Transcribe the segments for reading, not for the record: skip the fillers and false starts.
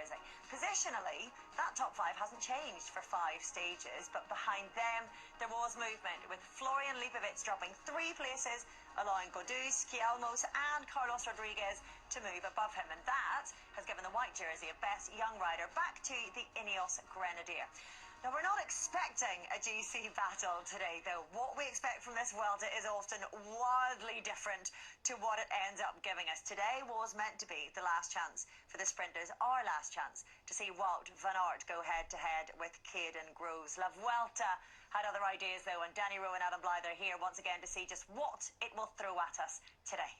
jersey. Positionally, that top 5 hasn't changed for 5 stages, but behind them there was movement, with Florian Leibowitz dropping 3 places, allowing Godus, Kielmos and Carlos Rodriguez to move above him, and that has given the white jersey of best young rider back to the Ineos Grenadier. Now, we're not expecting a GC battle today, though. What we expect from this Vuelta is often wildly different to what it ends up giving us. Today was meant to be the last chance for the sprinters, our last chance to see Wout van Aert go head-to-head with Caden Groves. La Vuelta had other ideas, though, and Danny Rowe and Adam Blythe are here once again to see just what it will throw at us today.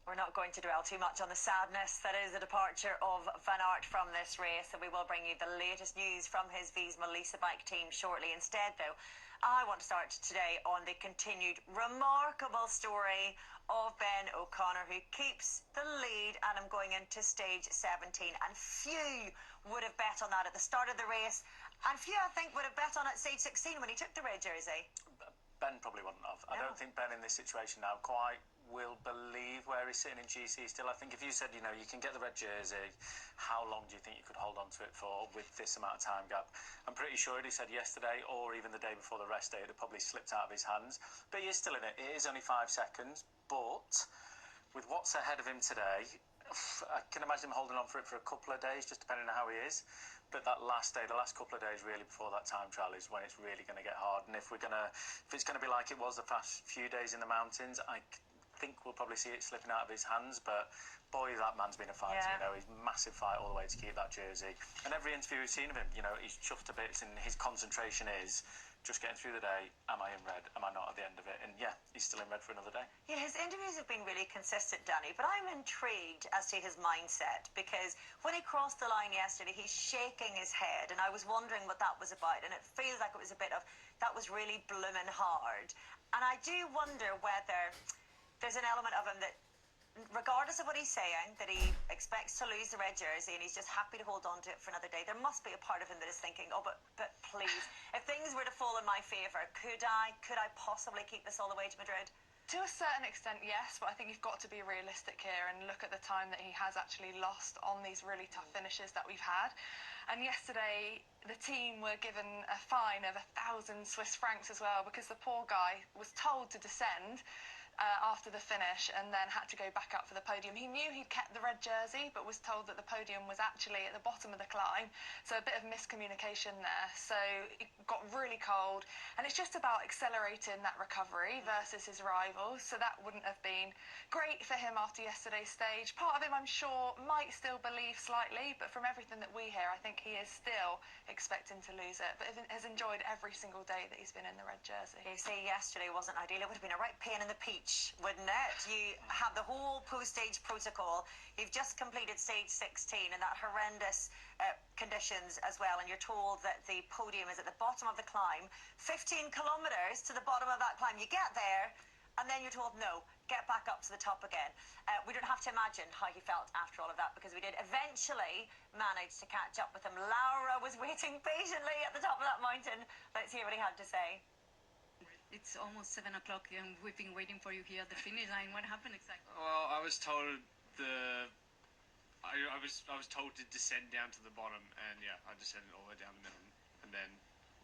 We're not going to dwell too much on the sadness that is the departure of Van Aert from this race, and we will bring you the latest news from his Visma Lease bike team shortly. Instead, though, I want to start today on the continued remarkable story of Ben O'Connor, who keeps the lead, and I'm going into stage 17. And few would have bet on that at the start of the race, and few, I think, would have bet on it at stage 16 when he took the red jersey. Ben probably wouldn't have. No. I don't think Ben in this situation now quite will believe where he's sitting in GC still. I think if you said, you know, you can get the red jersey, how long do you think you could hold on to it for with this amount of time gap? I'm pretty sure he said yesterday or even the day before the rest day it had probably slipped out of his hands, but he is still in it. It is only 5 seconds, but with what's ahead of him today, I can imagine him holding on for it for a couple of days, just depending on how he is. But that last day, the last couple of days really before that time trial is when it's really going to get hard. And if it's going to be like it was the past few days in the mountains, I think we'll probably see it slipping out of his hands. But boy, that man's been a fighter. Yeah. You know, he's massive fight all the way to keep that jersey. And every interview we've seen of him, you know, he's chuffed to bits, and his concentration is just getting through the day. Am I in red? Am I not at the end of it? And yeah, he's still in red for another day. Yeah, his interviews have been really consistent, Danny, but I'm intrigued as to his mindset, because when he crossed the line yesterday, he's shaking his head, and I was wondering what that was about, and it feels like it was a bit of, that was really blooming hard. And I do wonder whether there's an element of him that, regardless of what he's saying, that he expects to lose the red jersey and he's just happy to hold on to it for another day, there must be a part of him that is thinking, oh, but please, if things were to fall in my favour, could I possibly keep this all the way to Madrid? To a certain extent, yes, but I think you've got to be realistic here and look at the time that he has actually lost on these really tough finishes that we've had. And yesterday, the team were given a fine of 1,000 Swiss francs as well, because the poor guy was told to descend after the finish and then had to go back up for the podium. He knew he'd kept the red jersey, but was told that the podium was actually at the bottom of the climb, so a bit of miscommunication there. So it got really cold, and it's just about accelerating that recovery versus his rivals, so that wouldn't have been great for him after yesterday's stage. Part of him, I'm sure, might still believe slightly, but from everything that we hear, I think he is still expecting to lose it, but has enjoyed every single day that he's been in the red jersey. You say yesterday wasn't ideal. It would have been a right pain in the peach, wouldn't it? You have the whole post-stage protocol. You've just completed stage 16 in that horrendous conditions as well, and you're told that the podium is at the bottom of the climb, 15 kilometres to the bottom of that climb. You get there, and then you're told, no, get back up to the top again. We don't have to imagine how he felt after all of that, because we did eventually manage to catch up with him. Laura was waiting patiently at the top of that mountain. Let's hear what he had to say. It's almost 7 o'clock and we've been waiting for you here at the finish line. What happened exactly? Well, I was told I was told to descend down to the bottom, and yeah, I descended all the way down the middle, and then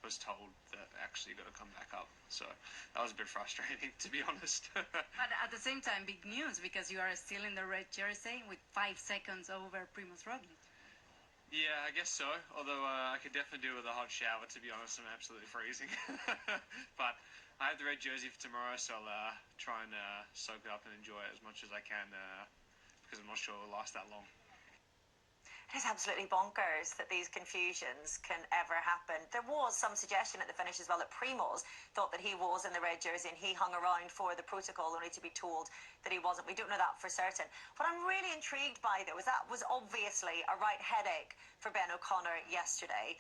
was told that actually got to come back up. So that was a bit frustrating, to be honest. But at the same time, big news, because you are still in the red jersey with 5 seconds over Primož Roglič. Yeah, I guess so. Although I could definitely do with a hot shower, to be honest. I'm absolutely freezing. But I have the red jersey for tomorrow, so I'll try and soak it up and enjoy it as much as I can, because I'm not sure it'll last that long. It is absolutely bonkers that these confusions can ever happen. There was some suggestion at the finish as well that Primož thought that he was in the red jersey and he hung around for the protocol, only to be told that he wasn't. We don't know that for certain. What I'm really intrigued by, though, is that was obviously a right headache for Ben O'Connor yesterday.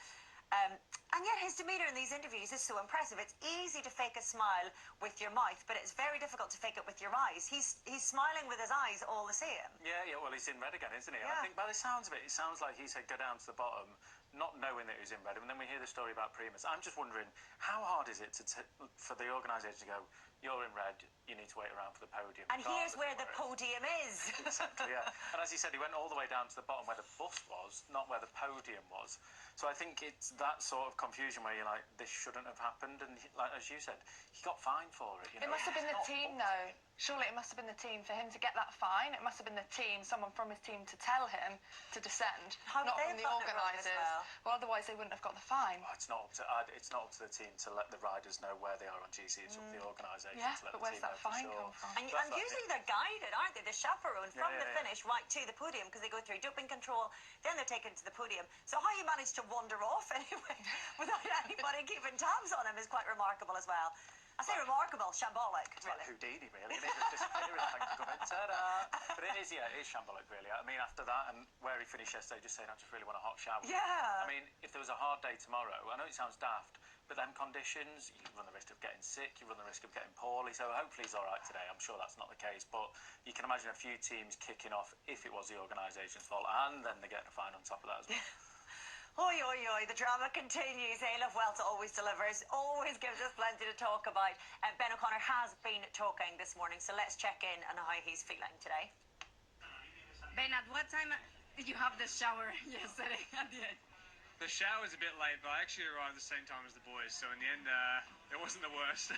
And yet his demeanour in these interviews is so impressive. It's easy to fake a smile with your mouth, but it's very difficult to fake it with your eyes. He's smiling with his eyes all the same. Yeah, well, he's in red again, isn't he? Yeah. I think by the sounds of it, it sounds like he said go down to the bottom, not knowing that he was in red, and then we hear the story about Primus. I'm just wondering, how hard is it for the organisation to go, you're in red, you need to wait around for the podium. And here's where the podium is. Exactly, yeah. And as he said, he went all the way down to the bottom where the bus was, not where the podium was. So I think it's that sort of confusion where you're like, this shouldn't have happened. And like as you said, he got fined for it. You know? It must have been the team, though. Surely it must have been the team for him to get that fine. It must have been the team, someone from his team, to tell him to descend, not from the organisers. Well, otherwise they wouldn't have got the fine. Oh, it's not up to the team to let the riders know where they are on GC. It's up to the organisation to let the team know for sure. And usually they're guided, aren't they? They're chaperoned from the finish right to the podium because they go through doping control, then they're taken to the podium. So how he managed to wander off anyway without anybody keeping tabs on him is quite remarkable as well. I say remarkable, shambolic, really. Houdini, really. They just disappearing, thank you, comment. Ta-da! But it is shambolic, really. I mean, after that, and where he finished yesterday, just saying, I just really want a hot shower. Yeah. I mean, if there was a hard day tomorrow, I know it sounds daft, but them conditions, you run the risk of getting sick, you run the risk of getting poorly, so hopefully he's all right today. I'm sure that's not the case, but you can imagine a few teams kicking off if it was the organisation's fault, and then they're getting a fine on top of that as well. Oi, oi, oi, the drama continues. Ailif Wells always delivers, always gives us plenty to talk about. Ben O'Connor has been talking this morning, so let's check in on how he's feeling today. Ben, at what time did you have the shower yesterday at the end? The shower was a bit late, but I actually arrived at the same time as the boys, so in the end, it wasn't the worst.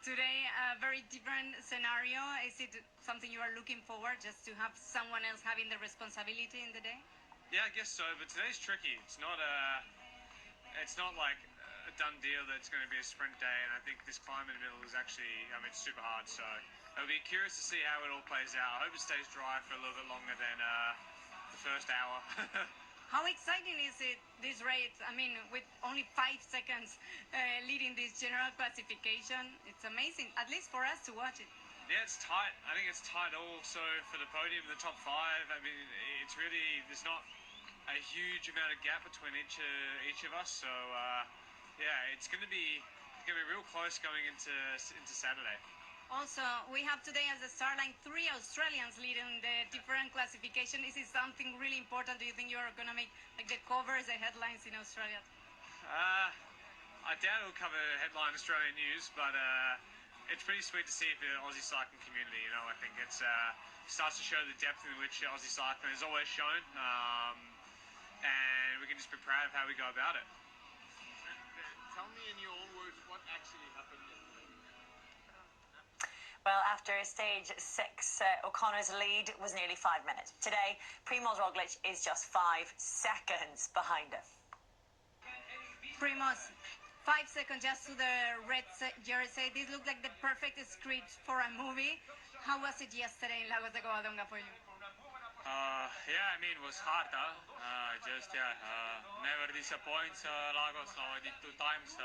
Today, a very different scenario. Is it something you are looking forward, just to have someone else having the responsibility in the day? Yeah, I guess so, but today's tricky. It's not like a done deal that it's going to be a sprint day, and I think this climb in the middle is actually, it's super hard, so I'll be curious to see how it all plays out. I hope it stays dry for a little bit longer than the first hour. How exciting is it, this race? I mean, with only 5 seconds leading this general classification, it's amazing, at least for us to watch it. Yeah, it's tight. I think it's tight also for the podium, the top 5. I mean, it's really, there's not a huge amount of gap between each of us, so yeah, it's going to be real close going into Saturday. Also, we have today as a start line 3 Australians leading the different classification. Is it something really important? Do you think you're going to make like the covers, the headlines in Australia? I doubt it'll cover headline Australian news, but it's pretty sweet to see the Aussie cycling community. You know, I think it starts to show the depth in which Aussie cycling is always shown, and we can just be proud of how we go about it. Tell me in your own words what actually happened. Well, after stage 6, O'Connor's lead was nearly 5 minutes. Today, Primoz Roglic is just 5 seconds behind him. Primoz, 5 seconds just to the red jersey. This looked like the perfect script for a movie. How was it yesterday in Lagos de Covadonga for you? Yeah, I mean, it was hard, huh? Never disappoints, Lagos. Now I did 2 times.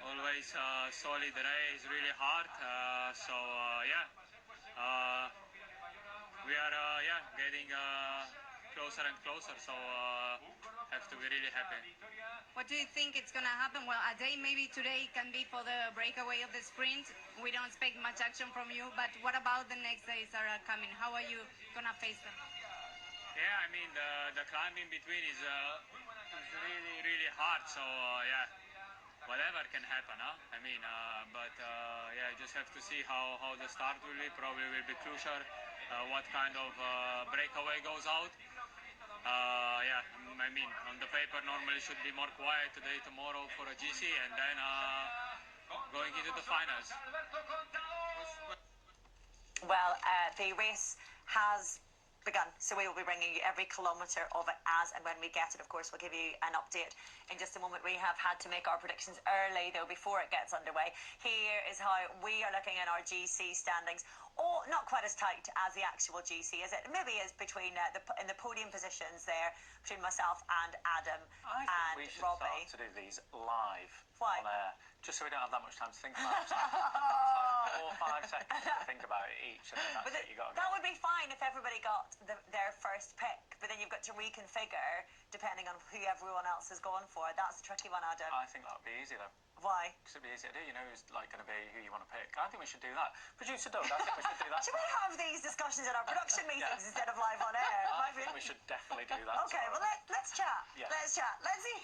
Always solid race, really hard. We are getting closer and closer, so have to be really happy. What do you think it's going to happen? Well, a day maybe today can be for the breakaway of the sprint. We don't expect much action from you, but what about the next days that are coming? How are you going to face them? Yeah, I mean, the climb in between is really, really hard, so whatever can happen, huh? I mean, just have to see how the start will be. Probably will be crucial. What kind of breakaway goes out. I mean, on the paper normally should be more quiet today, tomorrow for a GC, and then going into the finals. Well, the race has begun, so we will be bringing you every kilometre of it as and when we get it. Of course, we'll give you an update in just a moment. We have had to make our predictions early, though, before it gets underway. Here is how we are looking at our GC standings. Oh, not quite as tight as the actual GC, is it? Maybe is between in the podium positions there, between myself and Adam I and think we should Robbie. start to do these live Why? on air, just so we don't have that much time to think about it. It's like 4 or 5 seconds to think about it each, and then that's it. You got to That go. would be fine if everybody got their first pick, but then you've got to reconfigure depending on who everyone else has gone for. That's a tricky one, Adam. I think that would be easy though. Why? Because it'd be easy to do. You know who's like going to be who you want to pick. I think we should do that. Producer Doug, I think we should do that. Should we have these discussions in our production meetings instead of live on air? I think we should definitely do that. Okay, well let's chat. Yeah. Let's chat. Let's see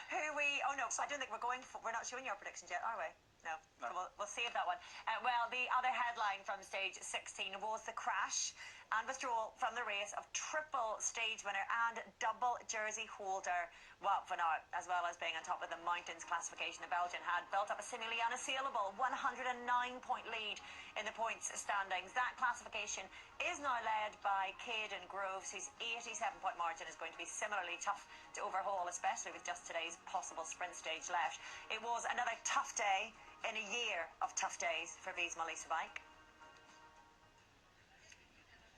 who we. Oh no, I don't think we're going for. We're not showing your predictions yet, are we? No. So we'll save that one. Well, the other headline from stage 16 was the crash and withdrawal from the race of triple stage winner and double jersey holder Wout van Aert, as well as being on top of the mountains classification. The Belgian had built up a seemingly unassailable 109-point lead in the points standings. That classification is now led by Caden Groves, whose 87-point margin is going to be similarly tough to overhaul, especially with just today's possible sprint stage left. It was another tough day in a year of tough days for Visma Leasebike.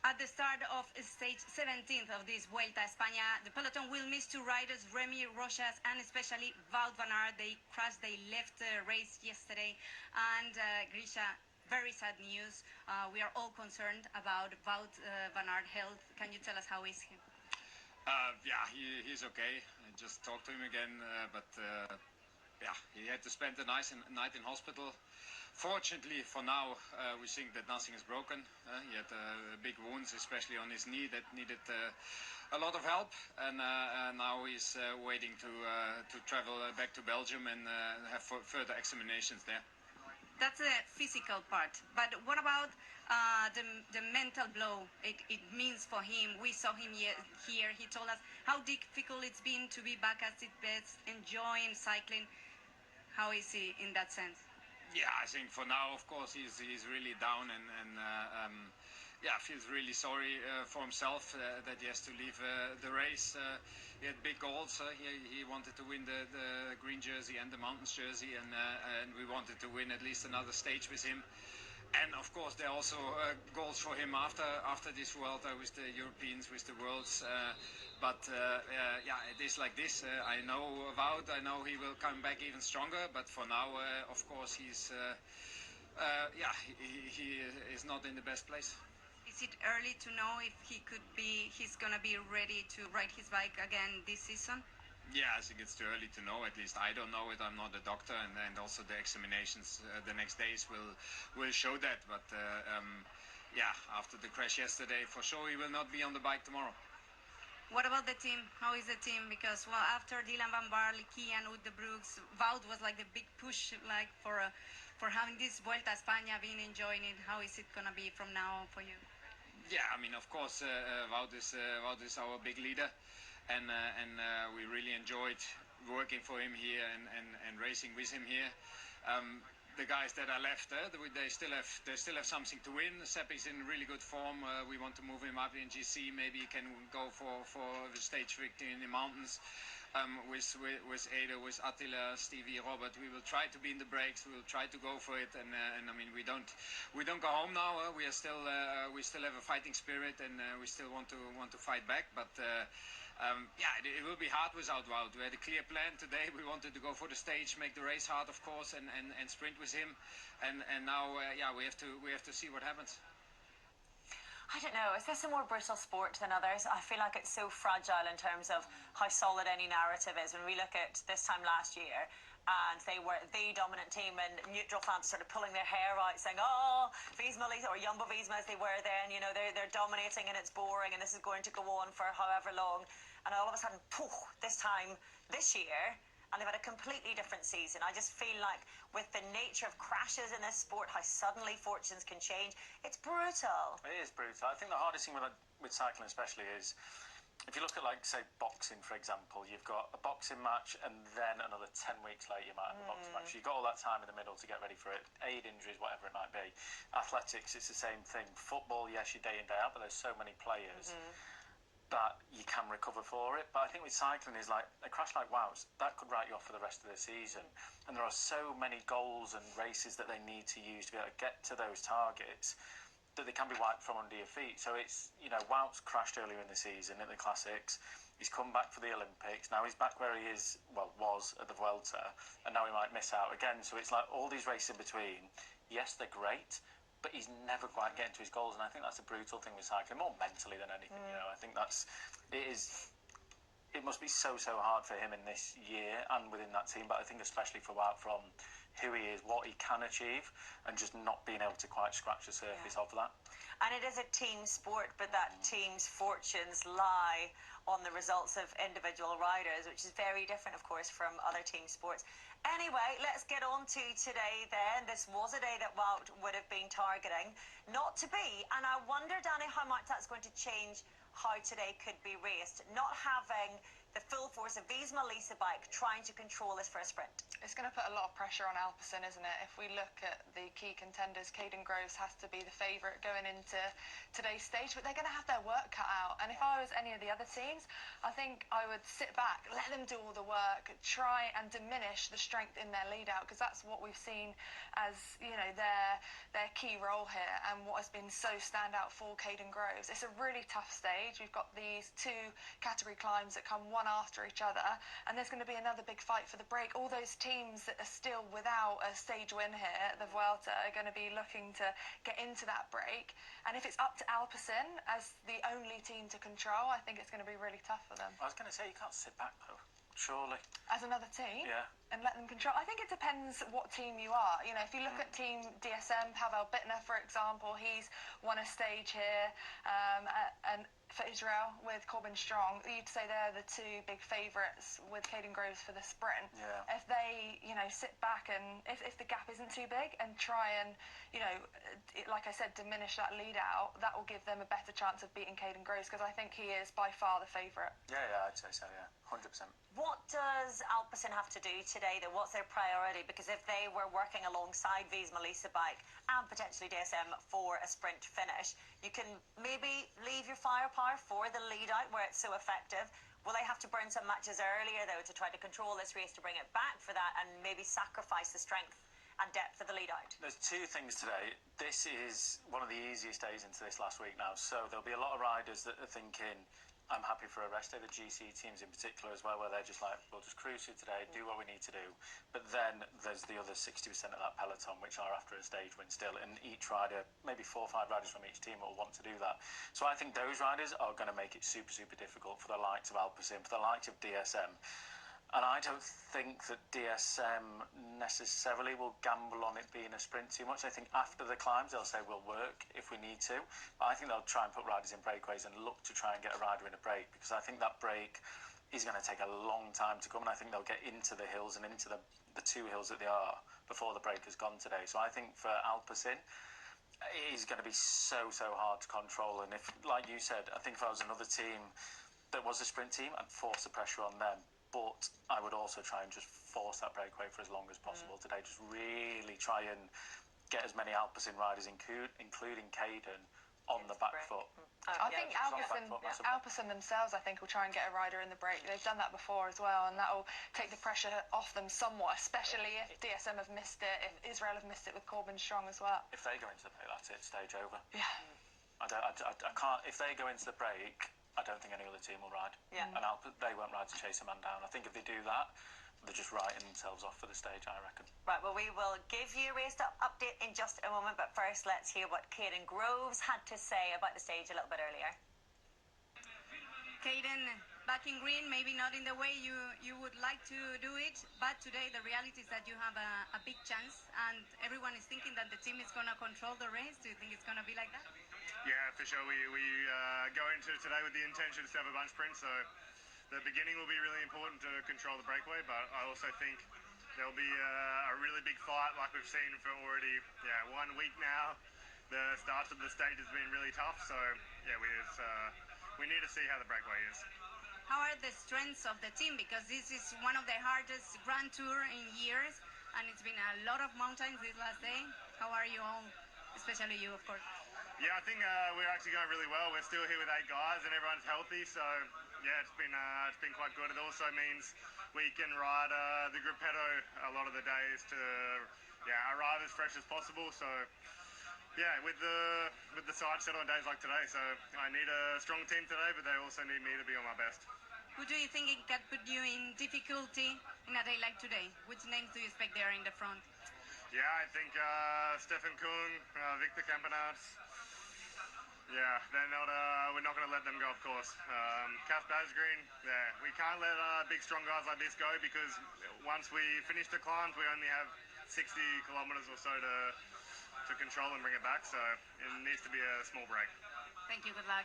At the start of stage 17th of this Vuelta a España, the peloton will miss two riders, Remy Rochas and especially Wout van Aert. They crashed, they left the race yesterday. And Grisha, very sad news. We are all concerned about Wout van Aert's health. Can you tell us how is he? Yeah, he's okay. I just talked to him again, but yeah, he had to spend the night in hospital. Fortunately, for now, we think that nothing is broken. He had big wounds, especially on his knee, that needed a lot of help. And now he's waiting to travel back to Belgium and have further examinations there. That's the physical part. But what about the mental blow it means for him? We saw him here. He told us how difficult it's been to be back at his best, enjoying cycling. How is he in that sense? Yeah, I think for now, of course, he's really down and yeah, feels really sorry for himself that he has to leave the race. He had big goals. He wanted to win the green jersey and the mountains jersey, and we wanted to win at least another stage with him. And of course, there are also goals for him after this Vuelta with the Europeans, with the Worlds. But yeah, it is like this. I know Wout. I know he will come back even stronger. But for now, of course, he's yeah, he is not in the best place. Is it early to know if he's gonna be ready to ride his bike again this season? Yeah, I think it's too early to know. At least I don't know it. I'm not a doctor, and also the examinations the next days will show that. But yeah, after the crash yesterday, for sure he will not be on the bike tomorrow. What about the team? How is the team? Because well, after Dylan van Baarle, Kian, Wout de Brooks, Wout was like the big push, like for having this Vuelta a España, being enjoying it. How is it gonna be from now on for you? Yeah, I mean, of course, Wout is our big leader. And we really enjoyed working for him here and racing with him here. The guys that are left, they still have something to win. Sepp is in really good form. We want to move him up in GC. Maybe he can go for the stage victory in the mountains. With Ada, with Attila, Stevie, Robert, we will try to be in the breaks. We will try to go for it. And I mean, we don't go home now. We still have a fighting spirit, and we still want to fight back. But yeah, it will be hard without Wout. We had a clear plan today. We wanted to go for the stage, make the race hard, of course, and sprint with him. And now, yeah, we have to see what happens. I don't know, is this a more brutal sport than others? I feel like it's so fragile in terms of how solid any narrative is. When we look at this time last year, and they were the dominant team, and neutral fans started pulling their hair out, saying, oh, Visma or Jumbo Visma as they were then, you know, they're dominating and it's boring and this is going to go on for however long. And all of a sudden, poof, this time, this year, and they've had a completely different season. I just feel like with the nature of crashes in this sport, how suddenly fortunes can change, it's brutal. It is brutal. I think the hardest thing with cycling especially is, if you look at, like, say, boxing, for example, you've got a boxing match and then another 10 weeks later you might have a boxing match. You've got all that time in the middle to get ready for it, aid injuries, whatever it might be. Athletics, it's the same thing. Football, yes, you're day in, day out, but there's so many players. That you can recover for it. But I think with cycling is like a crash like Wout's, that could write you off for the rest of the season. And there are so many goals and races that they need to use to be able to get to those targets that they can be wiped from under your feet. So it's, you know, Wout's crashed earlier in the season at the Classics. He's come back for the Olympics. Now he's back where he is, well, was at the Vuelta, and now he might miss out again. So it's like all these races in between, yes, they're great, but he's never quite getting to his goals, and I think that's a brutal thing with cycling, more mentally than anything. You know, I think it is it must be so hard for him in this year and within that team, but I think especially for Wout, from who he is, what he can achieve, and just not being able to quite scratch the surface of that. And it is a team sport, but that team's fortunes lie on the results of individual riders, which is very different, of course, from other team sports. Anyway, let's get on to today then. This was a day that Wout would have been targeting not to be, and I wonder, Danny, how much that's going to change how today could be raced. Not having the full force of Visma Lease bike trying to control this for a sprint. It's going to put a lot of pressure on Alpecin, isn't it? If we look at the key contenders, Caden Groves has to be the favourite going into today's stage, but they're going to have their work cut out. And if I was any of the other teams, I think I would sit back, let them do all the work, try and diminish the strength in their lead out, because that's what we've seen as, you know, their key role here and what has been so standout for Caden Groves. It's a really tough stage. We've got these two category climbs that come one after each other, and there's going to be another big fight for the break. All those teams that are still without a stage win here, the Vuelta, are going to be looking to get into that break, and if it's up to Alpecin as the only team to control, I think it's going to be really tough for them. I was going to say, you can't sit back though, surely. As another team? Yeah. And let them control. I think it depends what team you are. You know, if you look at Team DSM, Pavel Bittner, for example, he's won a stage here, and for Israel with Corbin Strong, you'd say they're the two big favourites with Caden Groves for the sprint. Yeah. If they, you know, sit back and if the gap isn't too big and try and, you know, like I said, diminish that lead out, that will give them a better chance of beating Caden Groves, because I think he is by far the favourite. Yeah, I'd say so, yeah, 100%. What does Alpecin have to do today, though? What's their priority? Because if they were working alongside Visma Lease bike and potentially DSM for a sprint finish, you can maybe leave your firepower for the lead out where it's so effective. Will they have to burn some matches earlier, though, to try to control this race, to bring it back for that, and maybe sacrifice the strength and depth of the lead out? There's two things today. This is one of the easiest days into this last week now, so there'll be a lot of riders that are thinking, I'm happy for a rest day, the GC teams in particular as well, where they're just like, we'll just cruise through today, do what we need to do. But then there's the other 60% of that peloton which are after a stage win still, and each rider, maybe 4 or 5 riders from each team will want to do that. So I think those riders are going to make it super difficult for the likes of Alpecin, for the likes of DSM. And I don't think that DSM necessarily will gamble on it being a sprint too much. I think after the climbs, they'll say, we'll work if we need to. But I think they'll try and put riders in breakaways and look to try and get a rider in a break, because I think that break is going to take a long time to come. And I think they'll get into the hills and into the 2 hills that they are before the break has gone today. So I think for Alpecin, it is going to be so hard to control. And if, like you said, I think if I was another team that was a sprint team, I'd force the pressure on them. But I would also try and just force that breakaway for as long as possible today. Just really try and get as many Alpecin riders, including Caden, on the back foot. I think Alpecin themselves, I think, will try and get a rider in the break. They've done that before as well, and that will take the pressure off them somewhat, especially if DSM have missed it, if Israel have missed it with Corbin Strong as well. If they go into the break, that's it, stage over. Yeah. I can't. If they go into the break, I don't think any other team will ride. Yeah. And they won't ride to chase a man down. I think if they do that, they're just writing themselves off for the stage, I reckon. Right, well, we will give you a race update in just a moment, but first let's hear what Caden Groves had to say about the stage a little bit earlier. Caden, back in green, maybe not in the way you would like to do it, but today the reality is that you have a big chance, and everyone is thinking that the team is going to control the race. Do you think it's going to be like that? Yeah, for sure. We go into today with the intention to have a bunch sprint, so the beginning will be really important to control the breakaway, but I also think there'll be a really big fight like we've seen for already 1 week now. The start of the stage has been really tough, so yeah, we need to see how the breakaway is. How are the strengths of the team? Because this is one of the hardest Grand Tour in years, and it's been a lot of mountains this last day. How are you all, especially you, of course? Yeah, I think we're actually going really well. We're still here with 8 guys and everyone's healthy, so yeah, it's been quite good. It also means we can ride the gruppetto a lot of the days to arrive as fresh as possible. So yeah, with the side set on days like today, so I need a strong team today, but they also need me to be on my best. Who do you think it can put you in difficulty in a day like today? Which names do you expect there in the front? Yeah, I think Stefan Kung, Victor Campenaerts. Yeah, they're not. We're not going to let them go, of course. Casper Asgreen, yeah, we can't let big, strong guys like this go because once we finish the climbs, we only have 60 kilometres or so to control and bring it back. So it needs to be a small break. Thank you. Good luck.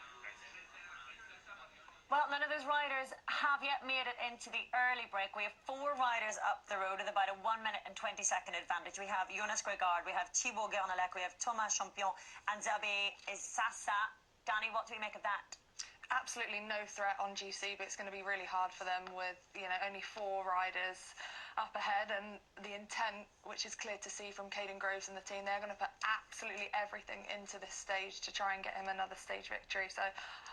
Well, none of those riders have yet made it into the early break. We have 4 riders up the road with about a 1 minute and 20-second advantage. We have Jonas Grigard, we have Thibaut Guernalec, we have Thomas Champion and Xavier Sassa. Danny, what do we make of that? Absolutely no threat on GC, but it's going to be really hard for them with, only 4 riders up ahead, and the intent, which is clear to see from Caden Groves and the team, they're going to put absolutely everything into this stage to try and get him another stage victory. So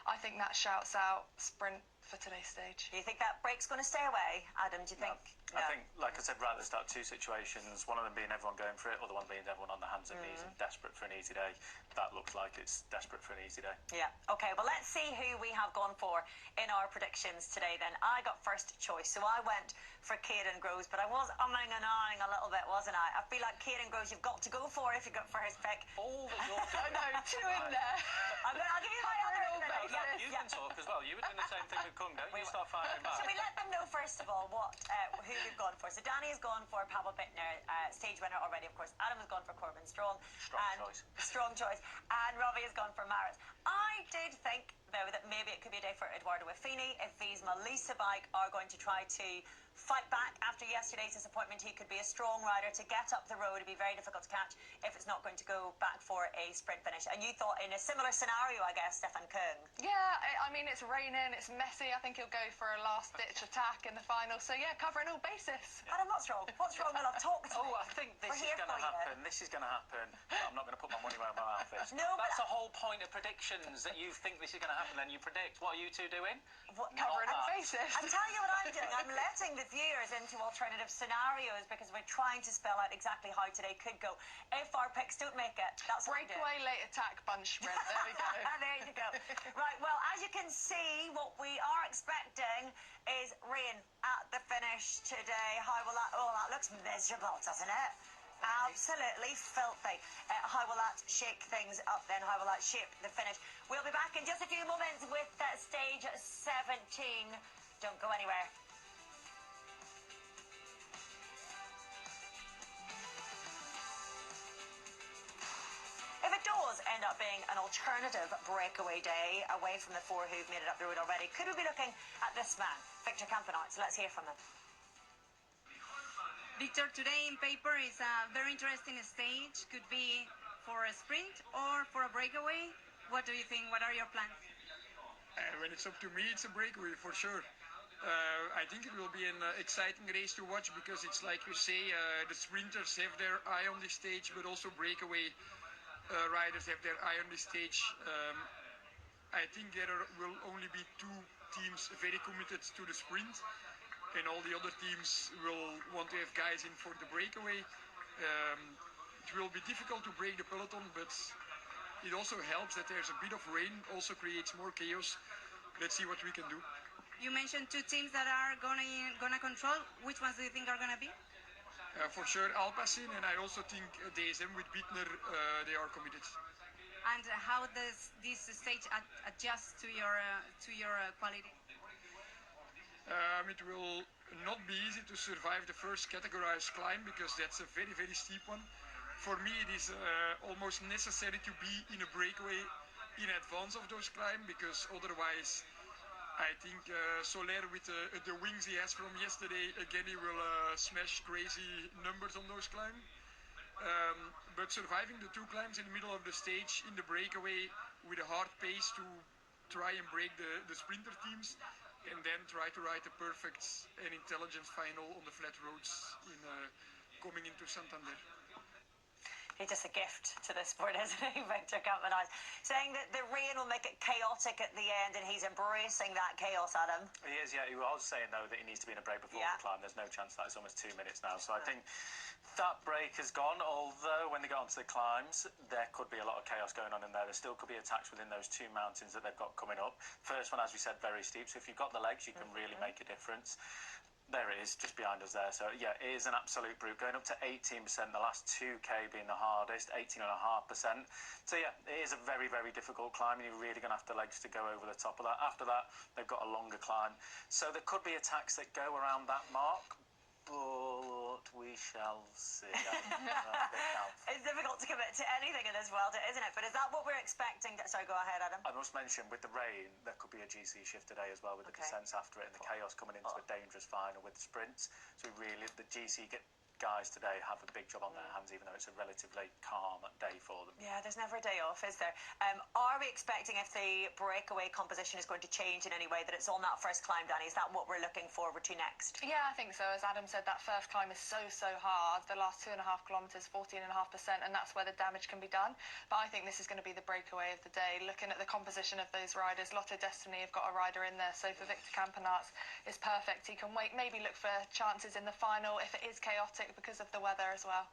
I think that shouts out sprint for today's stage. Do you think that break's going to stay away, Adam? Do you think? No. I think, like I said right at the start, 2 situations, one of them being everyone going for it, other one being everyone on the hands and knees and desperate for an easy day. That looks like it's desperate for an easy day. Yeah. Okay, well, let's see who we have gone for in our predictions today then. I got first choice, so I went for Caden Groves, but I was umming and ahhing a little bit, wasn't I? I feel like Caden Groves you've got to go for if you go for his pick. All that you're doing. I know, 2 in there. I'll give you my other pick. You can talk as well. You were doing the same thing with Kung, don't you? Start fighting back. Shall we let them know first of all who we've gone for? So Danny has gone for Pavel Bittner, stage winner already, of course. Adam has gone for Corbin Strong. Strong choice. And Robbie has gone for Maris. I did think, though, that maybe it could be a day for Eduardo Affini if these Melissa bike are going to try to fight back after yesterday's disappointment. He could be a strong rider to get up the road. It'd be very difficult to catch if it's not going to go back for a sprint finish. And you thought in a similar scenario, I guess, Stefan Kung. Yeah, I mean, it's raining, it's messy. I think he'll go for a last-ditch attack in the final. So, yeah, covering all bases. Adam, what's wrong? What's wrong, my love? Talk to me. I think this is going to happen. This is going to happen. I'm not going to put my money where my mouth is. No, that's the whole point of predictions, that you think this is going to happen, then you predict. What are you two doing? Covering all bases. I'm telling you what I'm doing. I'm letting the viewers into alternative scenarios because we're trying to spell out exactly how today could go. If our picks don't make it, that's what we're doing. Breakaway, late attack, bunch sprint. There we go. There you go. Right, well, as you can see, what we are expecting is rain at the finish today. How will that... Oh, that looks miserable, doesn't it? Absolutely filthy. How will that shake things up then? How will that shape the finish? We'll be back in just a few moments with stage 17. Don't go anywhere. If it does end up being an alternative breakaway day away from the 4 who've made it up the road already, could we be looking at this man, Victor Campenaerts? So let's hear from him. Victor, today in paper is a very interesting stage. Could be for a sprint or for a breakaway. What do you think? What are your plans? When it's up to me, it's a breakaway for sure. I think it will be an exciting race to watch because it's like you say, the sprinters have their eye on the stage, but also breakaway riders have their eye on the stage. I think there will only be 2 teams very committed to the sprint, and all the other teams will want to have guys in for the breakaway. It will be difficult to break the peloton, but it also helps that there's a bit of rain, also creates more chaos. Let's see what we can do. You mentioned 2 teams that are gonna control. Which ones do you think are gonna be? For sure Alpecin, and I also think DSM with Bittner, they are committed. And how does this stage adjust to your quality? It will not be easy to survive the first categorized climb because that's a very, very steep one. For me, it is almost necessary to be in a breakaway in advance of those climbs because otherwise I think Soler with the wings he has from yesterday, again he will smash crazy numbers on those climbs. But surviving the 2 climbs in the middle of the stage in the breakaway with a hard pace to try and break the sprinter teams, and then try to ride a perfect and intelligent final on the flat roads in coming into Santander. He's just a gift to the sport, isn't he, Victor Campenaerts? Saying that the rain will make it chaotic at the end, and he's embracing that chaos, Adam. He is, yeah. He was saying, though, that he needs to be in a break before the climb. There's no chance that it's almost 2 minutes now. So I think that break has gone, although when they get onto the climbs, there could be a lot of chaos going on in there. There still could be attacks within those 2 mountains that they've got coming up. First one, as we said, very steep. So if you've got the legs, you can really make a difference. There it is, just behind us there. So, yeah, it is an absolute brute. Going up to 18%, the last 2K being the hardest, 18.5%. So, yeah, it is a very, very difficult climb, and you're really going to have the legs to go over the top of that. After that, they've got a longer climb. So there could be attacks that go around that mark, but we shall see. It's difficult to commit to anything in this world, isn't it? But is that what we're expecting? Sorry, go ahead, Adam. I must mention, with the rain, there could be a GC shift today as well, with the descents after it and the chaos coming into a dangerous final with the sprints. So really, the GC guys today have a big job on their hands, even though it's a relatively calm day for them. Yeah, there's never a day off, is there? Are we expecting, if the breakaway composition is going to change in any way, that it's on that first climb, Danny? Is that what we're looking forward to next? Yeah, I think so. As Adam said, that first climb is so hard. The last 2.5 kilometres, 14.5%, and that's where the damage can be done. But I think this is going to be the breakaway of the day. Looking at the composition of those riders, Lotto Destiny have got a rider in there, so for Victor Campenaerts is perfect. He can maybe look for chances in the final if it is chaotic because of the weather as well.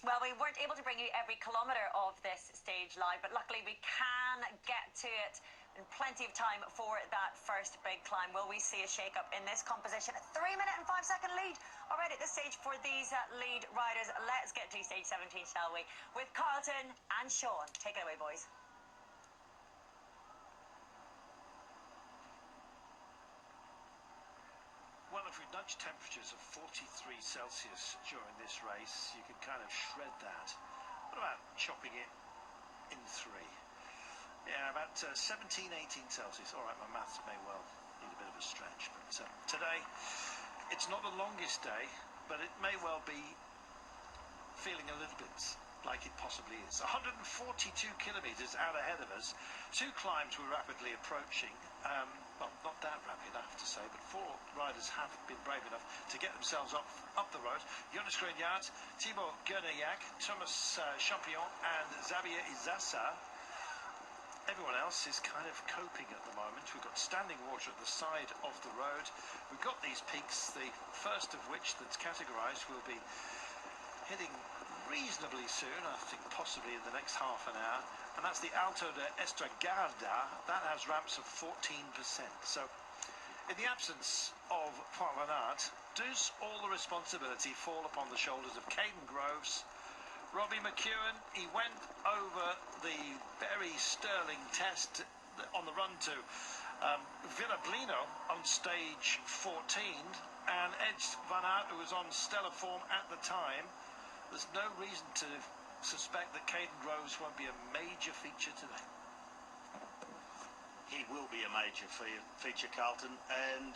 Well, we weren't able to bring you every kilometre of this stage live, but luckily we can get to it in plenty of time for that first big climb. Will we see a shake-up in this composition? A 3-minute and 5-second lead already at this stage for these lead riders. Let's get to stage 17, shall we? With Carlton and Sean. Take it away, boys. Well, if we nudge temperatures of 43 Celsius during this race, you can kind of shred that. What about chopping it in 3? Yeah, about 17, 18 Celsius. All right, my maths may well need a bit of a stretch. But today, it's not the longest day, but it may well be feeling a little bit like it possibly is. 142 kilometres out ahead of us. 2 climbs we're rapidly approaching. Well, not that rapid, I have to say, but 4 riders have been brave enough to get themselves up the road. Jonas Grignard, Thibaut Guernillac, Thomas Champion and Xavier Izasa. Everyone else is kind of coping at the moment. We've got standing water at the side of the road. We've got these peaks, the first of which that's categorised will be hitting reasonably soon, I think possibly in the next half an hour, and that's the Alto de Estragarda. That has ramps of 14%. So in the absence of Wout van Aert, does all the responsibility fall upon the shoulders of Caden Groves? Robbie McEwen, he went over the very sterling test on the run to Villablino on stage 14, and edged Van Aert, who was on stellar form at the time. There's no reason to suspect that Caden Groves won't be a major feature today. He will be a major feature, Carlton, and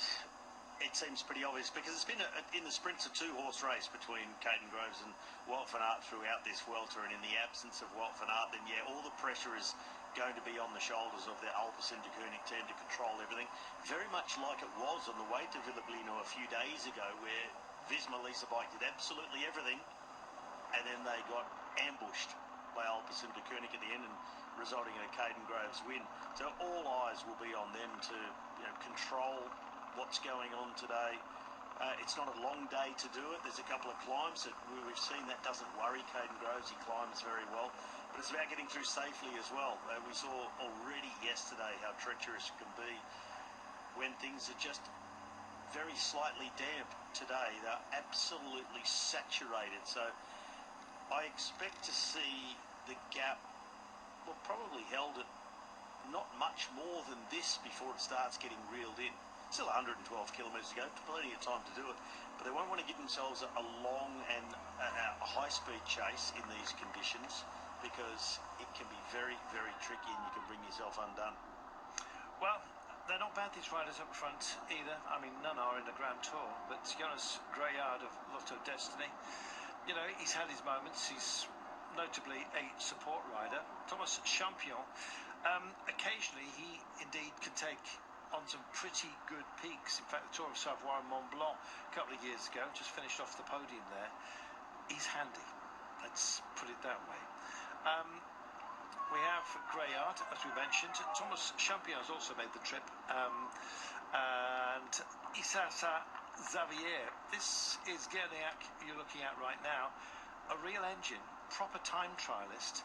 it seems pretty obvious because it's been in the sprints a 2-horse race between Caden Groves and Wout van Aert throughout this welter, and in the absence of Wout van Aert, then yeah, all the pressure is going to be on the shoulders of the Alpecin-Deceuninck team to control everything, very much like it was on the way to Villablino a few days ago, where Visma Lease Bike did absolutely everything, and then they got ambushed by Alpecin-Deceuninck at the end, and resulting in a Caden Groves win. So all eyes will be on them to control what's going on today. It's not a long day to do it. There's a couple of climbs that we've seen that doesn't worry Caden Groves. He climbs very well, but it's about getting through safely as well. We saw already yesterday how treacherous it can be when things are just very slightly damp. Today they're absolutely saturated, so I expect to see the gap, well, probably held at not much more than this before it starts getting reeled in. Still 112 kilometres to go, plenty of time to do it, but they won't want to give themselves a long and a high-speed chase in these conditions, because it can be very, very tricky and you can bring yourself undone. Well, they're not bad, these riders up front either. I mean, none are in the Grand Tour, but Jonas Grignard of Lotto Destiny, he's had his moments. He's notably a support rider. Thomas Champion, occasionally he indeed can take on some pretty good peaks. In fact, the Tour of Savoie and Mont Blanc a couple of years ago, just finished off the podium there. He's handy, let's put it that way. We have Grignard, as we mentioned. Thomas Champion has also made the trip, and Izasa Xavier. This is Guernillac you're looking at right now, a real engine, proper time trialist,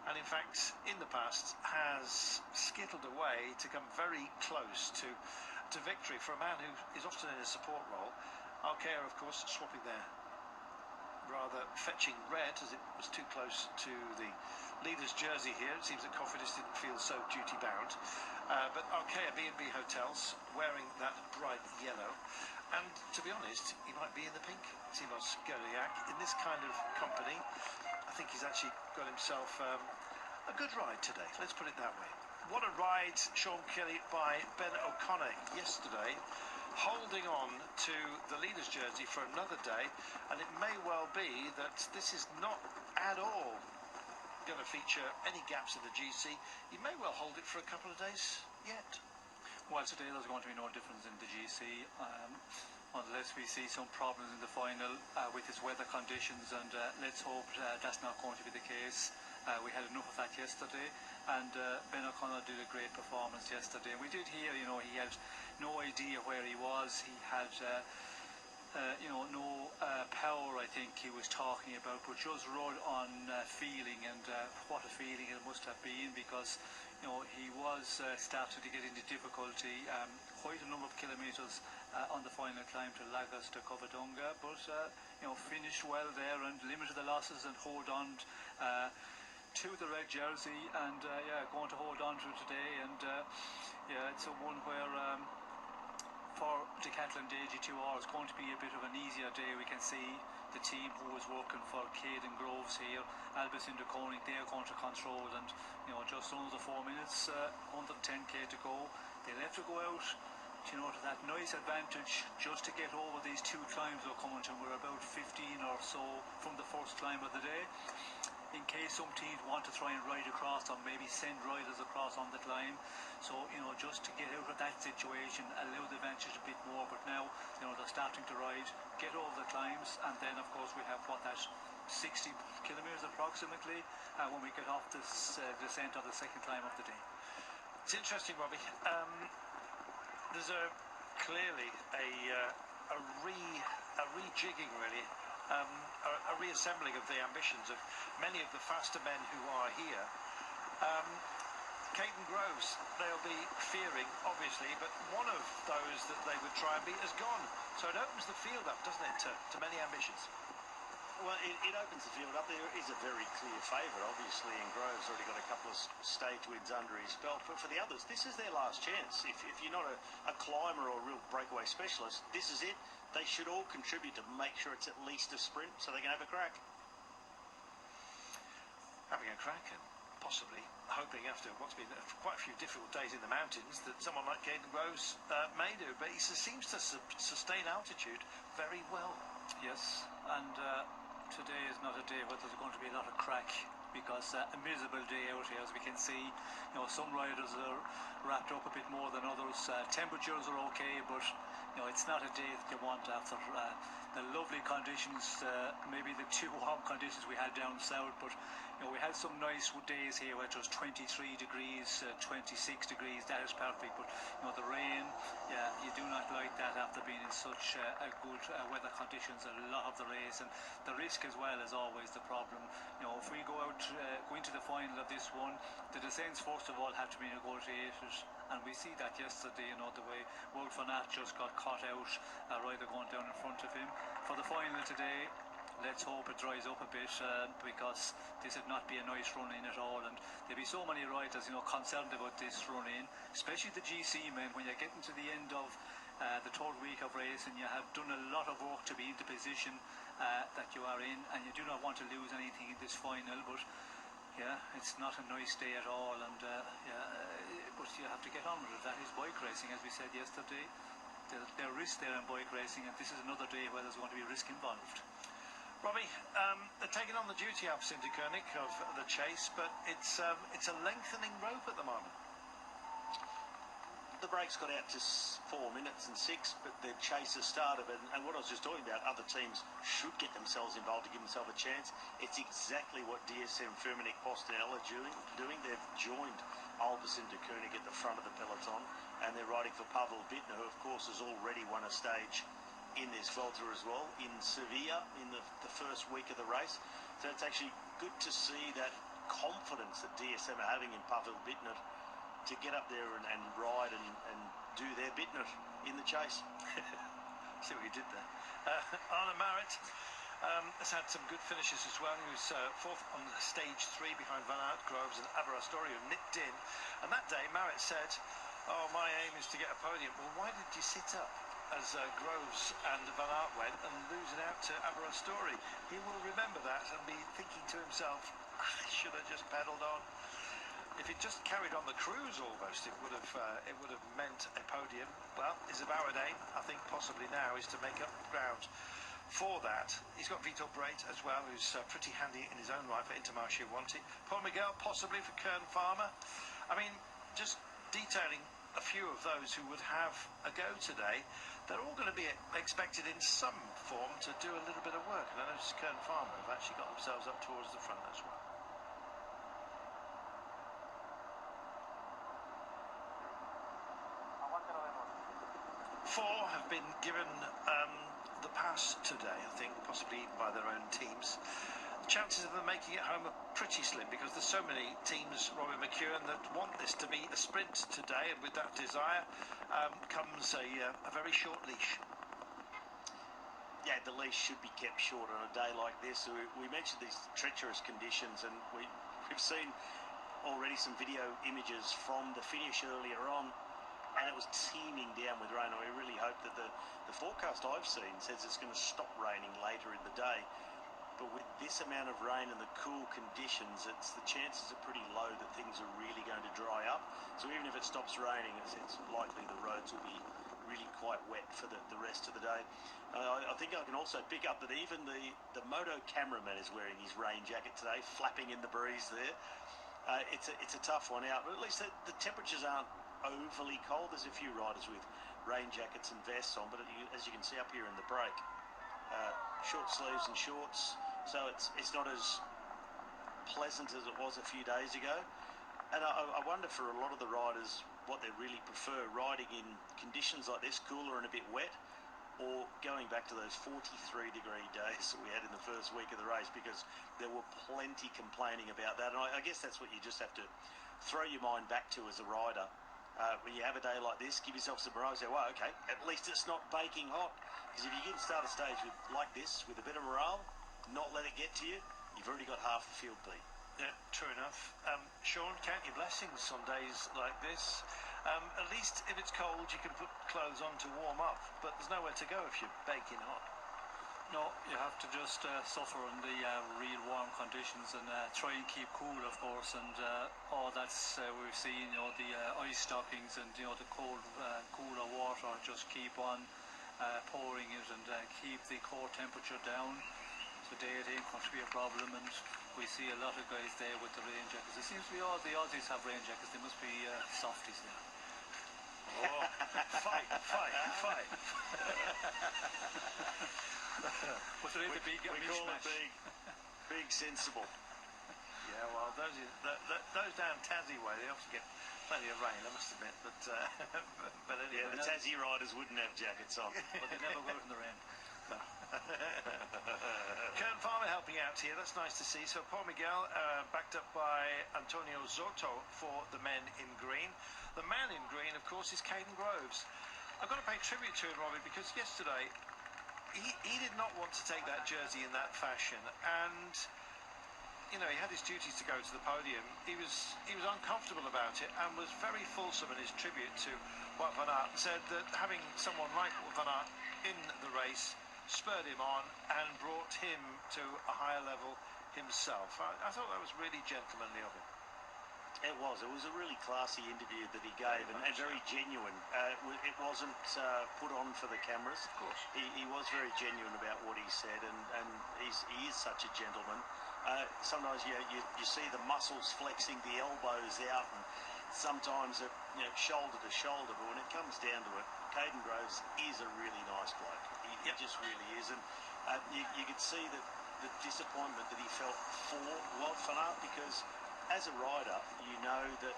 and in fact in the past has skittled away to come very close to victory for a man who is often in a support role. Alcaer, of course, swapping their rather fetching red as it was too close to the leader's jersey here. It seems that Cofidis didn't feel so duty-bound. But Alcaer B&B Hotels wearing that bright yellow. And to be honest, he might be in the pink. Timos Goliak in this kind of company. I think he's actually got himself a good ride today. Let's put it that way. What a ride, Sean Kelly, by Ben O'Connor yesterday, holding on to the leader's jersey for another day, and it may well be that this is not at all going to feature any gaps in the GC. He may well hold it for a couple of days yet. Well, today there's going to be no difference in the GC unless we see some problems in the final with its weather conditions, and let's hope that's not going to be the case. We had enough of that yesterday, and Ben O'Connor did a great performance yesterday. We did hear, you know, he had no idea where he was. He had, you know, no power, I think he was talking about, but just rode on feeling, and what a feeling it must have been, because, you know, he was starting to get into difficulty, quite a number of kilometres on the final climb to Lagos to Covadonga, but, you know, finished well there and limited the losses and hold on to the red jersey, and yeah, going to hold on to it today. And yeah, it's a one where for Decathlon Day GT2R is going to be a bit of an easier day. We can see the team who was working for Caden Groves here, Albus in the Koenig, they are going to control, and you know, just under 4 minutes, 110k to go. They left to go out, you know, to that nice advantage just to get over these two climbs we're coming to. We're about 15 or so from the first climb of the day, in case some teams want to try and ride across or maybe send riders across on the climb. So, you know, just to get out of that situation, allow the advantage a bit more. But now, you know, they're starting to ride, get over the climbs, and then of course we have what, that 60 kilometres approximately when we get off this descent of the second climb of the day. It's interesting, Robbie. There's clearly a rejigging, really. A reassembling of the ambitions of many of the faster men who are here. Caden Groves, they'll be fearing, obviously, but one of those that they would try and beat has gone. So it opens the field up, doesn't it, to many ambitions? Well, it opens the field up. There is a very clear favourite, obviously, and Groves already got a couple of stage wins under his belt. But for the others, this is their last chance. If you're not a climber or a real breakaway specialist, this is it. They should all contribute to make sure it's at least a sprint so they can have a crack. Having a crack, and possibly hoping, after what's been quite a few difficult days in the mountains, that someone like Caden Groves may do. But he seems to sustain altitude very well. Yes, and today is not a day where there's going to be a lot of crack, because a miserable day out here, as we can see. You know, some riders are wrapped up a bit more than others. Temperatures are okay, but you know, it's not a day that you want after the lovely conditions, maybe the too warm conditions we had down south. But you know, we had some nice days here where it was 23 degrees, 26 degrees. That is perfect. But you know, the rain, yeah, you do not like that after being in such a good weather conditions a lot of the race. And the risk as well is always the problem. You know, if we go out, go into the final of this one, the descents first of all have to be negotiated. And we see that yesterday, you know, the way Wout van Aert just got caught out, a rider going down in front of him. For the final today, let's hope it dries up a bit, because this would not be a nice run in at all. And there'll be so many riders, you know, concerned about this run in, especially the GC men. When you're getting to the end of the third week of racing, you have done a lot of work to be in the position that you are in, and you do not want to lose anything in this final. But yeah, it's not a nice day at all, and but you have to get on with it. That is bike racing, as we said yesterday. There are risks there in bike racing, and this is another day where there's going to be risk involved. Robbie, they're taking on the duty of Cindy Koenig of the chase, but it's a lengthening rope at the moment. The break's got out to 4 minutes and 6, but the chase has started. And what I was just talking about, other teams should get themselves involved to give themselves a chance. It's exactly what DSM Firmenich Postinel are doing. They've joined Albus and de Koenig at the front of the peloton, and they're riding for Pavel Bittner, who of course has already won a stage in this Vuelta as well, in Sevilla, in the first week of the race. So it's actually good to see that confidence that DSM are having in Pavel Bittner to get up there and ride and do their Bittner in the chase. See what he did there. Arna Marit has had some good finishes as well. He was fourth on stage 3 behind Van Aert, Groves and Aberasturi, who nipped in. And that day, Marit said, "Oh, my aim is to get a podium." Well, why did you sit up as Groves and Van Aert went and lose it out to Aberasturi? He will remember that and be thinking to himself, should have just pedalled on. If it just carried on the cruise almost, it would have meant a podium. Well, his avowed aim, I think possibly now, is to make up ground for that. He's got Vitor Breit as well, who's pretty handy in his own right for Intermarché Wanty. Paul Miguel possibly for Kern Farmer. I mean, just detailing a few of those who would have a go today. They're all going to be expected in some form to do a little bit of work. And I noticed Kern Farmer have actually got themselves up towards the front as well. Four have been given the pass today, I think, possibly by their own teams. The chances of them making it home are pretty slim because there's so many teams, Robin McEwen, that want this to be a sprint today, and with that desire comes a very short leash. Yeah, the leash should be kept short on a day like this. We mentioned these treacherous conditions, and we've seen already some video images from the finish earlier on, and it was teeming down with rain. I really hope that the forecast I've seen says it's going to stop raining later in the day. But with this amount of rain and the cool conditions, the chances are pretty low that things are really going to dry up. So even if it stops raining, it's likely the roads will be really quite wet for the rest of the day. I think I can also pick up that even the moto cameraman is wearing his rain jacket today, flapping in the breeze there. It's a tough one out, but at least the temperatures aren't overly cold. There's a few riders with rain jackets and vests on, but as you can see up here in the break, short sleeves and shorts, so it's not as pleasant as it was a few days ago. And I wonder for a lot of the riders what they really prefer, riding in conditions like this, cooler and a bit wet, or going back to those 43-degree days that we had in the first week of the race, because there were plenty complaining about that. And I guess that's what you just have to throw your mind back to as a rider. When you have a day like this, give yourself some morale. Say, well, okay, at least it's not baking hot. Because if you can start a stage like this with a bit of morale, not let it get to you, you've already got half the field beat. Yeah, true enough. Sean, count your blessings on days like this. At least if it's cold, you can put clothes on to warm up, but there's nowhere to go if you're baking hot. No, you have to just suffer in the real warm conditions and try and keep cool, of course. And all that's we've seen, the ice stockings and the cold, cooler water just keep on pouring it and keep the core temperature down. Today it ain't going to be a problem, and we see a lot of guys there with the rain jackets. It seems to be all the Aussies have rain jackets. They must be softies there. Oh, fight. But there is a big we call it mishmash. big sensible. Yeah, well, those down Tassie way, they often get plenty of rain, I must admit. But anyway, Yeah, the Tassie riders wouldn't have jackets on. But they never go out in the rain. Kern Farmer helping out here, that's nice to see. So Paul Miguel backed up by Antonio Zotto for the men in green. The man in green, of course, is Caden Groves. I've got to pay tribute to him, Robbie, because yesterday he did not want to take that jersey in that fashion, and he had his duties to go to the podium. He was uncomfortable about it and was very fulsome in his tribute to Wout van Aert, and said that having someone like Van Aert in the race spurred him on and brought him to a higher level himself. I thought that was really gentlemanly of him. It was a really classy interview that he gave, and very genuine. It wasn't put on for the cameras. Of course. He was very genuine about what he said, and he is such a gentleman. Sometimes you see the muscles flexing, the elbows out, and sometimes shoulder to shoulder, but when it comes down to it, Caden Groves is a really nice bloke. He just really is, and you could see the disappointment that he felt for Wout van Aert, because as a rider, you know that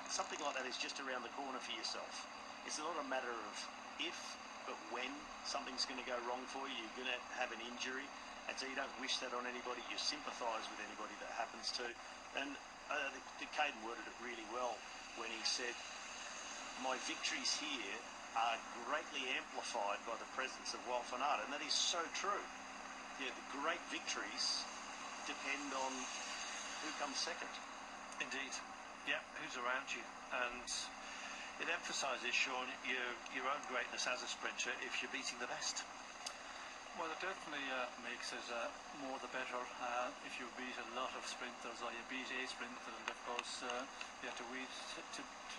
something like that is just around the corner for yourself. It's not a matter of if, but when something's going to go wrong for you. You're going to have an injury, and so you don't wish that on anybody. You sympathise with anybody that happens to. And I think Caden worded it really well when he said, "My victories here are greatly amplified by the presence of Wout van Aert, and that is so true. Yeah, the great victories depend on who comes second. Indeed. Yeah, who's around you. And it emphasises, Sean, your own greatness as a sprinter if you're beating the best. Well, it definitely makes it more the better if you beat a lot of sprinters or you beat a sprinter, and of course you have to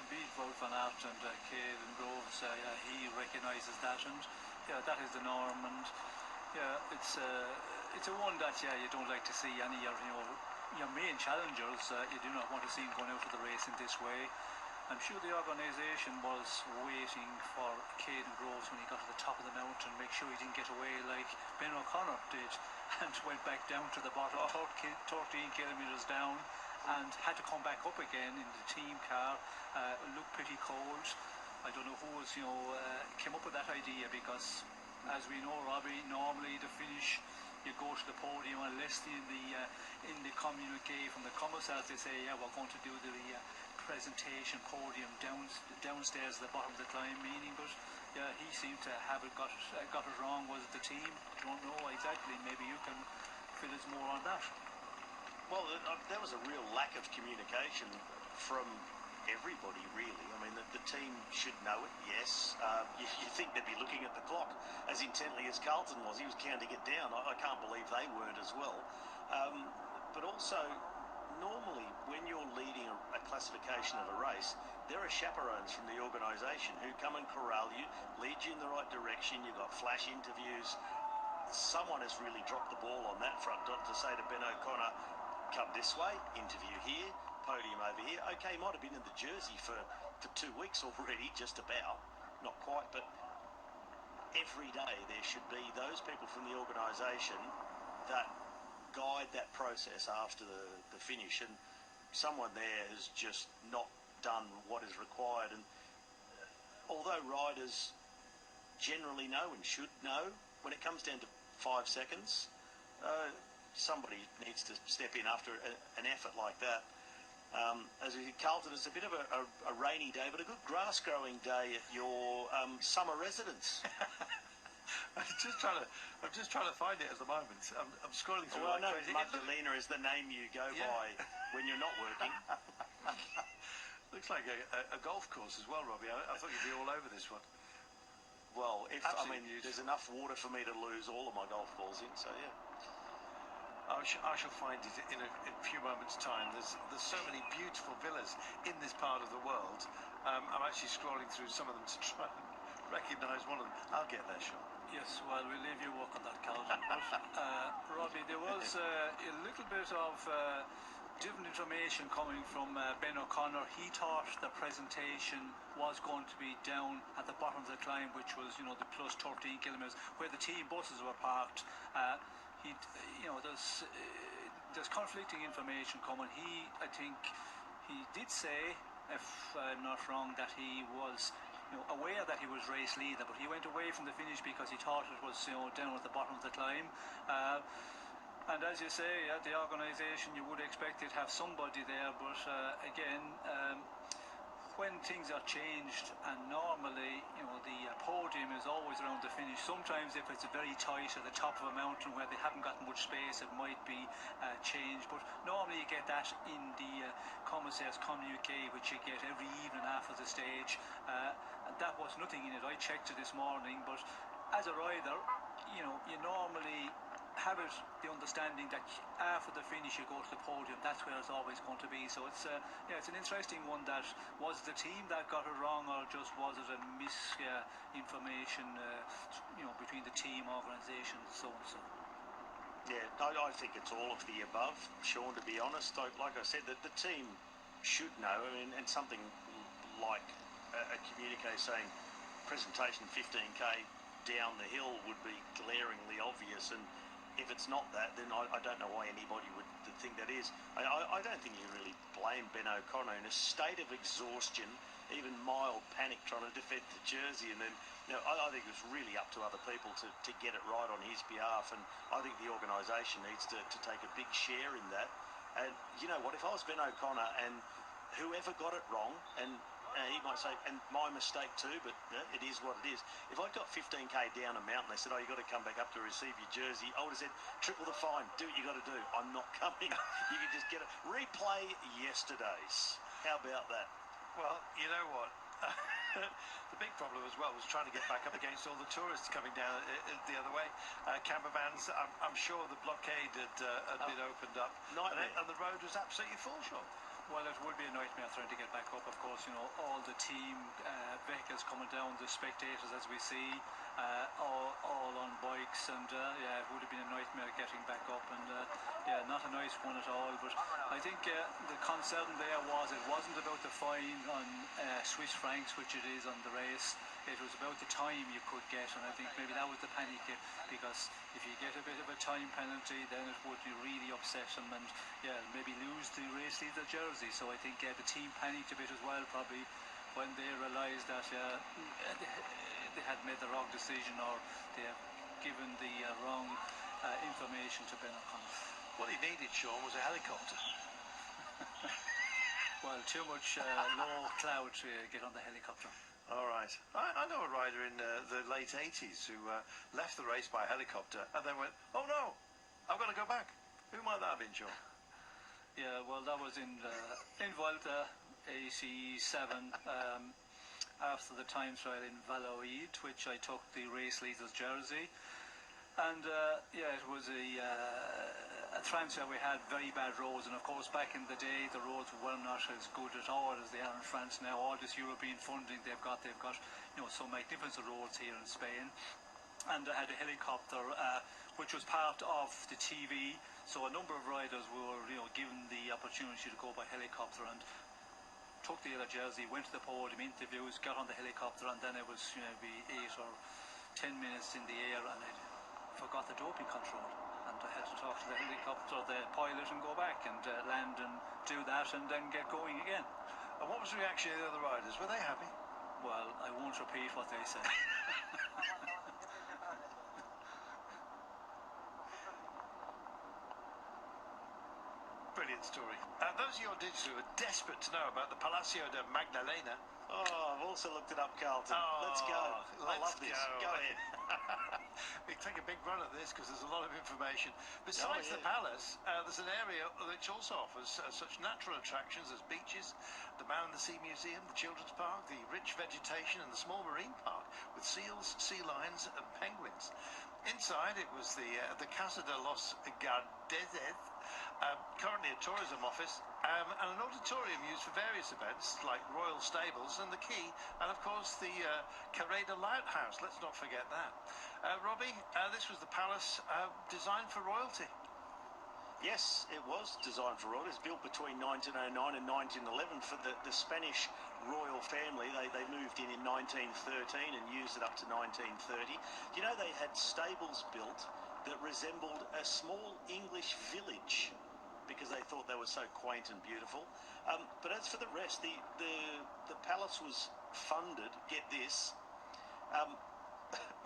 beat Wout van Aert and Caden Groves. He recognises that, and yeah, that is the norm. And yeah, it's a one that you don't like to see any of your main challengers. You do not want to see him going out of the race in this way. I'm sure the organisation was waiting for Caden Groves when he got to the top of the mountain, make sure he didn't get away like Ben O'Connor did, and went back down to the bottom, 13 kilometres down, and had to come back up again in the team car. Looked pretty cold. I don't know who was, came up with that idea, because, as we know, Robbie, normally the finish, you go to the podium, unless in the communique from the commissars they say, yeah, we're going to do the presentation podium downstairs at the bottom of the climb, meaning, but yeah, he seemed to have got it wrong. Was it the team? I don't know exactly. Maybe you can fill us more on that. Well, there was a real lack of communication from everybody, really. I mean, the team should know it, yes. You think they'd be looking at the clock as intently as Carlton was. He was counting it down. I can't believe they weren't as well. But also, normally when you're leading a classification of a race, there are chaperones from the organisation who come and corral you, lead you in the right direction. You've got flash interviews. Someone has really dropped the ball on that front to say to Ben O'Connor, come this way, interview here, podium over here. Okay, he might have been in the jersey for 2 weeks already, just about, not quite, but every day there should be those people from the organisation that guide that process after the finish, and someone there has just not done what is required. And although riders generally know and should know, when it comes down to 5 seconds, somebody needs to step in after an effort like that. As we Carlton, it's a bit of a rainy day, but a good grass growing day at your summer residence. I'm just trying to find it at the moment. I'm scrolling through. Well, I know Magdalena is the name you go by when you're not working. Looks like a golf course as well, Robbie. I thought you'd be all over this one. Well, there's enough water for me to lose all of my golf balls in, so yeah. I shall find it in a few moments' time. There's so many beautiful villas in this part of the world. I'm actually scrolling through some of them to try and recognise one of them. I'll get there, Sean. Yes, well, we'll leave you work on that, Calvin. But, Robbie, there was a little bit of different information coming from Ben O'Connor. He thought the presentation was going to be down at the bottom of the climb, which was, the plus 13 kilometres, where the team buses were parked. There's conflicting information coming. I think he did say, if I'm not wrong, that he was aware that he was race leader, but he went away from the finish because he thought it was down at the bottom of the climb. And as you say, at the organisation, you would expect it to have somebody there, but again, when things are changed, and normally the podium is always around the finish. Sometimes if it's very tight at the top of a mountain where they haven't got much space, it might be changed, but normally you get that in the commissaires communique, which you get every evening after the stage. That was nothing in it. I checked it this morning, but as a rider, you normally have the understanding that after the finish you go to the podium. That's where it's always going to be. So it's it's an interesting one. That was the team that got it wrong, or just was it a misinformation between the team, organisation, so and so. Yeah, I think it's all of the above, Sean, to be honest. Like I said, the team should know. And something like a communique saying presentation 15k down the hill would be glaringly obvious, and if it's not that, then I don't know why anybody would think that is. I don't think you really blame Ben O'Connor in a state of exhaustion, even mild panic, trying to defend the jersey, and then I think it was really up to other people to get it right on his behalf, and I think the organisation needs to take a big share in that. And you know what, if I was Ben O'Connor and whoever got it wrong, and he might say, and my mistake too, but it is what it is. If I got 15k down a mountain, they said, oh, you got to come back up to receive your jersey, I would have said, triple the fine, do what you got to do. I'm not coming. You can just get it. Replay yesterday's. How about that? Well, you know what? The big problem as well was trying to get back up against all the tourists coming down the other way. Camper vans, I'm sure the blockade had been opened up. And the road was absolutely full, Sean. Well, it would be a nightmare trying to get back up, of course. You know, all the team vehicles coming down, the spectators, as we see, all on bikes, and yeah, it would have been a nightmare getting back up, and yeah, not a nice one at all. But I think the concern there was it wasn't about the fine on Swiss francs, which it is on the race. It was about the time you could get, and I think maybe that was the panic, because if you get a bit of a time penalty, then it would really upset them, and yeah, maybe lose the race leader jersey. So I think the team panicked a bit as well, probably, when they realised that they had made the wrong decision, or they have given the wrong information to Ben O'Connor. What he needed, Sean, was a helicopter. Well, too much low cloud to get on the helicopter. All right. I know a rider in the late 80s who left the race by helicopter and then went, oh no, I've got to go back. Who might that have been, Sean? Yeah, well, that was in Vuelta AC7 after the time trial in Valladolid, which I took the race leader's jersey. And yeah, it was a transfer. We had very bad roads, and of course back in the day the roads were not as good at all as they are in France now. All this European funding they've got you know, some magnificent roads here in Spain. And I had a helicopter which was part of the TV, so a number of riders were, you know, given the opportunity to go by helicopter, and took the other jersey, went to the podium, interviews, got on the helicopter, and then it was, you know, be 8 or 10 minutes in the air, and I forgot the doping control, and I had to talk to the helicopter, the pilot, and go back and land and do that, and then get going again. And what was the reaction of the other riders? Were they happy? Well, I won't repeat what they said. Brilliant story. Those of your digital who are desperate to know about the Palacio de Magdalena. Oh, I've also looked it up, Carlton. Let's go. I love this. Go ahead. We take a big run at this because there's a lot of information. Besides the palace, there's an area which also offers such natural attractions as beaches, the Man in the Sea Museum, the Children's Park, the rich vegetation, and the small marine park with seals, sea lions, and penguins. Inside, it was the Casa de los Gardeses, currently a tourism office, and an auditorium used for various events like royal stables and the quay, and of course the Carrera Lighthouse. Let's not forget that. Robbie, this was the palace designed for royalty. Yes, it was designed for royalty. It was built between 1909 and 1911 for the Spanish royal family. They moved in 1913 and used it up to 1930. You know, they had stables built that resembled a small English village because they thought they were so quaint and beautiful. But as for the rest, the palace was funded, get this,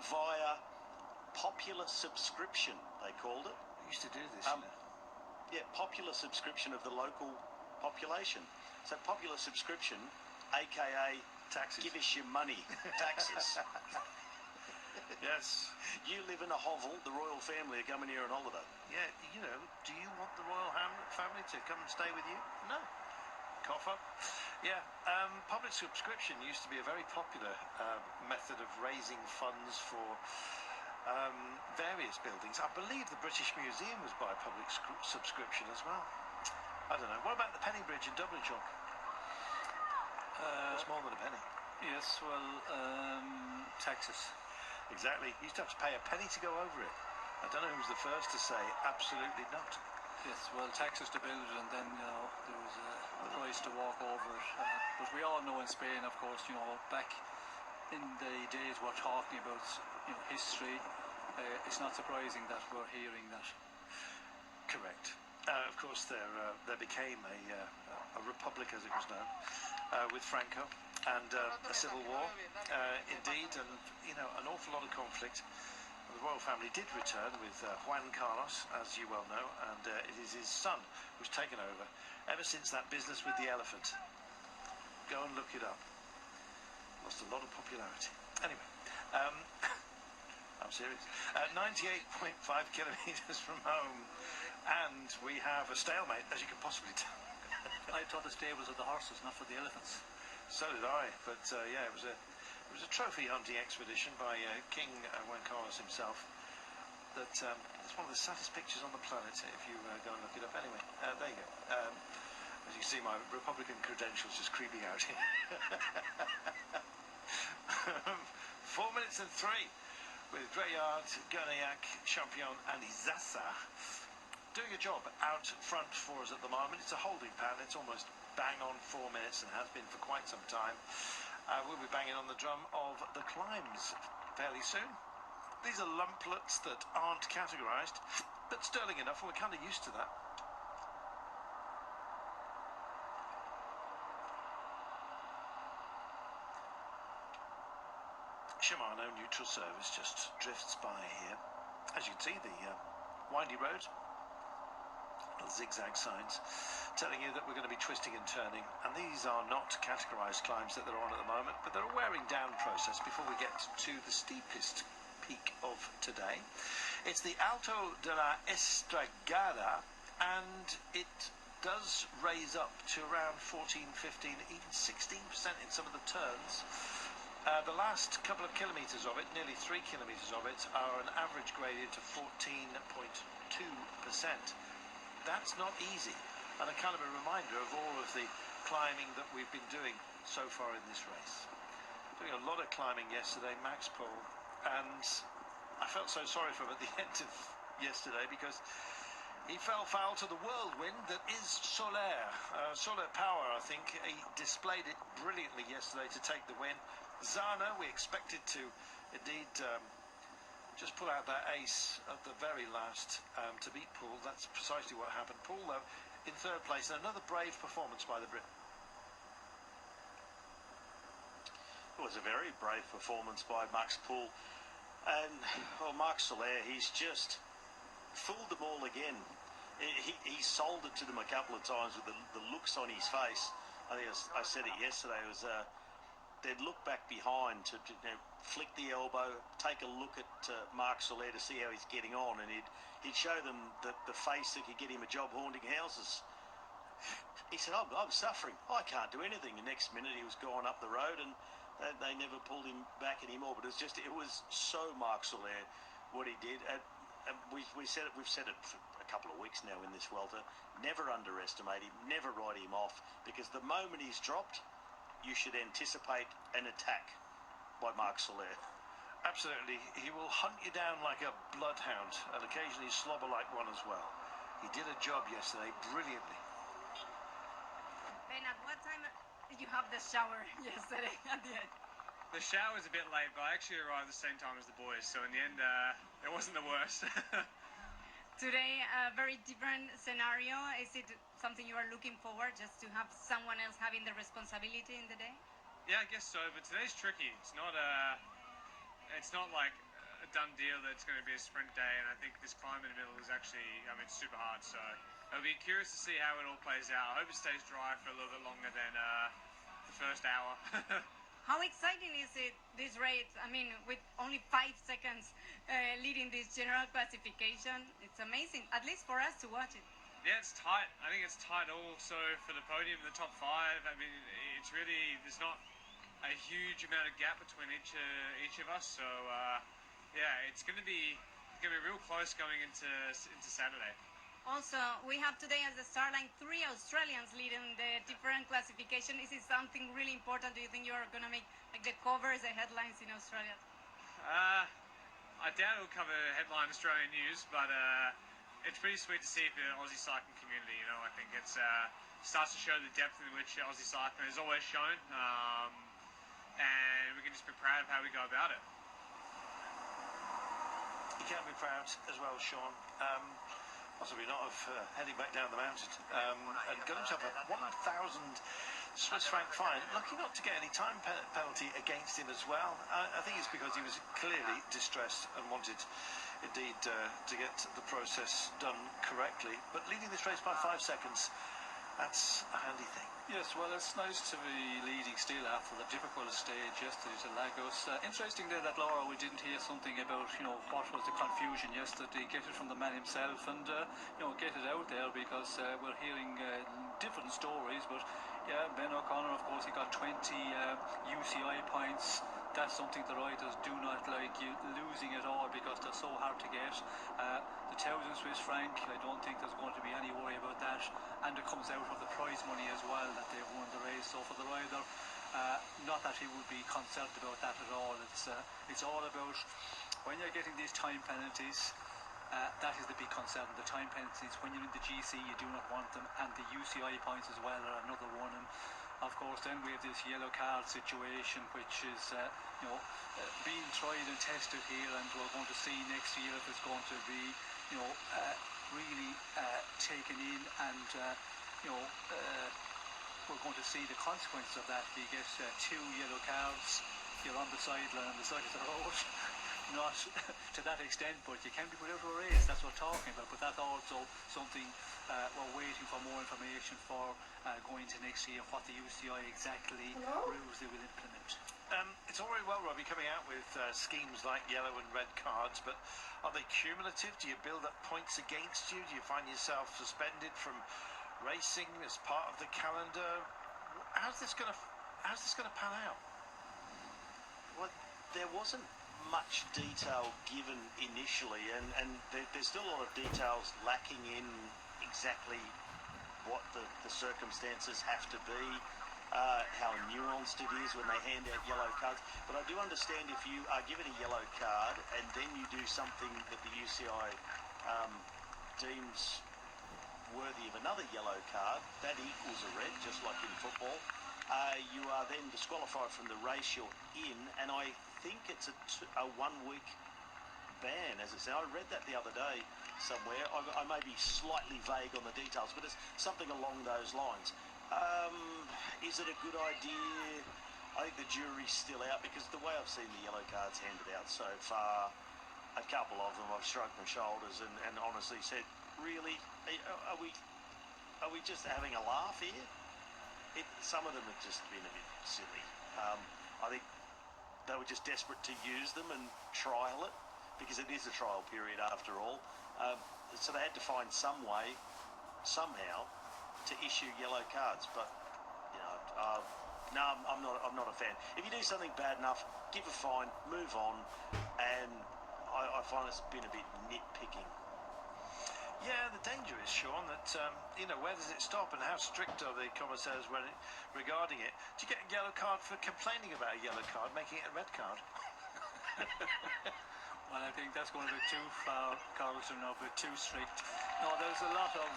via popular subscription, they called it. We used to do this, yeah, popular subscription of the local population. So popular subscription, aka taxes. Give us your money, taxes. Yes. You live in a hovel, the royal family are coming here on holiday. Yeah, you know, do you want the royal family to come and stay with you? No. Cough up. Yeah, public subscription used to be a very popular method of raising funds for various buildings. I believe the British Museum was by public subscription as well. I don't know. What about the Penny Bridge in Dublin, Sean? It's more than a penny. Yes, well, taxes. Exactly. You used to have to pay a penny to go over it. I don't know who's the first to say absolutely not. Yes, well, taxes to build it, and then, you know, there was the price to walk over it. But we all know in Spain, of course, you know, back in the days we're talking about, you know, history, it's not surprising that we're hearing that. Correct. Of course, there became a republic, as it was known, with Franco, and a civil war, indeed, and, you know, an awful lot of conflict. The royal family did return with Juan Carlos, as you well know, and it is his son who's taken over ever since that business with the elephant. Go and look it up. lost a lot of popularity. Anyway, I'm serious. 98.5 kilometres from home, and we have a stalemate, as you can possibly tell. I thought the stables are the horses, not for the elephants. So did I, but yeah, it was a trophy hunting expedition by King Juan Carlos himself. It's one of the saddest pictures on the planet if you go and look it up. Anyway, there you go. As you see, my Republican credentials just creeping out here. 4 minutes and 3 with Greyard, Guerniac, Champion and Izasa doing a job out front for us at the moment. It's a holding pattern. It's almost bang on 4 minutes and has been for quite some time. We'll be banging on the drum of the climbs fairly soon. These are lumplets that aren't categorised, but sterling enough, and we're kind of used to that. Shimano neutral service just drifts by here. As you can see, the windy road, little zigzag signs telling you that we're going to be twisting and turning, and these are not categorised climbs that they're on at the moment, but they're a wearing down process before we get to the steepest peak of today. It's the Alto de la Estragada, and it does raise up to around 14, 15, even 16% in some of the turns. The last couple of kilometres of it, nearly 3 kilometres of it, are an average gradient of 14.2%. That's not easy, and a kind of a reminder of all of the climbing that we've been doing so far in this race. Doing a lot of climbing yesterday, Max Pohl, and I felt so sorry for him at the end of yesterday because he fell foul to the whirlwind that is Soler. Soler Power, I think. He displayed it brilliantly yesterday to take the win. Zana, we expected to indeed just pull out that ace at the very last to beat Poole. That's precisely what happened. Poole, though, in third place, and another brave performance by the Brit. It was a very brave performance by Max Poole. And, well, Marc Soler, he's just fooled them all again. He sold it to them a couple of times with the looks on his face. I think I said it yesterday. It was they'd look back behind to flick the elbow, take a look at Marc Soler to see how he's getting on, and he'd show them the face that could get him a job haunting houses. He said, I'm suffering. I can't do anything. The next minute he was going up the road, and they never pulled him back anymore. But it was so Marc Soler what he did. We've said it for a couple of weeks now in this welter. Never underestimate him. Never write him off, because the moment he's dropped, you should anticipate an attack by Marc Soler. Absolutely. He will hunt you down like a bloodhound and occasionally slobber like one as well. He did a job yesterday brilliantly. Ben, at what time did you have the shower yesterday at the end? The shower was a bit late, but I actually arrived at the same time as the boys, so in the end, it wasn't the worst. Today, a very different scenario. Is it something you are looking forward, just to have someone else having the responsibility in the day? Yeah, I guess so, but today's tricky. It's not like a done deal that it's going to be a sprint day, and I think this climb in the middle is actually, it's super hard, so I'll be curious to see how it all plays out. I hope it stays dry for a little bit longer than the first hour. How exciting is it, this race? With only 5 seconds leading this general classification, it's amazing, at least for us to watch it. Yeah, it's tight. I think it's tight also for the podium, the top 5. It's really, there's not a huge amount of gap between each of us, so yeah, it's going to be real close going into Saturday. Also, we have today as the start line 3 Australians leading the different classification. Is it something really important? Do you think you are going to make the covers, the headlines in Australia? I doubt it will cover headline Australian news, but it's pretty sweet to see for the Aussie cycling community. I think it starts to show the depth in which Aussie cycling has always shown, and we can just be proud of how we go about it. You can be proud as well, Sean. Possibly not of heading back down the mountain and got himself a 1,000 Swiss franc fine. Lucky not to get any time penalty against him as well. I think it's because he was clearly distressed and wanted indeed to get the process done correctly. But leading this race by 5 seconds, That's a handy thing. Yes, well, it's nice to be leading still after the difficult stage yesterday to Lagos. Interesting there that, Laura, we didn't hear something about, what was the confusion yesterday. Get it from the man himself and, get it out there, because we're hearing different stories. But, yeah, Ben O'Connor, of course, he got 20 UCI points. That's something the riders do not like, you losing it all, because they're so hard to get. The 1,000 Swiss franc, I don't think there's going to be any worry about that, and it comes out of the prize money as well that they've won the race. So for the rider, not that he would be concerned about that at all. It's all about when you're getting these time penalties. That is the big concern. The time penalties when you're in the GC, you do not want them, and the UCI points as well are another one. And of course, then we have this yellow card situation, which is being tried and tested here, and we're going to see next year if it's going to be really taken in, and we're going to see the consequences of that. You get 2 yellow cards, you're on the sideline on the side of the road. Not to that extent, but you can be put out of a race. That's what we're talking about. But that's also something we're waiting for more information for going to next year, what the UCI exactly rules they will implement. It's all very well, Robbie, coming out with schemes like yellow and red cards, but are they cumulative? Do you build up points against you? Do you find yourself suspended from racing as part of the calendar? How's this going to pan out? Well, there wasn't much detail given initially, and there's still a lot of details lacking in exactly what the circumstances have to be, how nuanced it is when they hand out yellow cards. But I do understand if you are given a yellow card and then you do something that the UCI deems worthy of another yellow card, that equals a red, just like in football. You are then disqualified from the race you're in, and I think it's a 1-week ban, as it said. I read that the other day somewhere. I may be slightly vague on the details, but it's something along those lines. Is it a good idea? I think the jury's still out, because the way I've seen the yellow cards handed out so far, a couple of them I've shrugged my shoulders and honestly said, really, are we just having a laugh here? Some of them have just been a bit silly. I think they were just desperate to use them and trial it, because it is a trial period after all. So they had to find some way, somehow, to issue yellow cards. But no, I'm not a fan. If you do something bad enough, give a fine, move on, and I find it's been a bit nitpicking. Yeah, the danger is, Sean, that, where does it stop, and how strict are the commissaires regarding it? Do you get a yellow card for complaining about a yellow card, making it a red card? Well, I think that's going a bit too far, Carlton, a bit too strict. No, there's a lot of,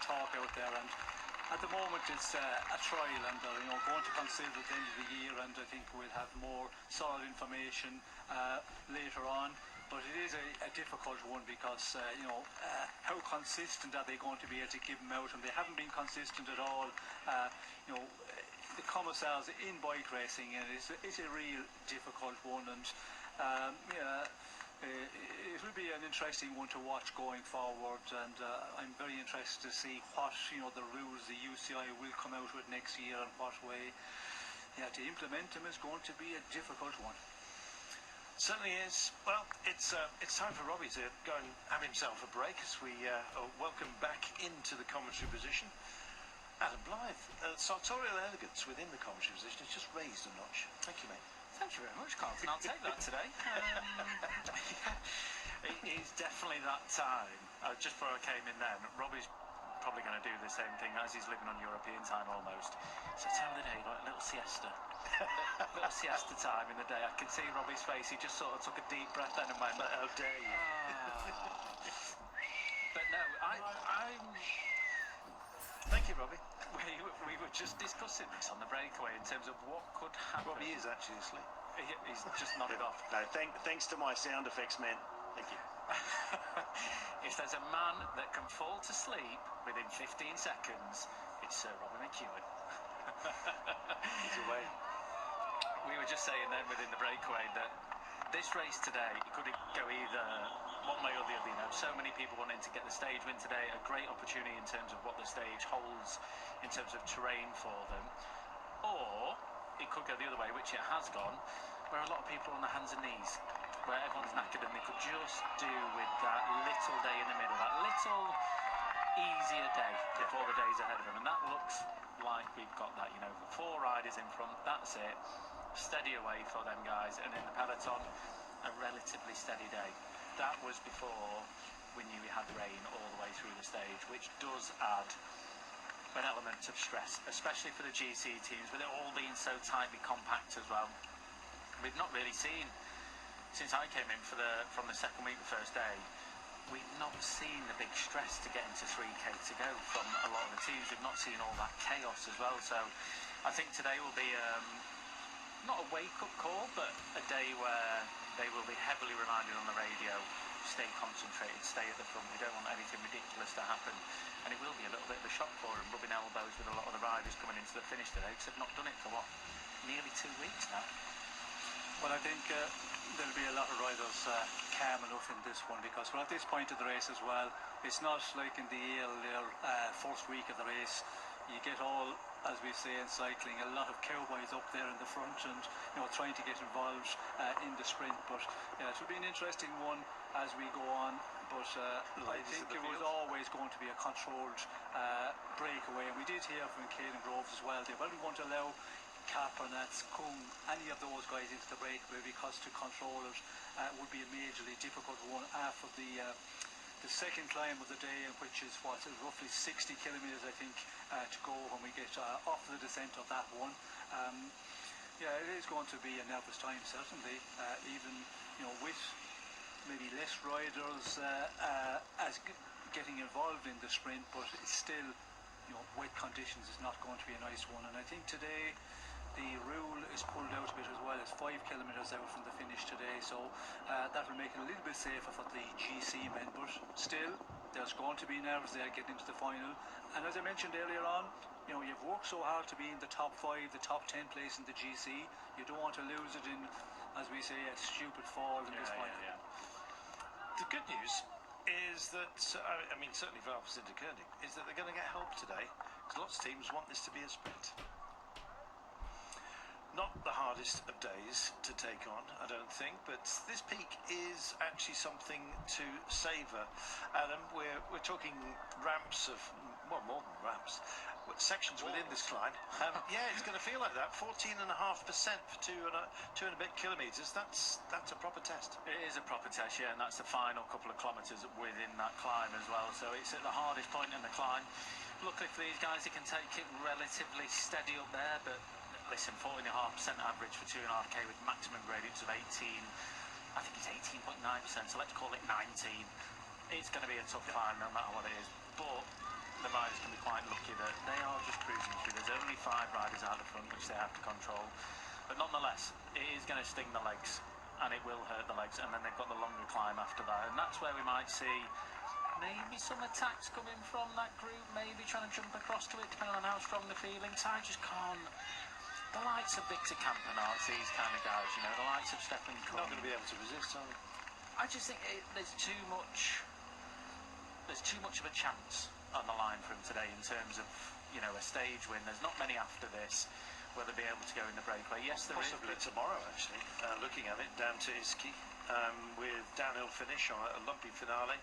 talk out there, and at the moment it's a trial, and they're, going to consider at the end of the year, and I think we'll have more solid information later on. But it is a difficult one, because, how consistent are they going to be able to give them out? And they haven't been consistent at all. The commissaires in bike racing, and it's a real difficult one. And it will be an interesting one to watch going forward. And I'm very interested to see what, the rules the UCI will come out with next year, and what way. Yeah, to implement them is going to be a difficult one. Certainly is. Well, it's time for Robbie to go and have himself a break, as we welcome back into the commentary position Adam Blythe. Sartorial elegance within the commentary position has just raised a notch. Thank you, mate. Thank you very much, Carlton. I'll take that today. It is definitely that time. Just before I came in then, Robbie's probably going to do the same thing, as he's living on European time almost. It's that time of the day, like a little siesta. Little siesta time in the day. I can see Robbie's face. He just sort of took a deep breath then and went, how dare you? But no, I'm... Thank you, Robbie. We were just discussing this on the breakaway in terms of what could happen. Robbie is actually asleep. He's just nodded off. No, thanks to my sound effects, man. Thank you. If there's a man that can fall to sleep within 15 seconds, it's Sir Robin McEwen. He's away. We were just saying then within the breakaway that this race today could go either one way or the other. You know, so many people wanting to get the stage win today. A great opportunity in terms of what the stage holds in terms of terrain for them. Or it could go the other way, which it has gone, where a lot of people are on their hands and knees, where everyone's knackered and they could just do with that little day in the middle, that little easier day before the days ahead of them. And that looks like we've got that, you know, 4 riders in front, that's it. Steady away for them guys, and in the peloton, a relatively steady day. That was before we knew we had rain all the way through the stage, which does add an element of stress, especially for the GC teams, with it all being so tightly compact as well. We've not really seen, since I came in from the second week, the first day, we've not seen the big stress to get into 3K to go from a lot of the teams. We've not seen all that chaos as well. So I think today will be not a wake-up call, but a day where they will be heavily reminded on the radio, stay concentrated, stay at the front. We don't want anything ridiculous to happen. And it will be a little bit of a shock for them, rubbing elbows with a lot of the riders coming into the finish today, because they've not done it for, what, nearly 2 weeks now. Well, I think there'll be a lot of riders calm enough in this one, because we're at this point of the race as well. It's not like in the first week of the race. You get all, as we say in cycling, a lot of cowboys up there in the front and, you know, trying to get involved in the sprint. But yeah, it will be an interesting one as we go on. But I think it was always going to be a controlled breakaway. And we did hear from Caden Groves as well. They weren't going to allow Capernats, Kung, any of those guys into the breakaway, because to control it would be a majorly difficult one after the second climb of the day, which is roughly 60 kilometres, I think, to go when we get off the descent of that one. Yeah, it is going to be a nervous time, certainly, even, you know, with maybe less riders getting involved in the sprint, but it's still, you know, wet conditions is not going to be a nice one. And I think today the rule is pulled out a bit as well. It's 5 kilometres out from the finish today, so that will make it a little bit safer for the GC men, but still there's going to be nerves there getting into the final. And as I mentioned earlier on, you know, you've worked so hard to be in the top 5, the top 10 place in the GC. You don't want to lose it in, as we say, a stupid fall in this final. The good news is that, I mean, certainly for Alpecin de Koenig, is that they're going to get help today, because lots of teams want this to be a sprint. Not the hardest of days to take on, I don't think, but this peak is actually something to savour. Adam, we're talking ramps of, well, more than ramps, sections within this climb. Yeah, it's going to feel like that. 14.5% for 2 and a bit kilometres. That's a proper test. It is a proper test, yeah, and that's the final couple of kilometres within that climb as well. So it's at the hardest point in the climb. Luckily for these guys, they can take it relatively steady up there, but listen, 14.5% average for 2.5k with maximum gradients of 18. I think it's 18.9%, so let's call it 19. It's going to be a tough climb no matter what it is, but the riders can be quite lucky that they are just cruising through. There's only 5 riders out the front, which they have to control, but nonetheless, it is going to sting the legs, and it will hurt the legs, and then they've got the longer climb after that, and that's where we might see maybe some attacks coming from that group, maybe trying to jump across to it, depending on how strong the feelings. I just can't. The likes of Victor Campenaerts, these kind of guys, you know, the likes of Stefan Kung. Not going to be able to resist, are they? I just think there's too much of a chance on the line for him today in terms of, you know, a stage win. There's not many after this where they'll be able to go in the breakaway. Yes, there possibly is, tomorrow, actually. Looking at it, down to Iski, with downhill finish on a lumpy finale.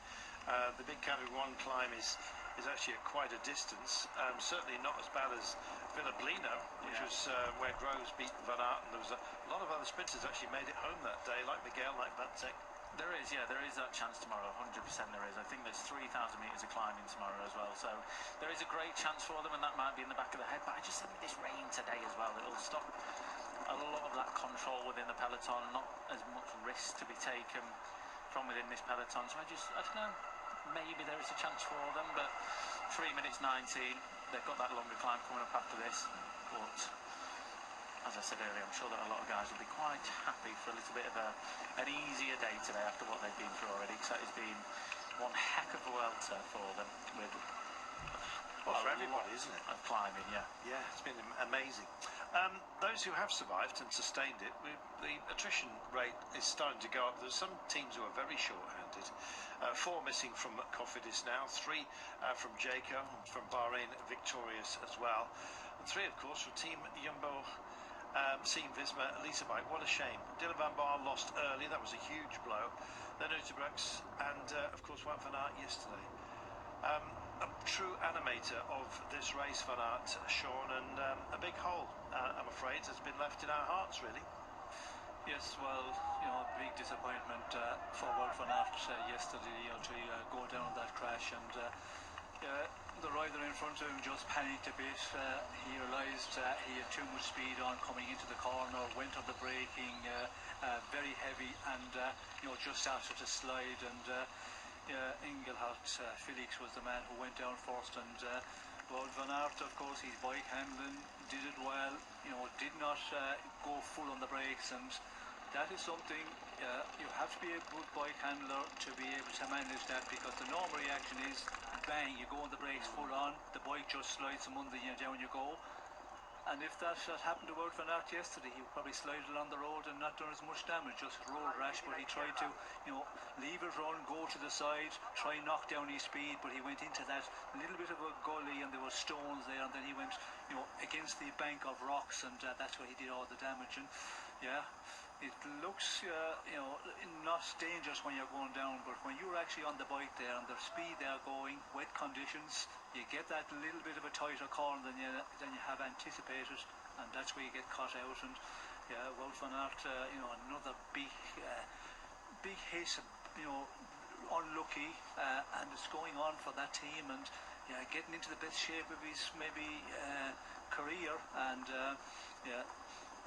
The big category 1 climb is actually at quite a distance. Certainly not as bad as Villablino, which was where Groves beat Van Aert, and there was a lot of other sprinters actually made it home that day, like Miguel, like Batek. There is that chance tomorrow, 100% there is. I think there's 3,000 metres of climbing tomorrow as well, so there is a great chance for them, and that might be in the back of the head, but I just think with this rain today as well, it'll stop a lot of that control within the peloton, not as much risk to be taken from within this peloton, so I don't know, maybe there is a chance for them, but 3 minutes 19, they've got that longer climb coming up after this, but as I said earlier, I'm sure that a lot of guys will be quite happy for a little bit of an easier day today after what they've been through already, because that has been one heck of a welter for them with Well, for everybody, isn't it? Of climbing, yeah. Yeah, it's been amazing. Those who have survived and sustained it, the attrition rate is starting to go up. There's some teams who are very short-handed. 4 missing from Cofidis now, 3 from Jayco, from Bahrain, victorious as well. And 3, of course, from Team Jumbo, Team Visma, Elisa Bike. What a shame. Dylan van Baarle lost early. That was a huge blow. Then Uterbrooks and, of course, Wout van Aert yesterday. A true animator of this race, Van Aert, Sean, and a big hole, I'm afraid, has been left in our hearts, really. Yes, well, big disappointment for Wout van Aert yesterday, to go down on that crash, and the rider in front of him just panicked a bit. He realised he had too much speed on coming into the corner, went on the braking, very heavy, and just started to slide, and Engelhardt, Felix was the man who went down first, and Wout van Aert, of course, his bike handling did it well, did not go full on the brakes, and that is something you have to be a good bike handler to be able to manage that, because the normal reaction is bang, you go on the brakes full on, the bike just slides from under you, down you go. And if that happened to Wout van Aert yesterday, he would probably slide along the road and not done as much damage, just road rash, but he tried to, leave it run, go to the side, try and knock down his speed, but he went into that little bit of a gully and there were stones there, and then he went, against the bank of rocks, and that's where he did all the damage. And yeah, it looks, not dangerous when you're going down, but when you're actually on the bike there and the speed they're going, wet conditions, you get that little bit of a tighter corner than you have anticipated, and that's where you get caught out. And yeah, Wout van Aert, another big hit, unlucky, and it's going on for that team, and getting into the best shape of his career, and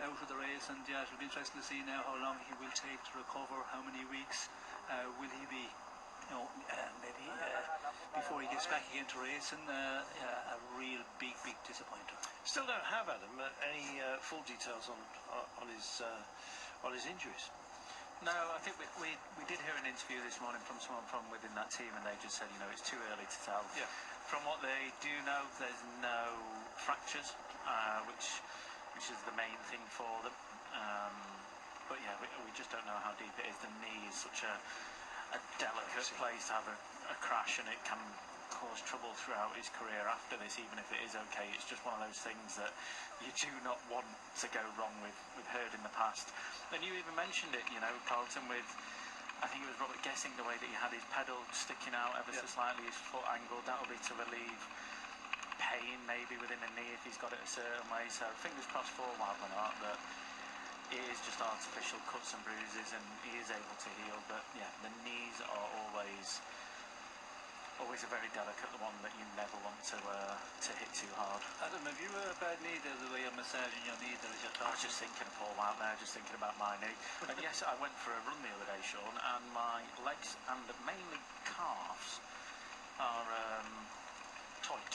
out of the race, and it will be interesting to see now how long he will take to recover, how many weeks will he be, maybe before he gets back again to racing. A real big disappointer. Still don't have, Adam, any full details on his injuries. No, I think we did hear an interview this morning from someone from within that team, and they just said, it's too early to tell. Yeah. From what they do know, there's no fractures, which is the main thing for them. But yeah, we just don't know how deep it is. The knee is such a delicate place to have a crash, and it can cause trouble throughout his career after this, even if it is okay. It's just one of those things that you do not want to go wrong with. We've heard in the past. And you even mentioned it, Carlton, with, I think it was Robert Guessing, the way that he had his pedal sticking out ever so slightly, his foot angled. That'll be to relieve pain maybe within the knee if he's got it a certain way. So fingers crossed for Wout van Aert that it is just artificial cuts and bruises and he is able to heal. But yeah, the knees are always a very delicate one that you never want to hit too hard. Adam, have you a bad knee there, the way you're massaging your knee there as you're talking? I was just thinking of Paul out there, just thinking about my knee. And yes, I went for a run the other day, Sean, and my legs and mainly calves are tight.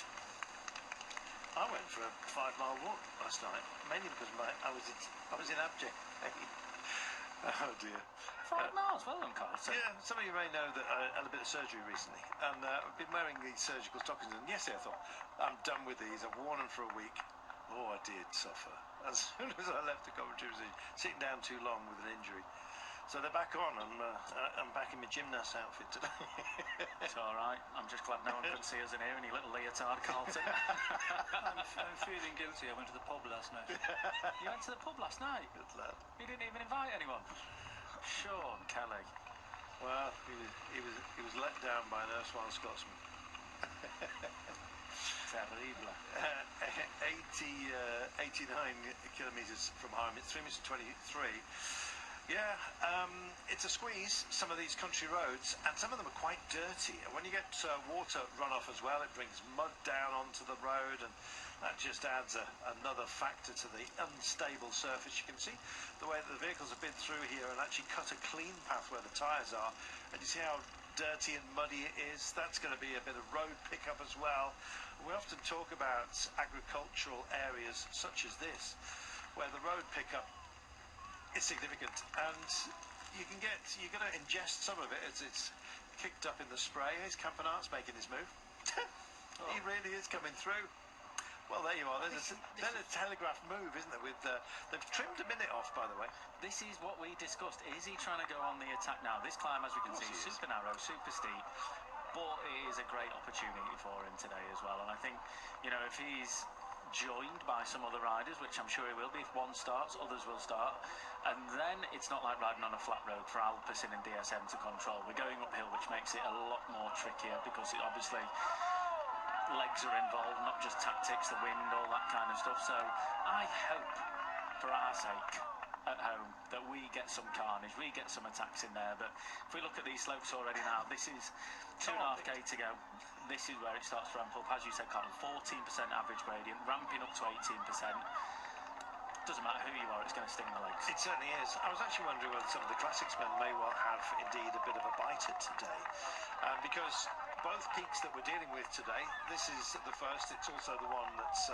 I went for a 5-mile walk last night, mainly because I was in abject pain. Oh dear. 5 miles, well done, Carlton. Yeah, some of you may know that I had a bit of surgery recently, and I've been wearing these surgical stockings, and yesterday I thought, I'm done with these, I've worn them for a week. Oh, I did suffer. As soon as I left the commentary position, sitting down too long with an injury. So they're back on, and I'm back in my gymnast outfit today. It's all right. I'm just glad no one could see us in here in your little leotard, Carlton. I'm feeling guilty. I went to the pub last night. You went to the pub last night? Good lad. You didn't even invite anyone? Sean Kelly. Well, he was let down by an erstwhile Scotsman. Terrible. 89 kilometres from home. It's 3 minutes 23. Yeah, it's a squeeze, some of these country roads, and some of them are quite dirty. And when you get water runoff as well, it brings mud down onto the road, and that just adds another factor to the unstable surface. You can see the way that the vehicles have been through here and actually cut a clean path where the tyres are, and you see how dirty and muddy it is. That's going to be a bit of road pickup as well. We often talk about agricultural areas such as this, where the road pickup is significant, and you're going to ingest some of it as it's kicked up in the spray. Here's Campanart's making his move. He really is coming through. Well, there you are. There's a telegraph move, isn't it? With they've trimmed a minute off, by the way. This is what we discussed. Is he trying to go on the attack now? This climb, as we can see, super narrow, super steep, but it is a great opportunity for him today as well. And I think, you know, if he's joined by some other riders, which I'm sure he will be, if one starts, others will start, and then it's not like riding on a flat road for Alpecin and DSM to control. We're going uphill, which makes it a lot more trickier because it obviously legs are involved, not just tactics, the wind, all that kind of stuff. So I hope, for our sake at home, that we get some carnage, we get some attacks in there. But if we look at these slopes already now, this is 2.5k to go. This is where it starts to ramp up, as you said, Colin. 14% average gradient, ramping up to 18%. Doesn't matter who you are, it's going to sting the legs. It certainly is. I was actually wondering whether some of the classics men may well have indeed a bit of a biter today, because both peaks that we're dealing with today, this is the first, it's also the one that's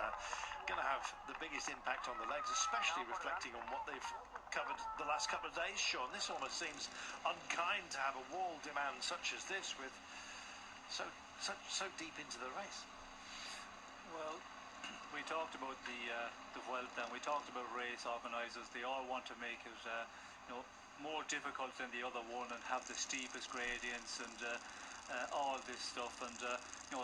going to have the biggest impact on the legs, especially reflecting on what they've covered the last couple of days, Sean. This almost seems unkind to have a wall demand such as this with so deep into the race. Well, we talked about the Vuelta, and we talked about race organisers. They all want to make it more difficult than the other one and have the steepest gradients and all this stuff. And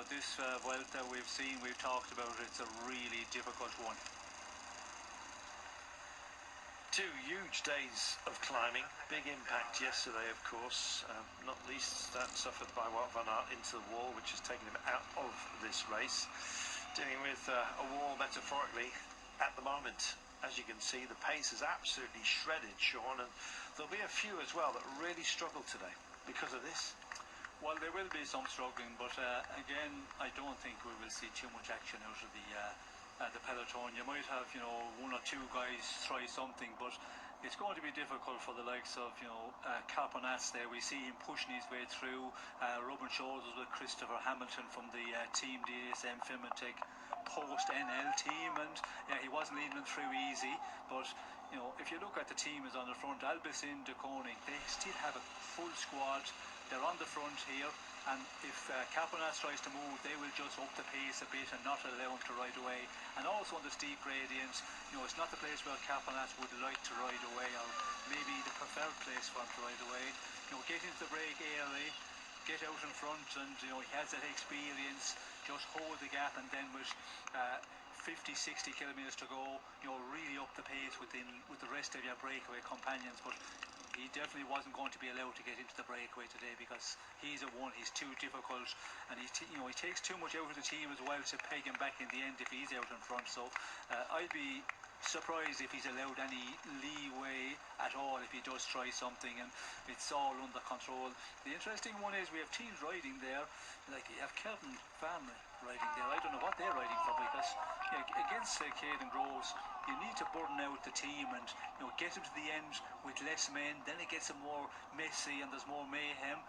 this Vuelta we've talked about, it's a really difficult one. 2 huge days of climbing, big impact yesterday, of course, not least that suffered by Wout van Aert into the wall, which has taken him out of this race. Dealing with a wall metaphorically at the moment. As you can see, the pace is absolutely shredded, Sean, and there'll be a few as well that really struggle today because of this. Well, there will be some struggling, but again, I don't think we will see too much action out of the peloton. You might have, 1 or 2 guys try something, but it's going to be difficult for the likes of, Carponats there. We see him pushing his way through, rubbing shoulders with Christopher Hamilton from the Team DSM Fimatech post-NL team, and he wasn't leading them through easy, but if you look at the team is on the front, Alpecin, De Koning, they still have a full squad. They're on the front here, and if Carponats tries to move, they will just up the pace a bit and not allow him to ride away. And also on the steep gradients, it's not the place where Carponats would like to ride away, or maybe the preferred place for him to ride away. Get into the break early, get out in front, and he has that experience. Just hold the gap, and then with 50-60 kilometres to go, really up the pace with the rest of your breakaway companions. But he definitely wasn't going to be allowed to get into the breakaway today because he's too difficult, and he takes too much out of the team as well to peg him back in the end if he's out in front. So I'd be surprised if he's allowed any leeway at all if he does try something, and it's all under control. The interesting one is we have teams riding there, like you have Kelvin family riding there. I don't know what they're riding for, because against Caden Groves, you need to burn out the team and get him to the end with less men. Then it gets more messy and there's more mayhem.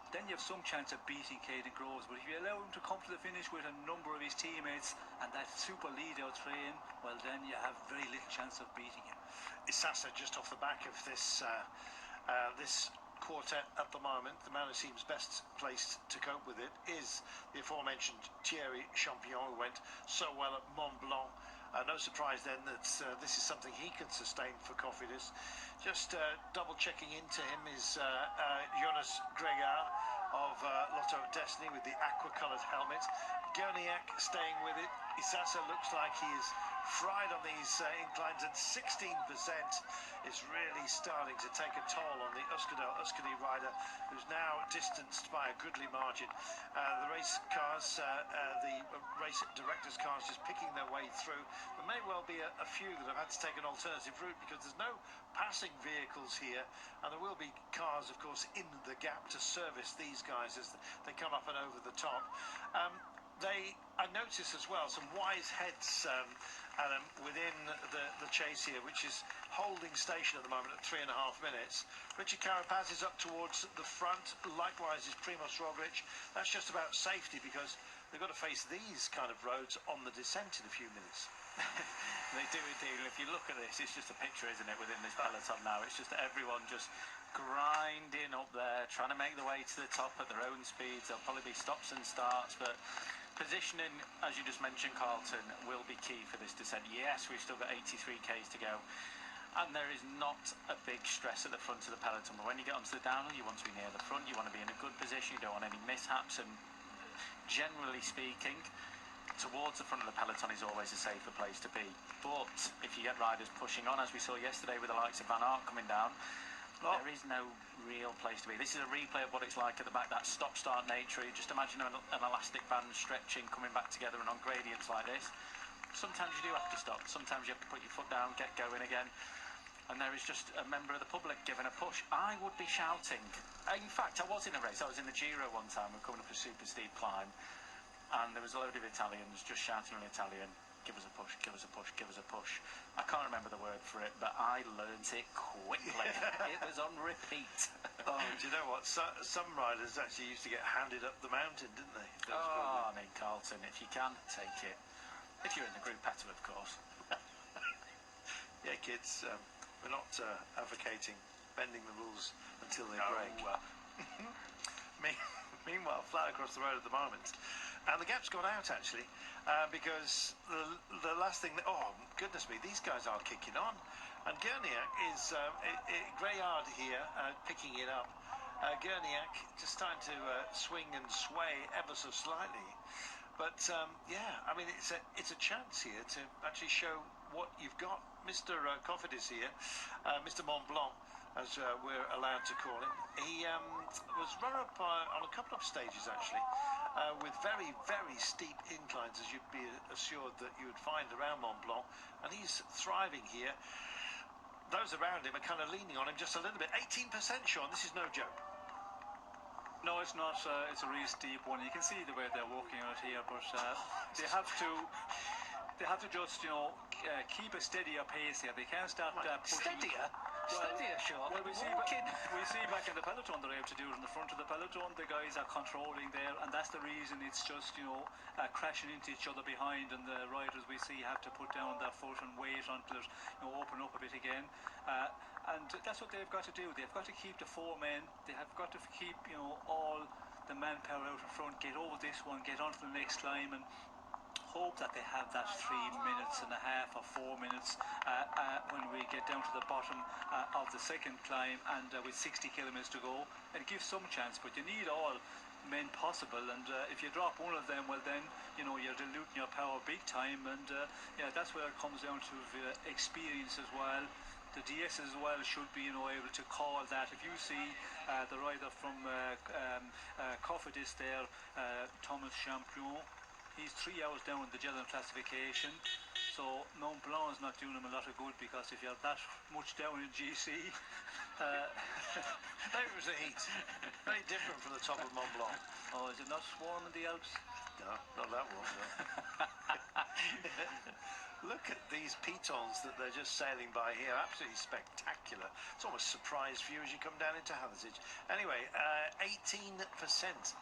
Then you have some chance of beating Caden Groves. But if you allow him to come to the finish with a number of his teammates and that super lead-out train, well, then you have very little chance of beating him. Isasa just off the back of this quartet at the moment. The man who seems best placed to cope with it is the aforementioned Thierry Champion, who went so well at Mont Blanc. No surprise then that this is something he can sustain for Cofidis. Just double checking into him is Jonas Gregard of Lotto Destiny with the aqua-coloured helmet. Guerniac staying with it. Isasa looks like he is fried on these inclines, and 16% is really starting to take a toll on the Euskadi rider, who's now distanced by a goodly margin. The race cars, the race directors' cars, just picking their way through. There may well be a few that have had to take an alternative route because there's no passing vehicles here, and there will be cars, of course, in the gap to service these guys as they come up and over the top. I noticed as well some wise heads, Adam, within the chase here, which is holding station at the moment at 3.5 minutes. Richard Carapaz is up towards the front, likewise is Primoz Roglic. That's just about safety because they've got to face these kind of roads on the descent in a few minutes. They do indeed. If you look at this, it's just a picture, isn't it, within this peloton now? It's just everyone just grinding up there, trying to make the way to the top at their own speeds. There'll probably be stops and starts, but Positioning, as you just mentioned, Carlton, will be key for this descent. Yes, we've still got 83 k's to go, and there is not a big stress at the front of the peloton. But when you get onto the downhill, you want to be near the front, you want to be in a good position, you don't want any mishaps, and generally speaking, towards the front of the peloton is always a safer place to be. But if you get riders pushing on, as we saw yesterday with the likes of Van Aert coming down, there is no real place to be. This is a replay of what it's like at the back, that stop-start nature. Just imagine an elastic band stretching, coming back together, and on gradients like this, sometimes you do have to stop. Sometimes you have to put your foot down, get going again. And there is just a member of the public giving a push. I would be shouting. In fact, I was in a race. I was in the Giro one time. We're coming up a super steep climb. And there was a load of Italians just shouting in Italian, give us a push, give us a push, give us a push. I can't remember the word for it, but I learnt it quickly. It was on repeat. Oh, do you know what? Some riders actually used to get handed up the mountain, didn't they? Oh, I mean, Carlton, if you can, take it. If you're in the group petal, of course. Yeah, kids, we're not advocating bending the rules until they break. Meanwhile, flat across the road at the moment. And the gap's gone out, actually, because the last thing... oh, goodness me, these guys are kicking on. And Gurniak is... Greyard here, picking it up. Gurniak just starting to swing and sway ever so slightly. But, yeah, I mean, it's a chance here to actually show what you've got. Mr. Cofidis here, Mr. Mont Blanc, as we're allowed to call him. He was runner-up on a couple of stages, actually, with very, very steep inclines, as you'd be assured that you would find around Mont Blanc, and he's thriving here. Those around him are kind of leaning on him just a little bit. 18%, Sean, this is no joke. No, it's not. It's a really steep one. You can see the way they're walking out here, but they have to just, you know, keep a steadier pace here. They can't start pushing. Steadier? Steadier, Sean. Well, we see back in the peloton they're able to do it in the front of the peloton. The guys are controlling there, and that's the reason it's just, you know, crashing into each other behind, and the riders we see have to put down their foot and wait until it, you know, open up a bit again. And that's what they've got to do. They've got to keep the four men. They have got to keep, you know, all the manpower out in front, get over this one, get on to the next climb, and hope that they have that 3 minutes and a half or 4 minutes when we get down to the bottom of the second climb, and with 60 kilometers to go. It gives some chance, but you need all men possible, and if you drop one of them, well then, you know, you're diluting your power big time, and yeah, that's where it comes down to experience as well. The DS as well should be, you know, able to call that. If you see the rider from Cofidis there, Thomas Champion, he's 3 hours down in the general classification, so Mont Blanc is not doing him a lot of good, because if you're that much down in GC... Maybe it was the heat. Very different from the top of Mont Blanc. Oh, is it not warm in the Alps? No, not that warm, no. Look at these pitons that they're just sailing by here. Absolutely spectacular. It's almost a surprise view as you come down into Hathersage. Anyway, 18%. It's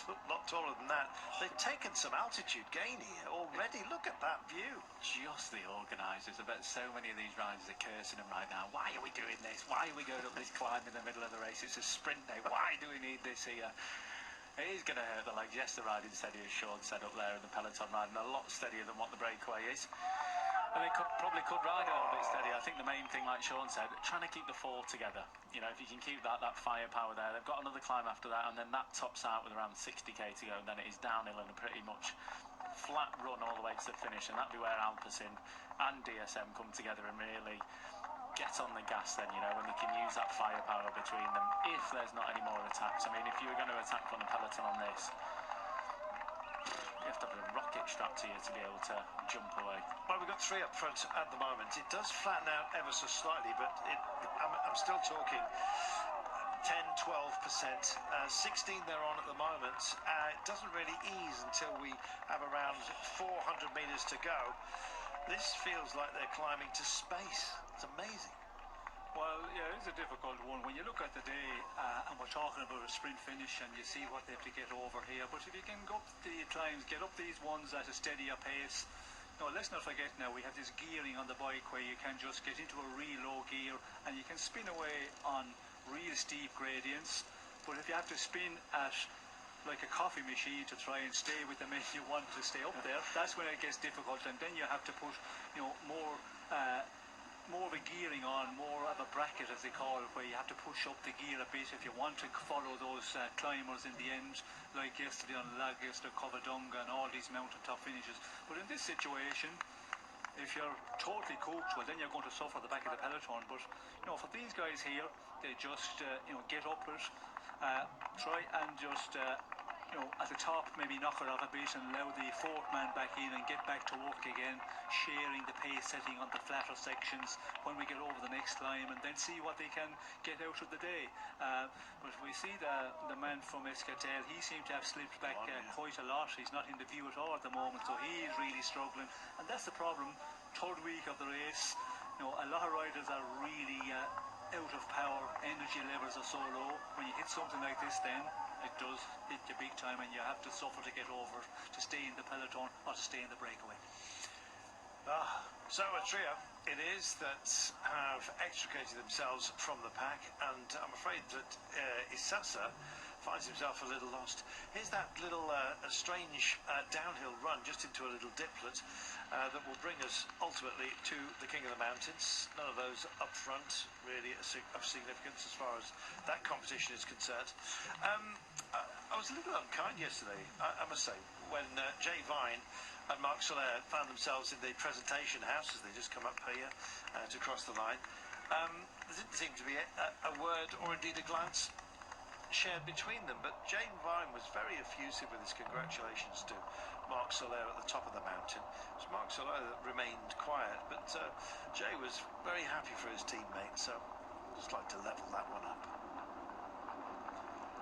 a lot taller than that. They've taken some altitude gain here already. Look at that view. Just the organisers. I bet so many of these riders are cursing them right now. Why are we doing this? Why are we going up this climb in the middle of the race? It's a sprint day. Why do we need this here? It is going to hurt the legs. Yes, the riding steady, as Sean said up there in the peloton, riding a lot steadier than what the breakaway is. And they probably could ride a little bit steadier. I think the main thing, like Sean said, trying to keep the four together. You know, if you can keep that firepower there. They've got another climb after that, and then that tops out with around 60k to go, and then it is downhill and a pretty much flat run all the way to the finish, and that'll be where Alpecin and DSM come together and really get on the gas then, you know, when they can use that firepower between them if there's not any more attacks. I mean, if you were going to attack from the peloton on this, you have to have a rocket strapped to you to be able to jump away. Well, we've got 3 up front at the moment. It does flatten out ever so slightly, but I'm still talking 10, 12%. 16 they're on at the moment. It doesn't really ease until we have around 400 metres to go. This feels like they're climbing to space. It's amazing. Well, yeah, it's a difficult one. When you look at the day, and we're talking about a sprint finish, and you see what they have to get over here, but if you can go up the climbs, get up these ones at a steadier pace. No, let's not forget now, we have this gearing on the bike where you can just get into a real low gear, and you can spin away on real steep gradients. But if you have to spin at like a coffee machine to try and stay with the men you want to stay up there. That's when it gets difficult, and then you have to put, more of a gearing on, more of a bracket as they call it, where you have to push up the gear a bit if you want to follow those climbers in the end, like yesterday on Lagos or Covadonga and all these mountaintop finishes. But in this situation, if you're totally cooked, well, then you're going to suffer the back of the peloton. But for these guys here, they just get up it, try and just at the top maybe knock it off a bit and allow the fourth man back in and get back to work again, sharing the pace setting on the flatter sections when we get over the next climb, and then see what they can get out of the day. But we see the man from Escatel, he seemed to have slipped back quite a lot. He's not in the view at all at the moment, so he is really struggling, and that's the problem. Third week of the race, a lot of riders are really out of power, energy levels are so low. When you hit something like this, then it does hit you big time, and you have to suffer to get over it, to stay in the peloton or to stay in the breakaway. So a trio it is that have extricated themselves from the pack, and I'm afraid that Isasa finds himself a little lost. Here's that little a strange downhill run just into a little diplet that will bring us ultimately to the King of the Mountains. None of those up front really of significance as far as that competition is concerned. I was a little unkind yesterday, I must say, when Jay Vine and Mark Soler found themselves in the presentation house as they just come up here to cross the line. There didn't seem to be a word or indeed a glance shared between them, but Jay Vine was very effusive with his congratulations to Mark Soler at the top of the mountain. It was Mark Soler that remained quiet, but Jay was very happy for his teammate, so I'd just like to level that one up.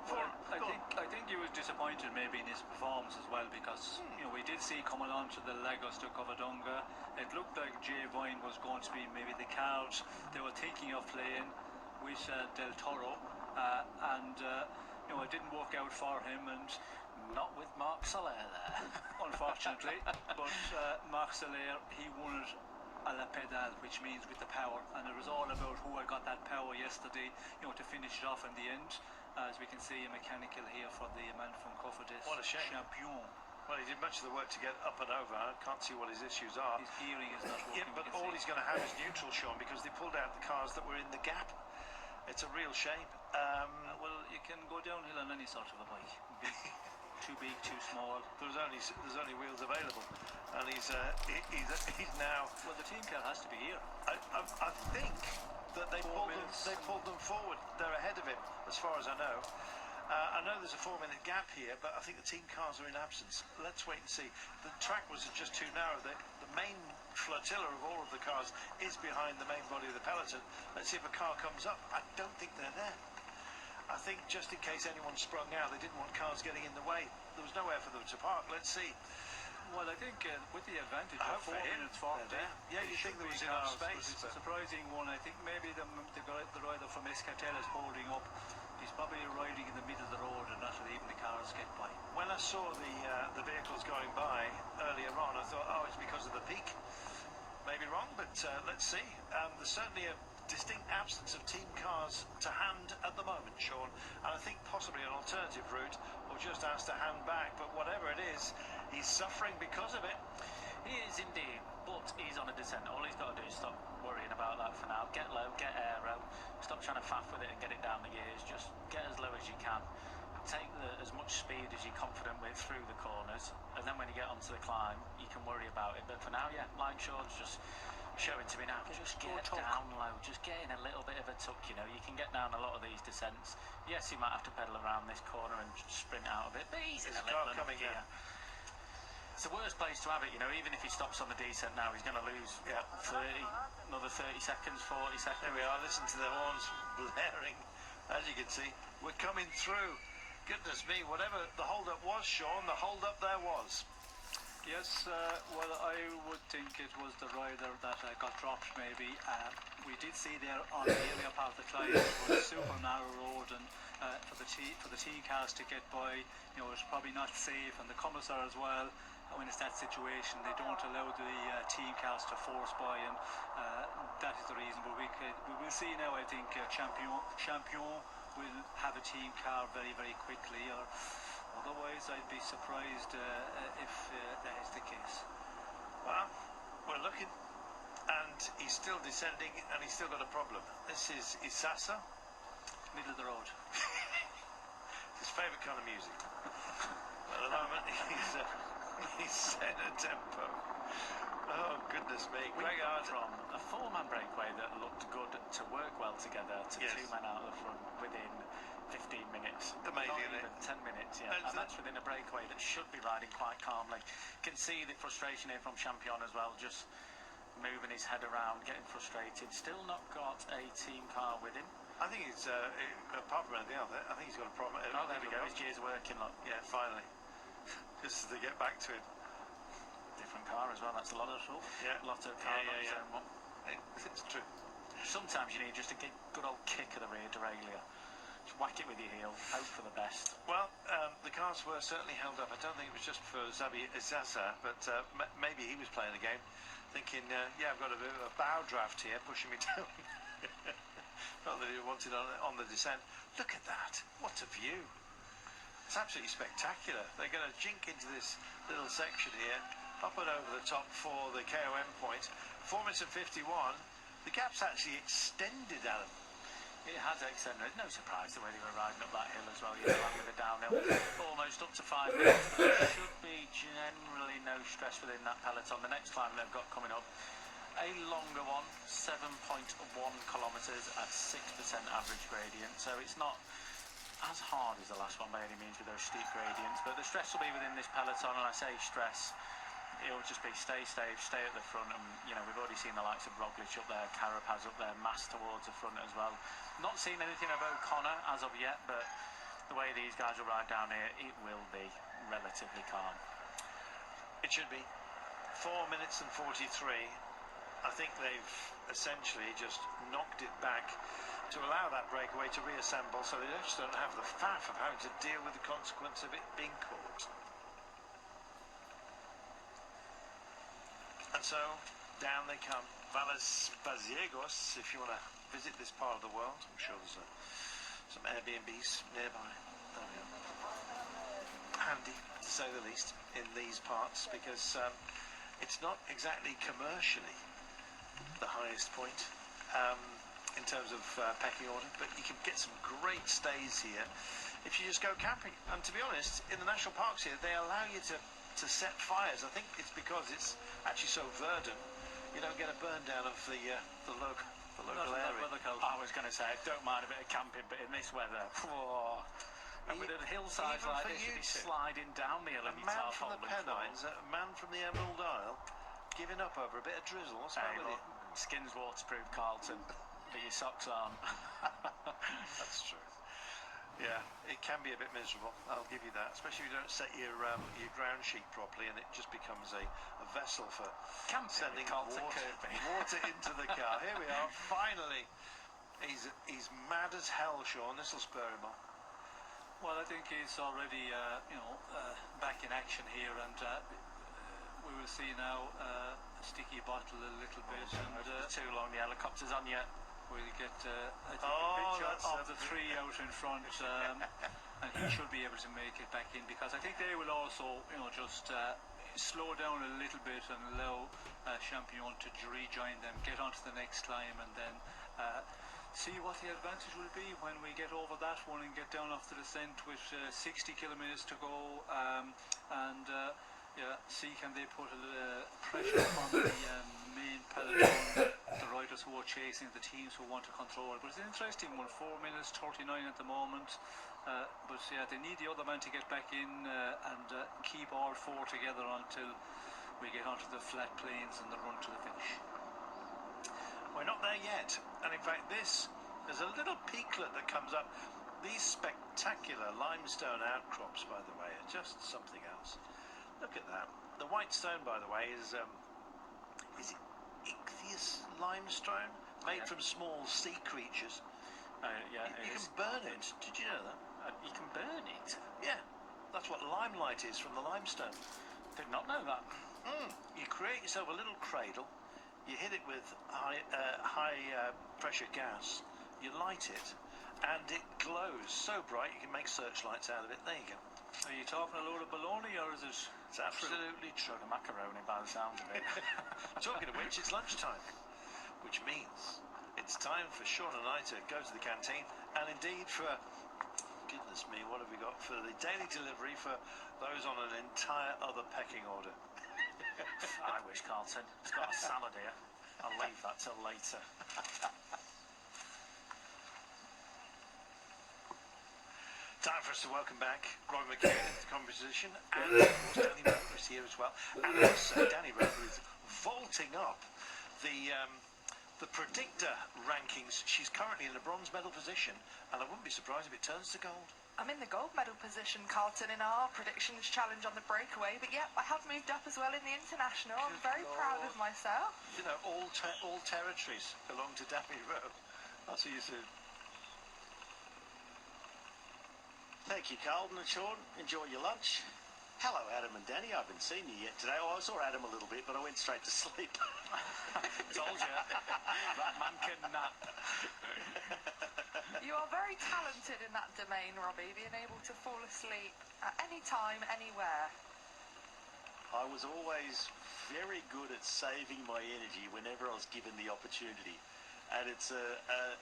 Well, I think he was disappointed maybe in his performance as well, because we did see coming on to the Lagos to Covadonga, it looked like Jay Vine was going to be maybe the card they were thinking of playing with Del Toro, and it didn't work out for him, and not with Mark Soler there, unfortunately. But Mark Soler, he won it a la pedal, which means with the power, and it was all about who had got that power yesterday, to finish it off in the end. As we can see, a mechanical here for the man from Cofidis. What a shame. Champion. Well, he did much of the work to get up and over. I can't see what his issues are. His gearing is not working. Yeah, but all he's going to have is neutral, Sean, because they pulled out the cars that were in the gap. It's a real shame. Well, you can go downhill on any sort of a bike. Too big, too small. There's only wheels available, and he's now. Well, the team car has to be here. I think that they pulled them forward. They're ahead of him, as far as I know. I know there's a 4-minute gap here, but I think the team cars are in absence. Let's wait and see. The track was just too narrow. The main flotilla of all of the cars is behind the main body of the peloton. Let's see if a car comes up. I don't think they're there. I think just in case anyone sprung out, they didn't want cars getting in the way. There was nowhere for them to park. Let's see. Well, I think with the advantage of 4 minutes 40, yeah, you think there was enough space. It's a surprising one. I think maybe the rider from Escatel is holding up. He's probably riding in the middle of the road and not letting the cars get by. When I saw the vehicles going by earlier on, I thought, oh, it's because of the peak. Maybe wrong, but let's see. There's certainly a distinct absence of team cars to hand at the moment, Sean, and I think possibly an alternative route, or just asked to hand back, but whatever it is, he's suffering because of it. He is indeed, but he's on a descent. All he's got to do is stop worrying about that for now. Get low, get aero, stop trying to faff with it and get it down the gears. Just get as low as you can. Take as much speed as you're confident with through the corners, and then when you get onto the climb, you can worry about it. But for now, yeah, like Sean's just showing to me now, just get down low, just get in a little bit of a tuck, you can get down a lot of these descents. Yes, he might have to pedal around this corner and sprint out of it, but he's in a little enough gear. It's the worst place to have it, even if he stops on the descent now, he's going to lose, another 30 seconds, 40 seconds. There we are, listen to the horns blaring. As you can see, we're coming through. Goodness me, whatever the hold-up was, Sean, the hold-up there was. Yes, well, I would think it was the rider that got dropped, maybe. We did see there on the earlier part of the climb, it was a super narrow road, and for the T cars to get by, it's probably not safe, and the commissar as well. When it's that situation, they don't allow the team cars to force by, and that is the reason. But we will see now. I think Champion will have a team car very, very quickly, or Otherwise, I'd be surprised if that is the case. Well, we're looking, and he's still descending, and he's still got a problem. This is Isasa. Middle of the road. His favourite kind of music. At the moment, he's set a tempo. Oh, goodness me. Greg Hard from a four-man breakaway that looked good to work well together to two men out of the front within 15 minutes. Amazing, Not isn't even it? 10 minutes, yeah. And that's within a breakaway that should be riding quite calmly. Can see the frustration here from Champion as well, just moving his head around, getting frustrated. Still not got a team car with him. I think he's, apart from anything else, I think he's got a problem. Oh, there we go. His gear's working, look. Yeah, finally. Just to get back to it. Different car as well. That's a lot of car. It's true. Sometimes you need just a good old kick of the rear derailleur. Just whack it with your heel. Hope for the best. Well, the cars were certainly held up. I don't think it was just for Xabi Isasa, but maybe he was playing the game, thinking, yeah, I've got a bit of a bow draft here pushing me down. Not that he wanted on the descent. Look at that. What a view. It's absolutely spectacular. They're going to jink into this little section here, up and over the top for the KOM point. 4 minutes and 51. The gap's actually extended, Alan. It has extended. No surprise the way they were riding up that hill as well. You know, with the downhill, almost up to 5 minutes. But there should be generally no stress within that peloton. The next climb they've got coming up, a longer one, 7.1 kilometres at 6% average gradient. So it's not as hard as the last one by any means with those steep gradients. But the stress will be within this peloton, and I say stress, it'll just be stay safe, stay at the front. And you know, we've already seen the likes of Roglic up there, Carapaz up there, Mass towards the front as well. Not seen anything of O'Connor as of yet, but the way these guys will ride down here, it will be relatively calm. It should be. 4 minutes and 43. I think they've essentially just knocked it back to allow that breakaway to reassemble, so they just don't have the faff of having to deal with the consequence of it being caught. And so, down they come. Valles Pasiegos, if you want to visit this part of the world. I'm sure there's some Airbnbs nearby. There we are. Handy, to say the least, in these parts, because it's not exactly commercially the highest point in terms of pecking order, but you can get some great stays here if you just go camping. And to be honest, in the national parks here, they allow you to set fires. I think it's because it's actually so verdant, you don't get a burn down of the local area. I was going to say, I don't mind a bit of camping, but in this weather, and with a hillside like this, you'd be sliding down the hill. A man from the Pennines, a man from the Emerald Isle, giving up over a bit of drizzle. What's that with you? Skin's waterproof, Carlton, but your socks aren't. That's true. Yeah, it can be a bit miserable, I'll give you that, especially if you don't set your ground sheet properly and it just becomes a vessel for sending water into the car. Here we are, finally. He's mad as hell, Sean. This will spur him on. Well, I think he's already, back in action here, and we will see now a sticky bottle a little bit. Too long, the helicopter's on yet. We'll get a picture of the three out in front, and he should be able to make it back in, because I think they will also, just slow down a little bit and allow Champion to rejoin them, get onto the next climb, and then see what the advantage will be when we get over that one and get down off the descent with 60 kilometres to go, and see can they put a pressure on the main peloton, the riders who are chasing, the teams who want to control. But it's an interesting one, 4 minutes 39 at the moment, but yeah, they need the other man to get back in and keep all four together until we get onto the flat plains and the run to the finish. We're not there yet, and in fact there's a little peaklet that comes up. These spectacular limestone outcrops, by the way, are just something else. Look at that. The white stone, by the way, is it ichthyosis limestone, made from small sea creatures. Yeah, you can burn it. Did you know that? You can burn it? Yeah, that's what limelight is from the limestone. Did not know that. You create yourself a little cradle, you hit it with high pressure gas, you light it, and it glows so bright you can make searchlights out of it. There you go. Are you talking a load of baloney, or is it? It's absolutely true. The macaroni by the sound of it. Talking of which, it's lunchtime, which means it's time for Sean and I to go to the canteen, and indeed for, goodness me, what have we got for the daily delivery for those on an entire other pecking order? I wish, Carlton. It's got a salad here. I'll leave that till later. Time for us to welcome back Robbie McKay into the conversation, and of course Danny Roper is here as well. And also Danny Roper is vaulting up the predictor rankings. She's currently in a bronze medal position, and I wouldn't be surprised if it turns to gold. I'm in the gold medal position, Carlton, in our predictions challenge on the breakaway. But yeah, I have moved up as well in the international. I'm very proud of myself. You know, all territories belong to Danny Roper. I'll see you soon. Thank you, Carlton and Sean. Enjoy your lunch. Hello, Adam and Danny. I haven't seen you yet today. Oh, I saw Adam a little bit, but I went straight to sleep. Told you. That man can nap. You are very talented in that domain, Robbie, being able to fall asleep at any time, anywhere. I was always very good at saving my energy whenever I was given the opportunity. And it's a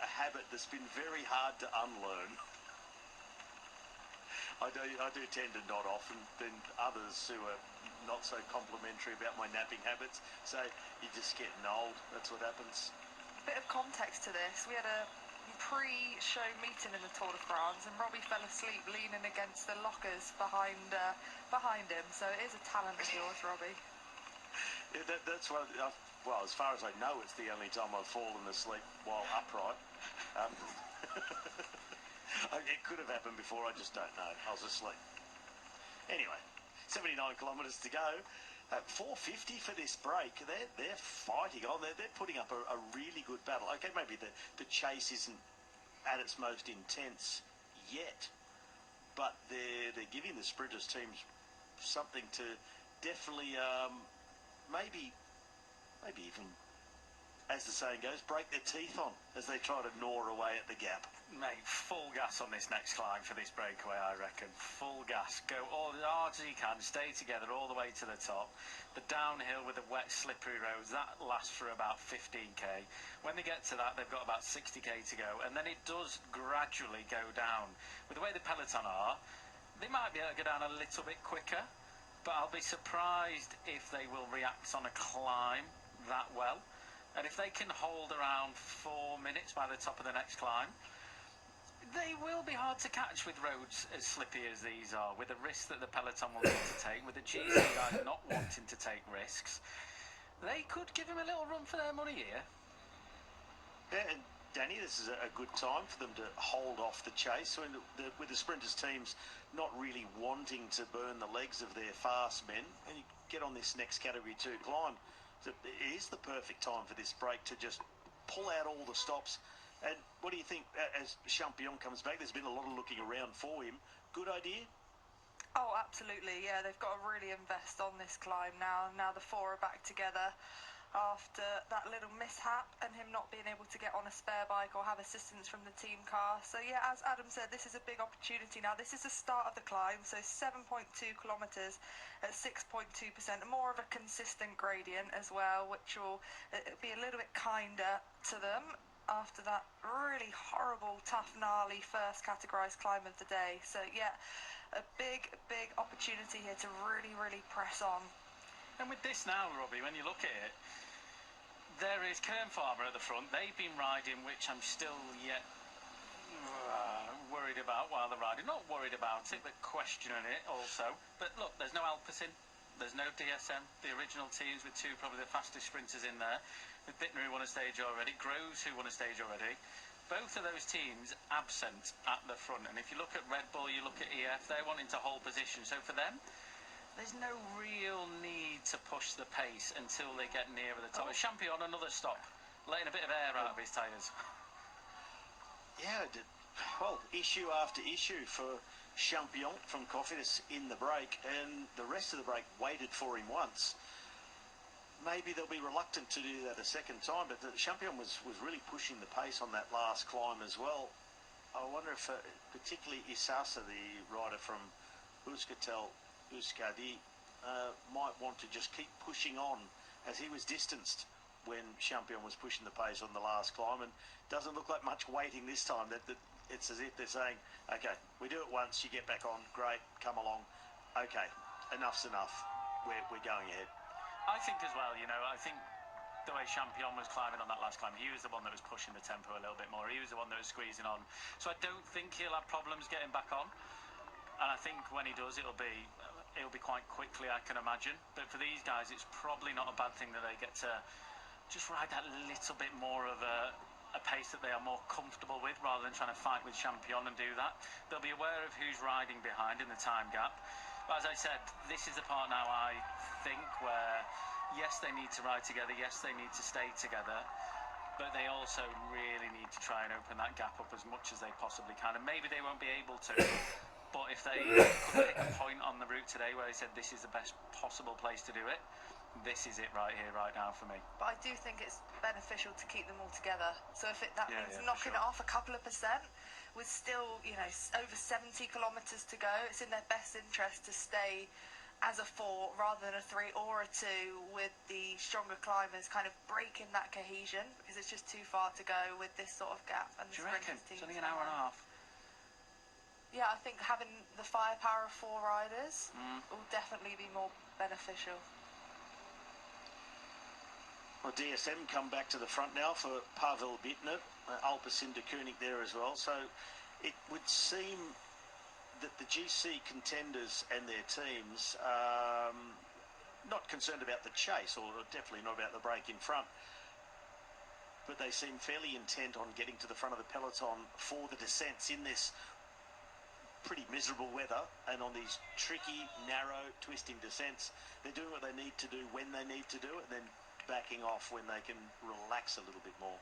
habit that's been very hard to unlearn. I do tend to nod off, and then others who are not so complimentary about my napping habits say, you're just getting old, that's what happens. Bit of context to this, we had a pre-show meeting in the Tour de France, and Robbie fell asleep leaning against the lockers behind him, so it is a talent of yours, Robbie. Yeah, that's what, well, as far as I know, it's the only time I've fallen asleep while upright. It could have happened before, I just don't know. I was asleep. Anyway, 79 kilometres to go. 450 for this break. They're fighting on. They're putting up a really good battle. Okay, maybe the chase isn't at its most intense yet, but they're giving the sprinters teams something to definitely maybe even, as the saying goes, break their teeth on as they try to gnaw away at the gap. Mate, full gas on this next climb for this breakaway, I reckon. Full gas. Go all as hard as you can. Stay together all the way to the top. The downhill with the wet, slippery roads, that lasts for about 15k. When they get to that, they've got about 60k to go. And then it does gradually go down. With the way the peloton are, they might be able to go down a little bit quicker. But I'll be surprised if they will react on a climb that well. And if they can hold around 4 minutes by the top of the next climb, they will be hard to catch with roads as slippy as these are, with the risks that the peloton will need to take, with the GC guys not wanting to take risks. They could give them a little run for their money here. Yeah, and Danny, this is a good time for them to hold off the chase. So with the sprinters teams not really wanting to burn the legs of their fast men, and you get on this next Category 2 climb, so it is the perfect time for this break to just pull out all the stops. And what do you think as Champion comes back? There's been a lot of looking around for him. Good idea? Oh, absolutely, yeah. They've got to really invest on this climb now. Now the four are back together after that little mishap and him not being able to get on a spare bike or have assistance from the team car. So, yeah, as Adam said, this is a big opportunity now. This is the start of the climb, so 7.2 kilometres at 6.2%, more of a consistent gradient as well, which will be a little bit kinder to them after that really horrible, tough, gnarly first categorised climb of the day. So, yeah, a big opportunity here to really, really press on. And with this now, Robbie, when you look at it, there is Kern Farmer at the front. They've been riding, which I'm still yet worried about while they're riding. Not worried about it, but questioning it also. But look, there's no Alpecin, there's no DSM, the original teams with two probably the fastest sprinters in there. With Bittner, who won a stage already, Groves, who won a stage already. Both of those teams absent at the front. And if you look at Red Bull, you look at EF, they're wanting to hold position. So for them, there's no real need to push the pace until they get nearer the top. Champion, another stop, letting a bit of air out of his tyres. Yeah, well, issue after issue for Champion from Cofidis in the break, and the rest of the break waited for him once. Maybe they'll be reluctant to do that a second time, but the Champion was really pushing the pace on that last climb as well. I wonder if, particularly Isasa, the rider from Euskadi might want to just keep pushing on, as he was distanced when Champion was pushing the pace on the last climb, and doesn't look like much waiting this time. That it's as if they're saying, okay, we do it once, you get back on, great, come along, okay, enough's enough, we're going ahead. I think as well, I think the way Champion was climbing on that last climb, he was the one that was pushing the tempo a little bit more. He was the one that was squeezing on. So I don't think he'll have problems getting back on. And I think when he does, it'll be quite quickly, I can imagine. But for these guys, it's probably not a bad thing that they get to just ride that little bit more of a pace that they are more comfortable with, rather than trying to fight with Champion and do that. They'll be aware of who's riding behind in the time gap. But as I said, this is the part now, I think, where yes, they need to ride together, yes, they need to stay together, but they also really need to try and open that gap up as much as they possibly can. And maybe they won't be able to, but if they could pick a point on the route today where they said this is the best possible place to do it, this is it right here, right now for me. But I do think it's beneficial to keep them all together. So if that means knocking it off a couple of percent, with still, over 70 kilometres to go, it's in their best interest to stay as a 4 rather than a 3 or a 2, with the stronger climbers kind of breaking that cohesion, because it's just too far to go with this sort of gap. And do you reckon? It's only an hour and a half. Yeah, I think having the firepower of 4 riders will definitely be more beneficial. Well, DSM come back to the front now for Pavel Bittner, Alpecin de Koenig there as well. So it would seem that the GC contenders and their teams not concerned about the chase, or definitely not about the break in front, but they seem fairly intent on getting to the front of the peloton for the descents in this pretty miserable weather and on these tricky, narrow, twisting descents. They're doing what they need to do when they need to do it, and then backing off when they can relax a little bit more.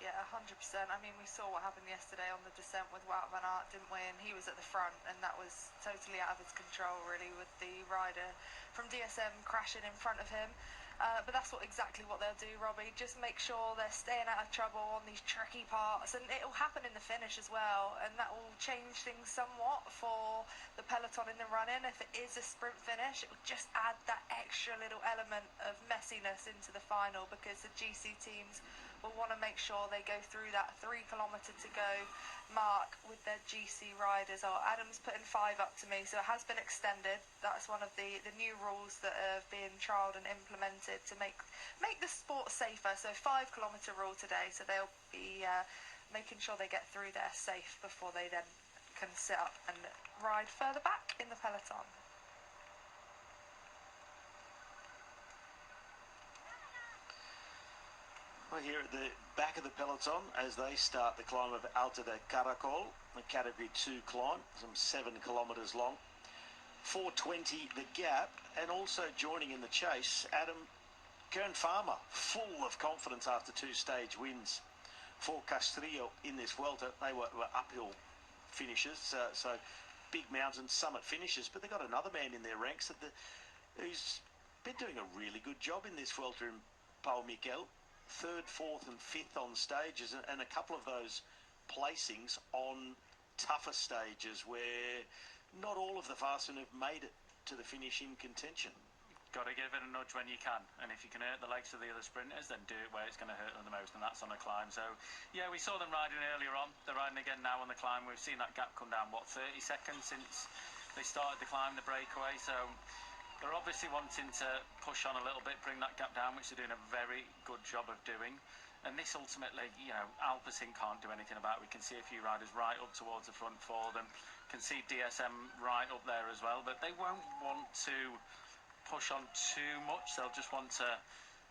Yeah, 100%. I mean, we saw what happened yesterday on the descent with Wout van Aert, didn't we? And he was at the front, and that was totally out of his control, really, with the rider from DSM crashing in front of him. But that's exactly what they'll do, Robbie. Just make sure they're staying out of trouble on these tricky parts, and it will happen in the finish as well, and that will change things somewhat for the peloton in the run-in. If it is a sprint finish, it will just add that extra little element of messiness into the final, because the GC teams will want to make sure they go through that 3 kilometre to go mark with their GC riders. Adam's putting 5 up to me, so it has been extended. That's one of the new rules that are being trialled and implemented to make the sport safer. So 5 kilometre rule today, so they'll be making sure they get through there safe before they then can sit up and ride further back in the peloton. Well, here at the back of the peloton, as they start the climb of Alto Del Caracol, a Category 2 climb, some 7 kilometres long. 4:20 the gap, and also joining in the chase, Adam, Kern Farmer, full of confidence after 2 stage wins for Castrillo in this welter. They were uphill finishes, so big mountain summit finishes, but they got another man in their ranks who's been doing a really good job in this welter, in Paul Miquel. 3rd, 4th and 5th on stages, and a couple of those placings on tougher stages where not all of the fastmen have made it to the finish in contention. Got to give it a nudge when you can, and if you can hurt the legs of the other sprinters, then do it where it's going to hurt them the most, and that's on a climb. So yeah, we saw them riding earlier on, they're riding again now on the climb. We've seen that gap come down, 30 seconds since they started the climb, the breakaway. So they're obviously wanting to push on a little bit, bring that gap down, which they're doing a very good job of doing. And this ultimately, Alpecin can't do anything about it. We can see a few riders right up towards the front for them. Can see DSM right up there as well, but they won't want to push on too much. They'll just want to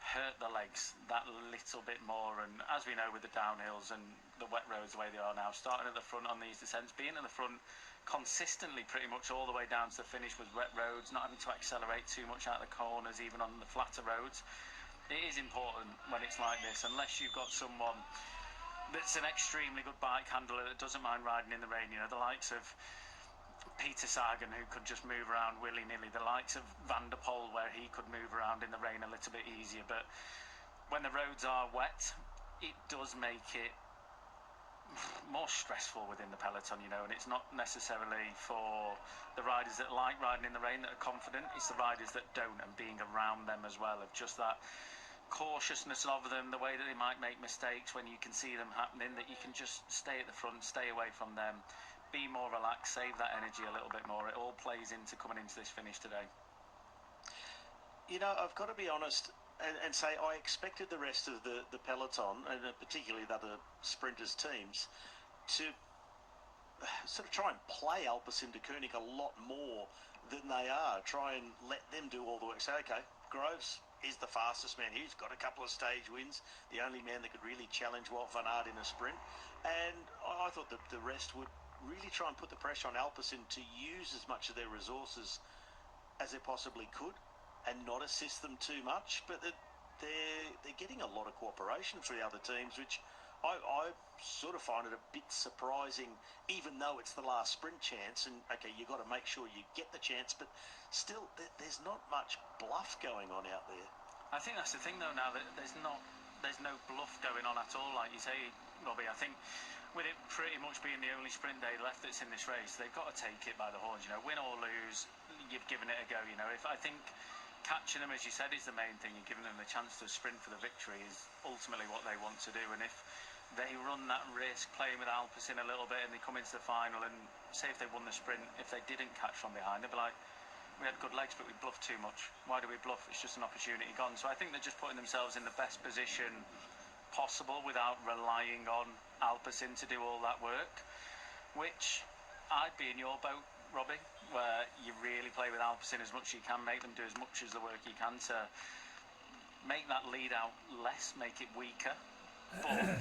hurt the legs that little bit more. And as we know with the downhills and the wet roads the way they are now, starting at the front on these descents, being in the front consistently pretty much all the way down to the finish with wet roads, not having to accelerate too much out of the corners, even on the flatter roads. It is important when it's like this, unless you've got someone that's an extremely good bike handler that doesn't mind riding in the rain, the likes of Peter Sagan, who could just move around willy-nilly, the likes of Van der Poel, where he could move around in the rain a little bit easier. But when the roads are wet, it does make it more stressful within the peloton, you know, and it's not necessarily for the riders that like riding in the rain that are confident. It's the riders that don't, and being around them as well, of just that cautiousness of them, the way that they might make mistakes when you can see them happening, that you can just stay at the front, stay away from them, be more relaxed, save that energy a little bit more. It all plays into coming into this finish today. You know, I've got to be honest and say I expected the rest of the peloton, and particularly the other sprinters' teams, to sort of try and play Alpecin de Koenig a lot more than they are. Try and let them do all the work. Say, okay, Groves is the fastest man. He's got a couple of stage wins, the only man that could really challenge Wout van Aert in a sprint. And I thought that the rest would really try and put the pressure on Alpecin to use as much of their resources as they possibly could and not assist them too much. But they're getting a lot of cooperation from the other teams, which I sort of find it a bit surprising, even though it's the last sprint chance. And, okay, you've got to make sure you get the chance, but still, there's not much bluff going on out there. I think that's the thing, though, now, that there's no bluff going on at all, like you say, Robbie. I think with it pretty much being the only sprint day left that's in this race, they've got to take it by the horns, you know, win or lose, you've given it a go, you know. If I think catching them, as you said, is the main thing. You're giving them the chance to sprint for the victory is ultimately what they want to do. And if they run that risk, playing with Alpecin a little bit, and they come into the final, and say if they won the sprint, if they didn't catch from behind, they'd be like, we had good legs, but we bluffed too much. Why do we bluff? It's just an opportunity gone. So I think they're just putting themselves in the best position possible without relying on Alpecin to do all that work, which I'd be in your boat, Robbie, where you really play with Alpecin as much as you can, make them do as much as the work you can to make that lead out less, make it weaker. But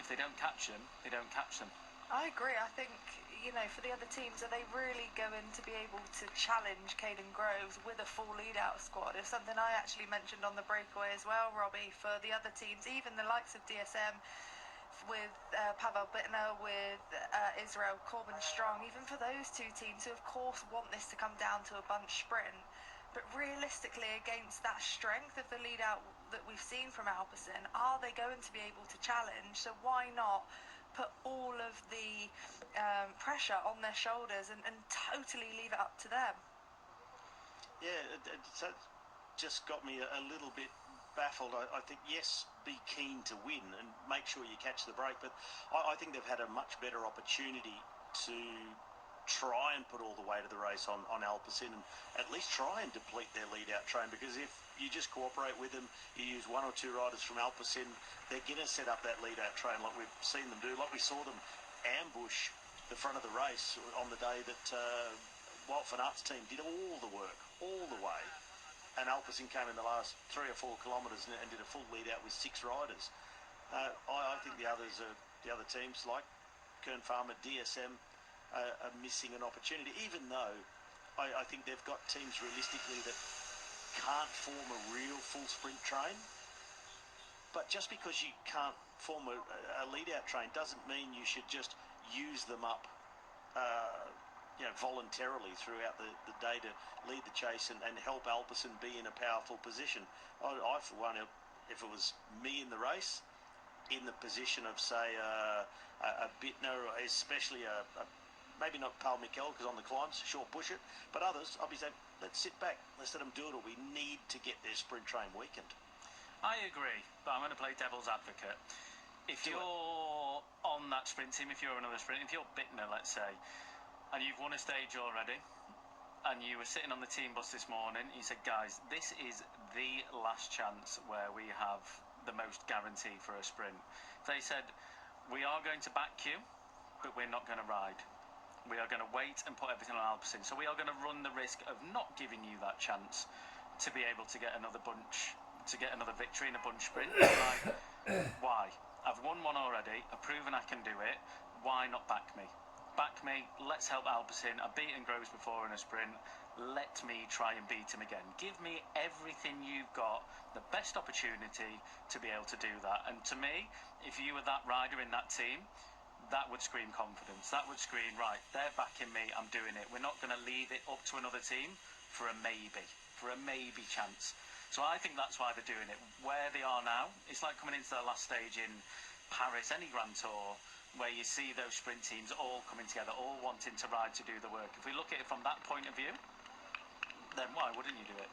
if they don't catch them, they don't catch them. I agree. I think, you know, for the other teams, are they really going to be able to challenge Caden Groves with a full lead-out squad? It's something I actually mentioned on the breakaway as well, Robbie, for the other teams, even the likes of DSM, with Pavel Bittner, with Israel Corbin Strong, even for those two teams who, of course, want this to come down to a bunch sprint. But realistically, against that strength of the lead-out that we've seen from Alpecin, are they going to be able to challenge? So why not put all of the pressure on their shoulders and totally leave it up to them? Yeah, that just got me a little bit baffled. I think, yes, be keen to win and make sure you catch the break, but I think they've had a much better opportunity to try and put all the weight of the race on Alpecin and at least try and deplete their lead-out train, because if you just cooperate with them, you use one or two riders from Alpecin, they're going to set up that lead-out train like we've seen them do, like we saw them ambush the front of the race on the day that Wout van Aert's team did all the work, all the way, and Alpecin came in the last 3 or 4 kilometres and did a full lead-out with 6 riders. I think the other teams like Kern Pharma, DSM, are missing an opportunity, even though I think they've got teams realistically that can't form a real full sprint train. But just because you can't form a lead-out train doesn't mean you should just use them up voluntarily throughout the day to lead the chase and help Alpecin be in a powerful position. I for one, if it was me in the race, in the position of, say, a Bittner, or especially maybe not Paul Mikel, because on the climbs, sure, push it. But others, I'll be saying, let's sit back. Let's let them do it, or we need to get their sprint train weakened. I agree, but I'm going to play devil's advocate. If you're on that sprint team, if you're another sprint, if you're Bittner, let's say, and you've won a stage already, and you were sitting on the team bus this morning, you said, guys, this is the last chance where we have the most guarantee for a sprint. They said, we are going to back you, but we're not going to ride. We are going to wait and put everything on Alpecin. So we are going to run the risk of not giving you that chance to be able to get another victory in a bunch sprint. Like, why? I've won one already. I've proven I can do it. Why not back me? Back me. Let's help Alpecin. I've beaten Groves before in a sprint. Let me try and beat him again. Give me everything you've got, the best opportunity to be able to do that. And to me, if you were that rider in that team, that would scream confidence. That would scream, right, they're backing me, I'm doing it. We're not going to leave it up to another team for a maybe chance. So I think that's why they're doing it. Where they are now, it's like coming into their last stage in Paris, any Grand Tour, where you see those sprint teams all coming together, all wanting to ride to do the work. If we look at it from that point of view, then why wouldn't you do it?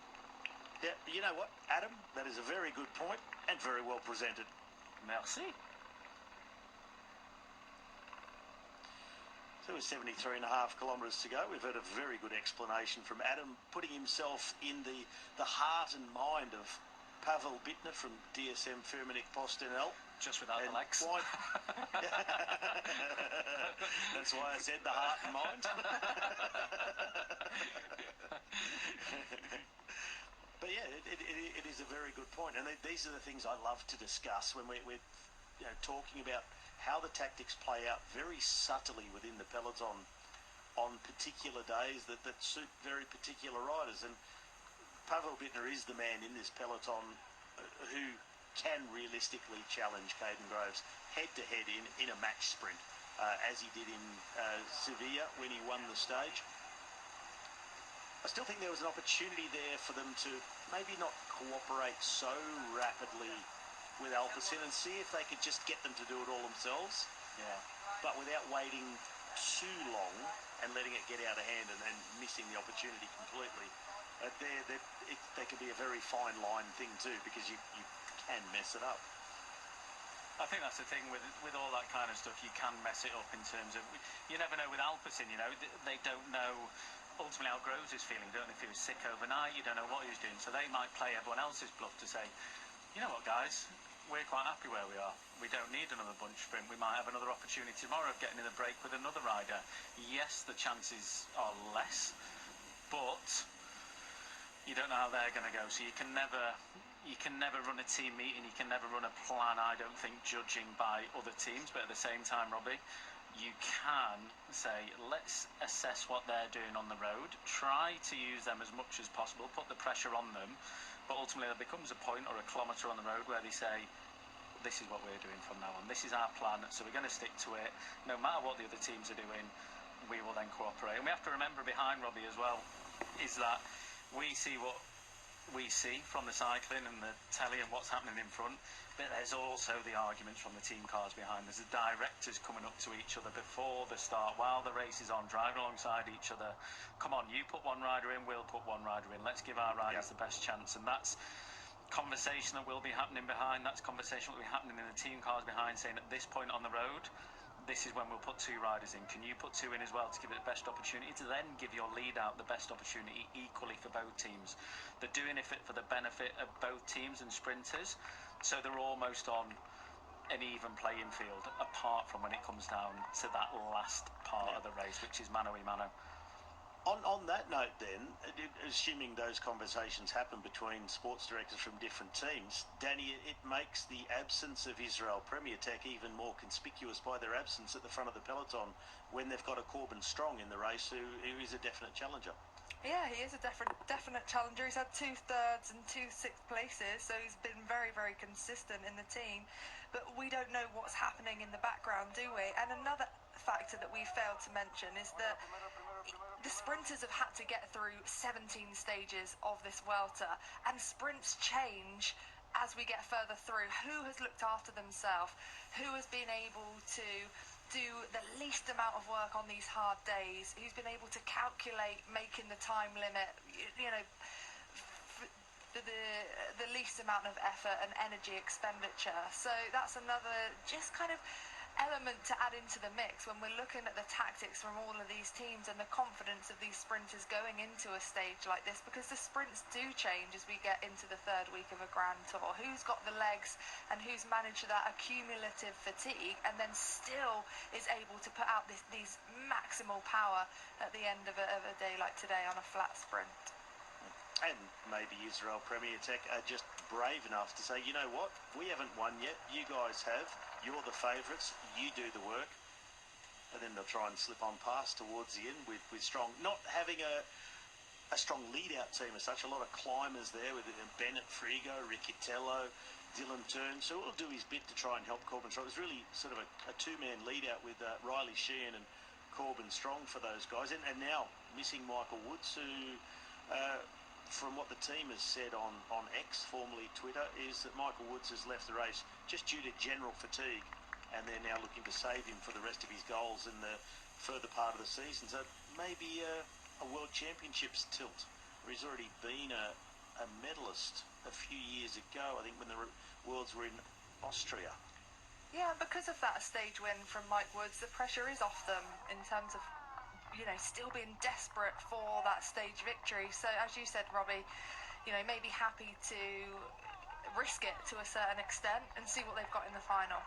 Yeah, you know what, Adam? That is a very good point and very well presented. Merci. So with 73.5 kilometres to go, we've heard a very good explanation from Adam, putting himself in the heart and mind of Pavel Bittner from DSM Firmenich Postinel. Just without the legs. That's why I said the heart and mind. But yeah, it is a very good point. And these are the things I love to discuss when we're talking about how the tactics play out very subtly within the peloton on particular days that suit very particular riders. And Pavel Bittner is the man in this peloton who can realistically challenge Caden Groves head-to-head in a match sprint, as he did in Sevilla when he won the stage. I still think there was an opportunity there for them to maybe not cooperate so rapidly with Alpecin and see if they could just get them to do it all themselves. Yeah. But without waiting too long and letting it get out of hand and missing the opportunity completely. There can be a very fine line thing too, because you can mess it up. I think that's the thing with all that kind of stuff. You can mess it up in terms of, you never know with Alpecin, they don't know ultimately how Groves is feeling. You don't know if he was sick overnight, you don't know what he was doing, so they might play everyone else's bluff to say, you know what guys, we're quite happy where we are, we don't need another bunch sprint, we might have another opportunity tomorrow of getting in the break with another rider. Yes, the chances are less, but you don't know how they're going to go, so you can never run a team meeting, you can never run a plan, I don't think, judging by other teams. But at the same time, Robbie, you can say, let's assess what they're doing on the road, try to use them as much as possible, put the pressure on them, but ultimately there becomes a point or a kilometre on the road where they say, this is what we're doing from now on, this is our plan, so we're going to stick to it, no matter what the other teams are doing, we will then cooperate. And we have to remember behind Robbie as well, is that we see what we see from the cycling and the telly and what's happening in front, but there's also the arguments from the team cars behind. There's the directors coming up to each other before the start, while the race is on, driving alongside each other. Come on, you put one rider in, we'll put one rider in, let's give our riders the best chance. And that's conversation that will be happening behind, that's conversation that will be happening in the team cars behind, saying at this point on the road, this is when we'll put two riders in. Can you put two in as well to give it the best opportunity to then give your lead out the best opportunity equally for both teams? They're doing it for the benefit of both teams and sprinters, so they're almost on an even playing field, apart from when it comes down to that last part of the race, which is mano a mano. On that note then, assuming those conversations happen between sports directors from different teams, Danny, it makes the absence of Israel Premier Tech even more conspicuous by their absence at the front of the peloton when they've got a Corbin Strong in the race who is a definite challenger. Yeah, he is a definite challenger. He's had 2 thirds and 2 sixth places, so he's been very, very consistent in the team. But we don't know what's happening in the background, do we? And another factor that we failed to mention is that the sprinters have had to get through 17 stages of this welter, and sprints change as we get further through. Who has looked after themselves? Who has been able to do the least amount of work on these hard days? Who's been able to calculate making the time limit, the least amount of effort and energy expenditure? So that's another just kind of element to add into the mix when we're looking at the tactics from all of these teams and the confidence of these sprinters going into a stage like this, because the sprints do change as we get into the third week of a Grand Tour. Who's got the legs and who's managed that accumulative fatigue and then still is able to put out these maximal power at the end of a day like today on a flat sprint. And maybe Israel Premier Tech are just brave enough to say, you know what, we haven't won yet, you guys have, you're the favourites, you do the work. And then they'll try and slip on past towards the end with Strong. Not having a strong lead-out team as such, a lot of climbers there with Bennett, Frigo, Riccitello, Dylan Turn. So he'll do his bit to try and help Corbin Strong. It was really sort of a two-man lead-out with Riley Sheehan and Corbin Strong for those guys. And now missing Michael Woods, who... from what the team has said on X, formerly Twitter, is that Michael Woods has left the race just due to general fatigue and they're now looking to save him for the rest of his goals in the further part of the season. So maybe a World Championships tilt, where he's already been a medalist a few years ago, I think, when the Worlds were in Austria. Yeah, because of that stage win from Mike Woods, the pressure is off them in terms of, you know, still being desperate for that stage victory. So, as you said, Robbie, you know, maybe happy to risk it to a certain extent and see what they've got in the final.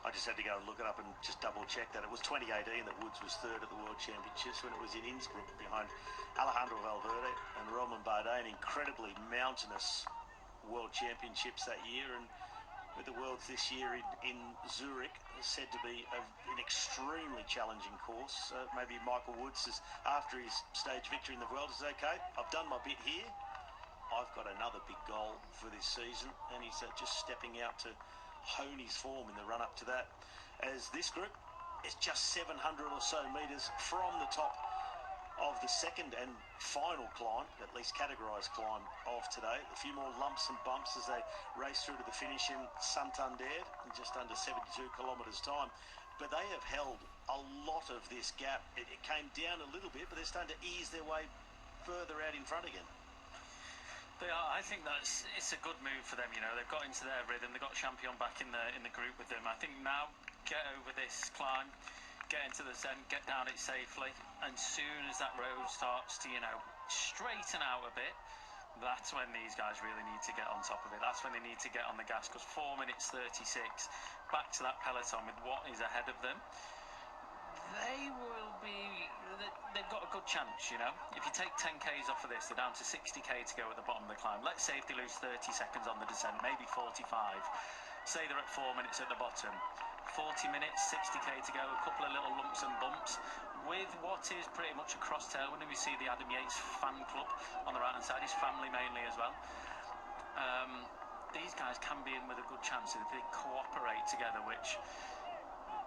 I just had to go and look it up and just double check that. It was 2018 that Woods was third at the World Championships, when it was in Innsbruck behind Alejandro Valverde and Roman Bardet. An incredibly mountainous World Championships that year, and with the Worlds this year in Zurich, said to be an extremely challenging course. Maybe Michael Woods, is, after his stage victory in the World, is okay, I've done my bit here. I've got another big goal for this season, and he's just stepping out to hone his form in the run-up to that. As this group is just 700 or so metres from the top of the second and final climb, at least categorised climb of today. A few more lumps and bumps as they race through to the finish in Santander in just under 72 kilometres time. But they have held a lot of this gap. It came down a little bit, but they're starting to ease their way further out in front again. They are. I think it's a good move for them. You know, they've got into their rhythm. They've got Champion back in the group with them. I think now get over this climb, get into the descent, get down it safely, and soon as that road starts to, you know, straighten out a bit, that's when these guys really need to get on top of it. That's when they need to get on the gas, because 4 minutes 36 back to that peloton with what is ahead of them. They've got a good chance, you know. If you take 10 Ks off of this, they're down to 60 K to go at the bottom of the climb. Let's say if they lose 30 seconds on the descent, maybe 45. Say they're at 4 minutes at the bottom. 40 minutes, 60 K to go, a couple of little lumps and bumps. With what is pretty much a cross tailwind, we see the Adam Yates fan club on the right-hand side, his family mainly as well. These guys can be in with a good chance if they cooperate together, which,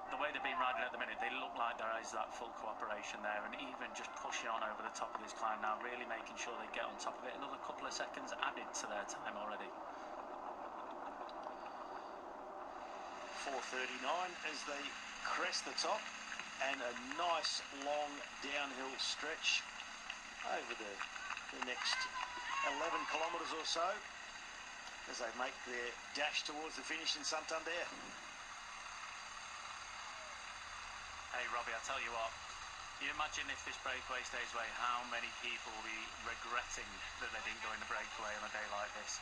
the way they've been riding at the minute, they look like there is that full cooperation there, and even just pushing on over the top of this climb now, really making sure they get on top of it. Another couple of seconds added to their time already. 4:39 as they crest the top, and a nice long downhill stretch over the next 11 kilometres or so as they make their dash towards the finish in Santander. Hey Robbie, I'll tell you what, you imagine if this breakaway stays away, how many people will be regretting that they didn't go in the breakaway on a day like this?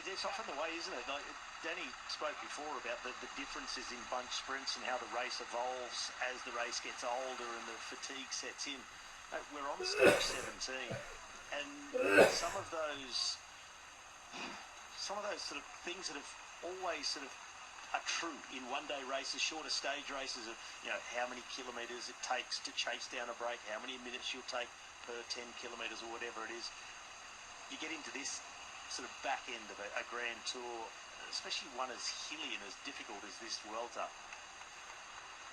It's often the way, isn't it? Like Danny spoke before about the differences in bunch sprints and how the race evolves as the race gets older and the fatigue sets in. We're on stage 17, and some of those sort of things that have always sort of are true in one-day races, shorter stage races, of, you know, how many kilometres it takes to chase down a break, how many minutes you'll take per 10 kilometres or whatever it is. You get into this sort of back end of a Grand Tour, especially one as hilly and as difficult as this Vuelta,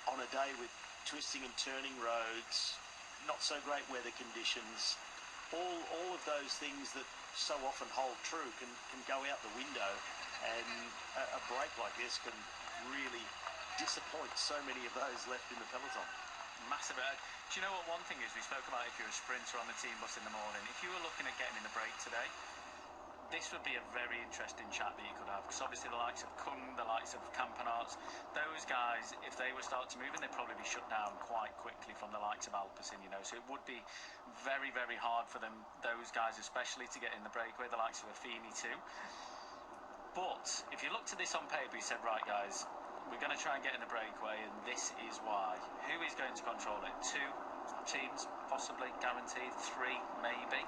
on a day with twisting and turning roads, not so great weather conditions, all of those things that so often hold true can go out the window, and a break like this can really disappoint so many of those left in the peloton. Massive. Do you know what one thing is? We spoke about if you're a sprinter on the team bus in the morning. If you were looking at getting in the break today, this would be a very interesting chat that you could have, because obviously the likes of Kung, the likes of Campenarts, those guys, if they were start to move in, they'd probably be shut down quite quickly from the likes of Alpecin, you know. So it would be very, very hard for them, those guys especially, to get in the breakaway, the likes of Affini too. But if you looked at this on paper, you said, right guys, we're going to try and get in the breakaway, and this is why. Who is going to control it? 2 teams, possibly, guaranteed. 3, maybe.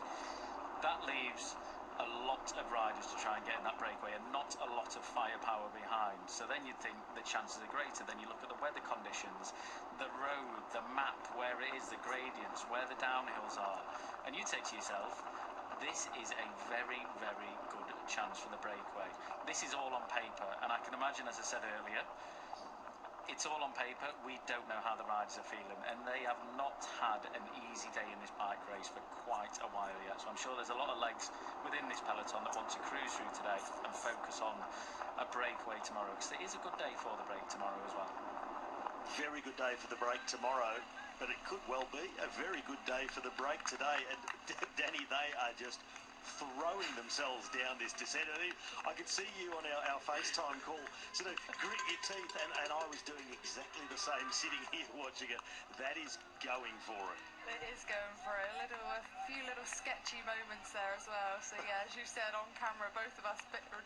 That leaves a lot of riders to try and get in that breakaway, and not a lot of firepower behind. So then you'd think the chances are greater. Then you look at the weather conditions, the road, the map, where it is, the gradients, where the downhills are, and you say to yourself, this is a very, very good chance for the breakaway. This is all on paper, and I can imagine, as I said earlier, it's all on paper. We don't know how the riders are feeling, and they have not had an easy day in this bike race for quite a while yet. So I'm sure there's a lot of legs within this peloton that want to cruise through today and focus on a breakaway tomorrow, because it is a good day for the break tomorrow as well. Very good day for the break tomorrow, but it could well be a very good day for the break today. And Danny, they are just throwing themselves down this descent. I could see you on our FaceTime call sort of grit your teeth, and I was doing exactly the same sitting here watching it. That is going for it. It is going for it. A few little sketchy moments there as well. So yeah, as you said on camera, both of us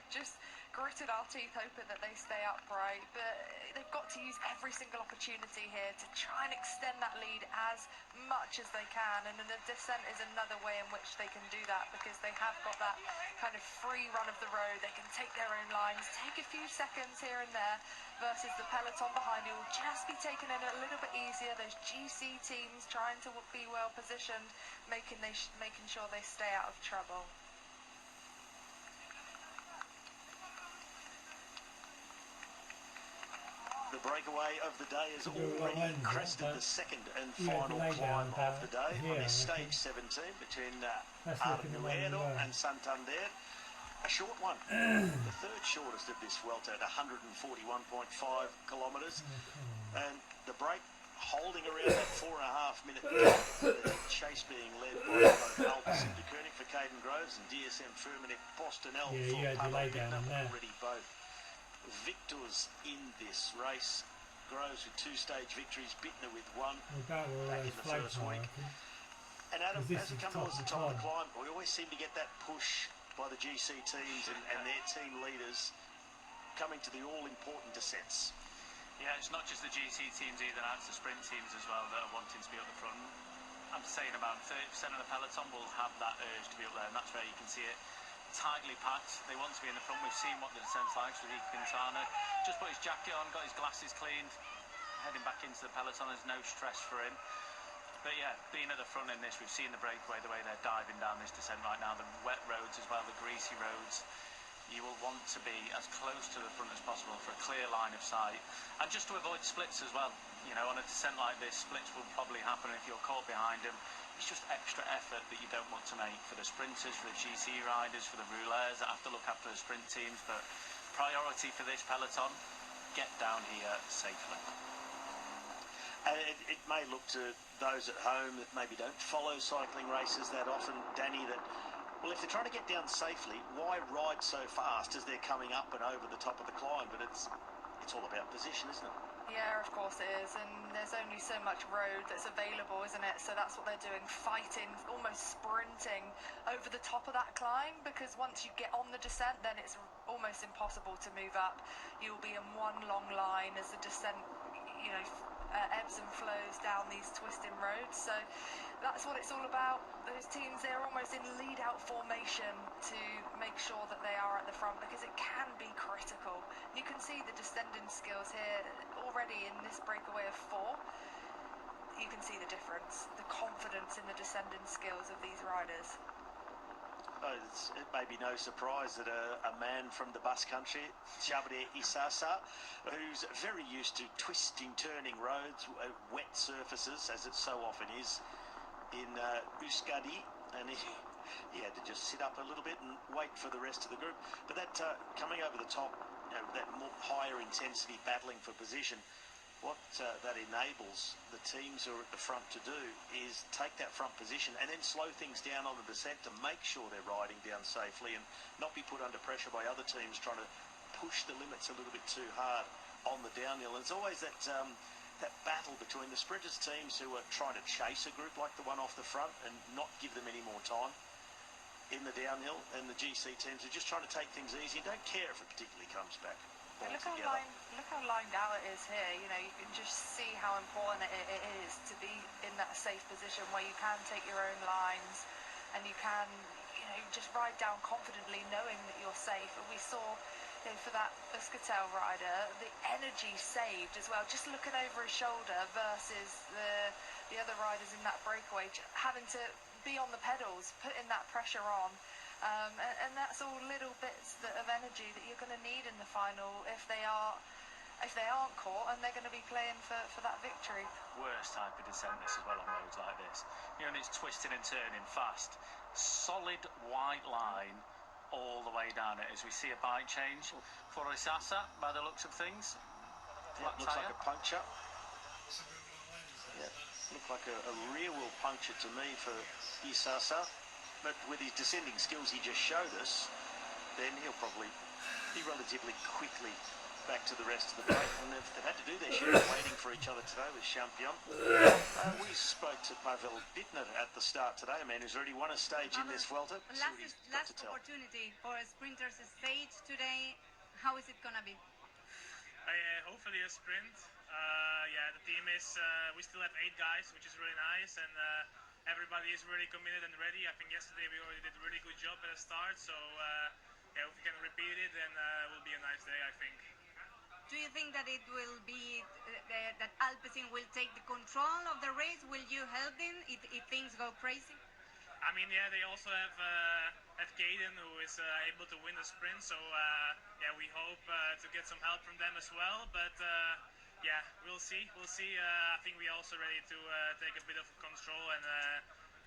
just gritted our teeth hoping that they stay upright. But they've got to use every single opportunity here to try and extend that lead as much as they can. And the descent is another way in which they can do that, because they have got that kind of free run of the road. They can take their own lines, take a few seconds here and there, versus the peloton behind who will just be taking it a little bit easier. Those GC teams trying to be well positioned, making sure they stay out of trouble. The breakaway of the day has already crested the second and final climb of the day on this stage 17 between Arnuero and Santander. A short one, the third shortest of this welter at 141.5 kilometres, and the break holding around that 4.5 minute gap. The chase being led by both Alto Del Caracol for Caden Groves and DSM Firmenich Postonel for Pablo Bittner, already both victors in this race. Groves with 2 stage victories, Bittner with 1 back in the first week. And Adam, as we come towards the top of the climb, we always seem to get that push by the GC teams and their team leaders coming to the all-important descents. Yeah, it's not just the GC teams either, it's the sprint teams as well that are wanting to be up the front. I'm saying about 30% of the peloton will have that urge to be up there, and that's where you can see it tightly packed. They want to be in the front. We've seen what the descent's like with Quintana. Just put his jacket on, got his glasses cleaned, heading back into the peloton. There's no stress for him. But yeah, being at the front in this, we've seen the breakaway, the way they're diving down this descent right now, the wet roads as well, the greasy roads. You will want to be as close to the front as possible for a clear line of sight. And just to avoid splits as well. You know, on a descent like this, splits will probably happen if you're caught behind them. It's just extra effort that you don't want to make for the sprinters, for the GC riders, for the rouleurs that have to look after the sprint teams. But priority for this peloton, get down here safely. It may look to those at home that maybe don't follow cycling races that often, Danny, that, well, if they're trying to get down safely, why ride so fast as they're coming up and over the top of the climb? But it's all about position, isn't it? Yeah, of course it is, and there's only so much road that's available, isn't it? So that's what they're doing, fighting, almost sprinting over the top of that climb, because once you get on the descent, then it's almost impossible to move up. You'll be in one long line as the descent, you know, ebbs and flows down these twisting roads. So that's what it's all about. Those teams, they're almost in lead-out formation to make sure that they are at the front, because it can be critical. You can see the descending skills here already in this breakaway of 4. You can see the difference, the confidence in the descending skills of these riders. It may be no surprise that a man from the Basque Country, Jabre Isasa, who's very used to twisting, turning roads, wet surfaces, as it so often is in Euskadi, and he had to just sit up a little bit and wait for the rest of the group. But that coming over the top, you know, that more higher intensity battling for position, what that enables the teams who are at the front to do is take that front position and then slow things down on the descent to make sure they're riding down safely and not be put under pressure by other teams trying to push the limits a little bit too hard on the downhill. And it's always that that battle between the sprinters teams who are trying to chase a group like the one off the front and not give them any more time in the downhill, and the GC teams are just trying to take things easy and don't care if it particularly comes back. Look how lined out it is here. You know, you can just see how important it is to be in that safe position where you can take your own lines and you can, you know, just ride down confidently knowing that you're safe. And we saw, you know, for that Euskaltel rider, the energy saved as well, just looking over his shoulder versus the other riders in that breakaway, having to be on the pedals, putting that pressure on. And that's all little bits of energy that you're going to need in the final if they are if they aren't caught, and they're going to be playing for that victory. Worst type of descent this as well on roads like this. You know, and it's twisting and turning fast. Solid white line all the way down it as we see a bike change for Isasa by the looks of things. Yeah, looks like a puncture. Yeah, looked like a rear wheel puncture to me for Isasa. But with his descending skills he just showed us, then he'll probably be relatively quickly back to the rest of the break. And they've had to do their share of waiting for each other today with Champion. We spoke to Pavel Bittner at the start today, a man who's already won a stage in this welter. Last opportunity for a sprinter's stage today. How is it going to be? Hopefully a sprint. Yeah, the team is, we still have 8 guys, which is really nice, and everybody is really committed and ready. I think yesterday we already did a really good job at the start, so yeah, if we can repeat it, then it will be a nice day, I think. Do you think that it will be that Alpecin will take the control of the race? Will you help them if things go crazy? I mean, yeah, they also have Caden, who is able to win the sprint, so yeah, we hope to get some help from them as well, but yeah, we'll see. I think we're also ready to take a bit of control and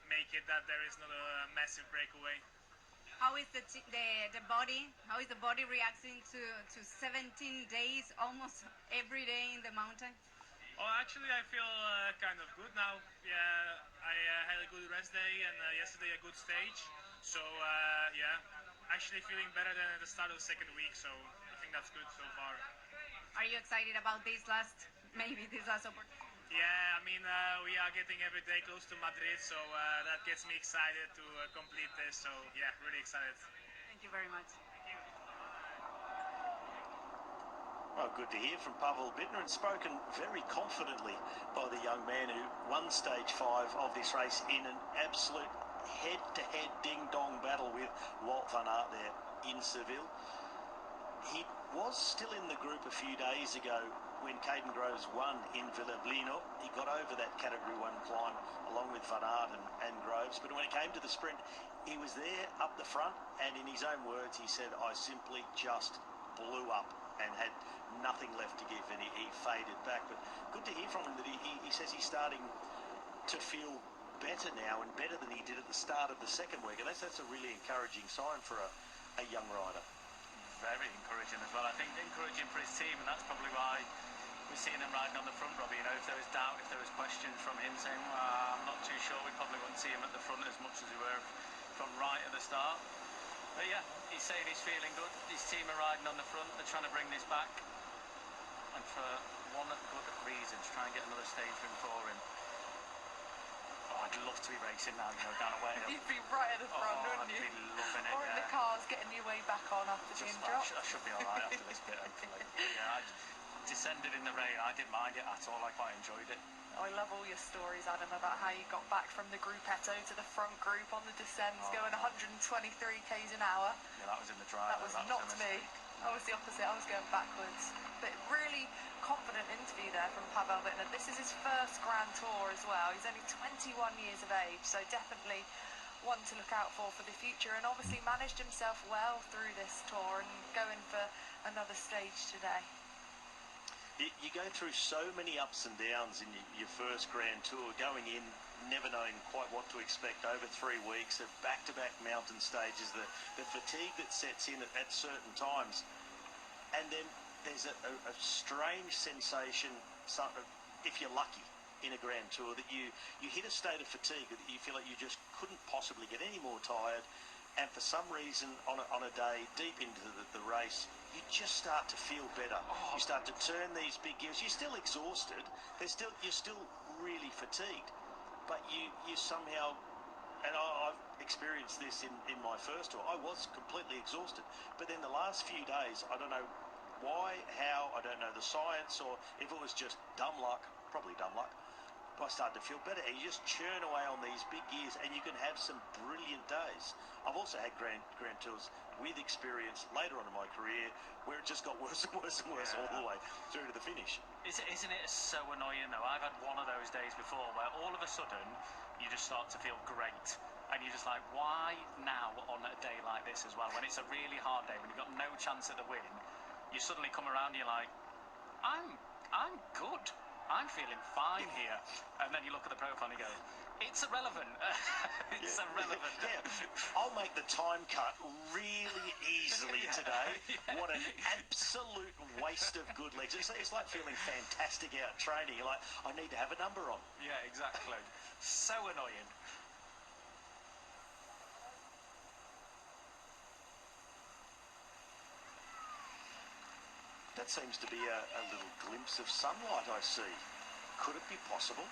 make it that there is not a massive breakaway. How is the body? How is the body reacting to 17 days, almost every day in the mountain? Oh, actually, I feel kind of good now. Yeah, I had a good rest day and yesterday a good stage. So yeah, actually feeling better than at the start of the second week. So I think that's good so far. Are you excited about this last opportunity? Yeah, I mean, we are getting every day close to Madrid, so that gets me excited to complete this. So yeah, really excited. Thank you very much. Thank you. Well, good to hear from Pavel Bittner, and spoken very confidently by the young man who won stage 5 of this race in an absolute head-to-head ding-dong battle with Wout van Aert there in Seville. He was still in the group a few days ago when Caden Groves won in Villablino. He got over that Category 1 climb along with Van Aert and Groves, but when it came to the sprint, he was there up the front, and in his own words, he said, I simply just blew up and had nothing left to give, and he faded back. But good to hear from him that he says he's starting to feel better now, and better than he did at the start of the second week, and that's a really encouraging sign for a young rider. Very encouraging as well. I think encouraging for his team, and that's probably why we're seeing him riding on the front, Robbie. You know, if there was doubt, if there was questions from him saying, I'm not too sure, we probably wouldn't see him at the front as much as we were from right at the start. But yeah, he's saying he's feeling good. His team are riding on the front. They're trying to bring this back, and for one good reason, to try and get another stage win for him. Oh, I'd love to be racing now, you know, down a way. You'd be right at the front, wouldn't you? I'd be loving it. Or in the cars, getting your way back on after being dropped. I should be alright after this bit, hopefully. Yeah, I descended in the rain. I didn't mind it at all. I quite enjoyed it. I love all your stories, Adam, about how you got back from the gruppetto to the front group on the descents, going 123 k's an hour. Yeah, that was in the drive. That was not me. I was the opposite. I was going backwards. But really confident interview there from Pavel Bittner. This is his first Grand Tour as well. He's only 21 years of age, so definitely one to look out for the future, and obviously managed himself well through this tour and going for another stage today. You go through so many ups and downs in your first Grand Tour, going in never knowing quite what to expect over 3 weeks of back-to-back mountain stages, the fatigue that sets in at certain times, and then there's a strange sensation, if you're lucky, in a Grand Tour, that you hit a state of fatigue that you feel like you just couldn't possibly get any more tired, and for some reason on a day deep into the race, you just start to feel better. You start to turn these big gears. You're still exhausted. You're still really fatigued, but you somehow, and I've experienced this in my first tour, I was completely exhausted. But then the last few days, I don't know why, how, I don't know the science, or if it was just dumb luck, probably dumb luck, I started to feel better, and you just churn away on these big gears, and you can have some brilliant days. I've also had Grand Tours with experience later on in my career where it just got worse and worse and worse all the way through to the finish. Isn't it so annoying though? I've had one of those days before where all of a sudden you just start to feel great, and you're just like, why now on a day like this as well, when it's a really hard day, when you've got no chance at the win, you suddenly come around and you're like, I'm good. I'm feeling fine here. And then you look at the profile and you go, it's irrelevant. It's irrelevant. Yeah, I'll make the time cut really easily today. Yeah. What an absolute waste of good legs. It's like feeling fantastic out training. You're like, I need to have a number on. Yeah, exactly. So annoying. That seems to be a little glimpse of sunlight I see. Could it be possible?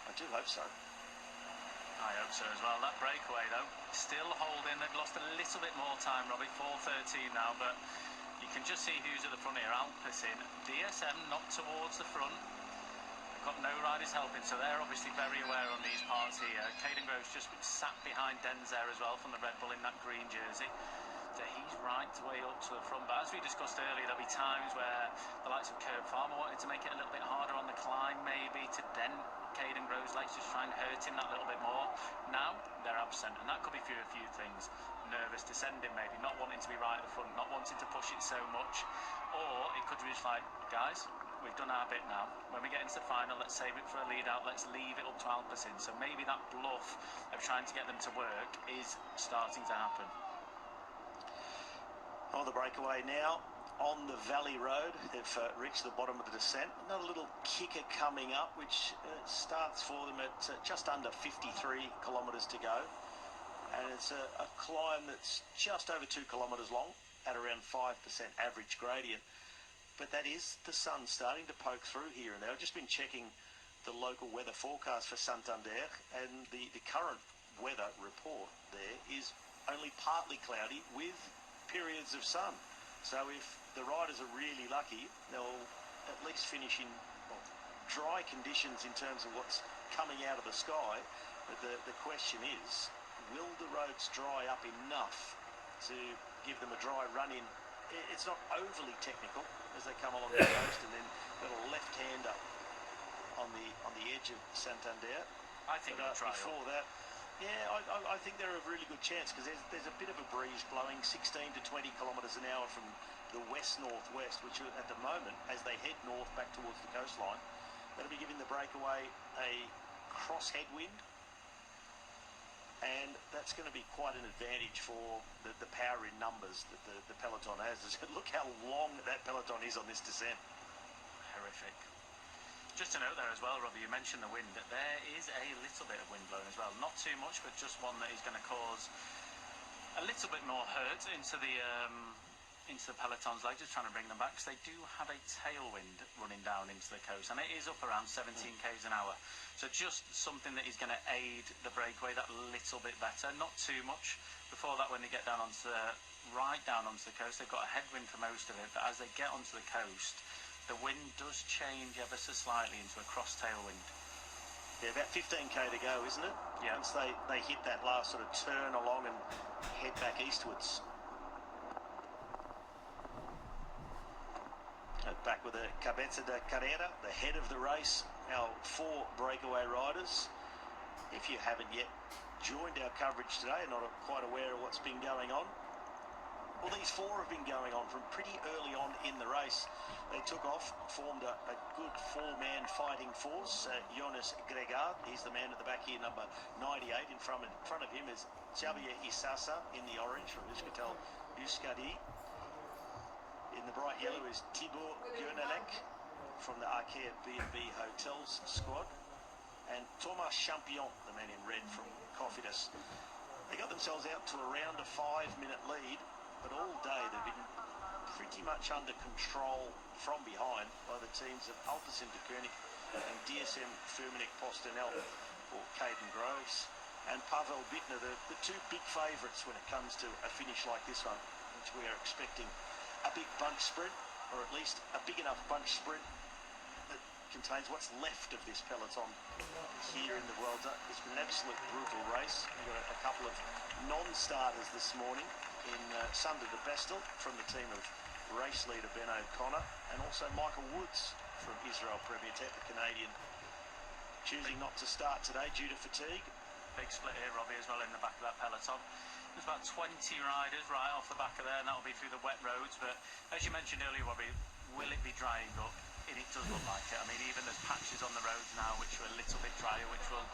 I do hope so. I hope so as well. That breakaway, though, still holding. They've lost a little bit more time, Robbie. 4:13 now, but you can just see who's at the front here. Alpecin, DSM not towards the front. They've got no riders helping, so they're obviously very aware on these parts here. Caden Groves just sat behind Denzer as well from the Red Bull in that green jersey. So he's right way up to the front. But as we discussed earlier, there'll be times where the likes of Kurt Farmer wanted to make it a little bit harder on the climb, maybe, to dent Caden Groves' legs, just try and hurt him that little bit more. Now, they're absent, and that could be for a few things. Nervous descending, maybe, not wanting to be right at the front, not wanting to push it so much. Or it could be just like, guys, we've done our bit now. When we get into the final, let's save it for a lead out. Let's leave it up to Alpecin. So maybe that bluff of trying to get them to work is starting to happen. On the breakaway now, on the Valley Road, they've reached the bottom of the descent. Another little kicker coming up, which starts for them at just under 53 kilometres to go. And it's a climb that's just over 2 kilometres long at around 5% average gradient. But that is the sun starting to poke through here and there. I've just been checking the local weather forecast for Santander, and the current weather report there is only partly cloudy with periods of sun. So if the riders are really lucky, they'll at least finish in dry conditions in terms of what's coming out of the sky. But the question is, will the roads dry up enough to give them a dry run-in? It's not overly technical as they come along the coast, and then got a left-hander on the edge of Santander. I think they'll try before that. Yeah, I think they're a really good chance, because there's a bit of a breeze blowing 16 to 20 kilometres an hour from the west-northwest, which at the moment, as they head north back towards the coastline, that'll be giving the breakaway a cross headwind, and that's going to be quite an advantage for the power in numbers that the peloton has. Look how long that peloton is on this descent. Horrific. Just to note there as well, Robbie, you mentioned the wind. There is a little bit of wind blowing as well. Not too much, but just one that is going to cause a little bit more hurt into the peloton's legs, just trying to bring them back, because they do have a tailwind running down into the coast, and it is up around 17 k's an hour. So just something that is going to aid the breakaway that little bit better. Not too much. Before that, when they get down right down onto the coast, they've got a headwind for most of it, but as they get onto the coast, the wind does change ever so slightly into a cross tailwind. Yeah, about 15k to go, isn't it? Yeah. Once they hit that last sort of turn along and head back eastwards. Back with the Cabeza de Carrera, the head of the race, our 4 breakaway riders. If you haven't yet joined our coverage today and not quite aware of what's been going on, well, these 4 have been going on from pretty early on in the race. They took off, formed a good 4-man fighting force. Jonas Gregard, he's the man at the back here, number 98. In front of him is Xavier Isasa in the orange from Euskaltel Euskadi. In the bright yellow is Thibaut Gernelec from the Arcadia B&B Hotels squad. And Thomas Champion, the man in red from Cofidis. They got themselves out to around a 5-minute lead, but all day they've been pretty much under control from behind by the teams of Alpecin de Koenig and DSM Firmenich Postenel for Caden Groves and Pavel Bittner, the 2 big favourites when it comes to a finish like this one, which we are expecting a big bunch sprint, or at least a big enough bunch sprint that contains what's left of this peloton here in the Vuelta. It's been an absolute brutal race. We've got a couple of non-starters this morning in Sander de Bestel from the team of race leader Ben O'Connor, and also Michael Woods from Israel Premier Tech, the Canadian, choosing not to start today due to fatigue. Big split here, Robbie, as well in the back of that peloton. There's about 20 riders right off the back of there, and that'll be through the wet roads. But as you mentioned earlier, Robbie, will it be drying up? And it does look like it. I mean, even there's patches on the roads now which are a little bit drier, which will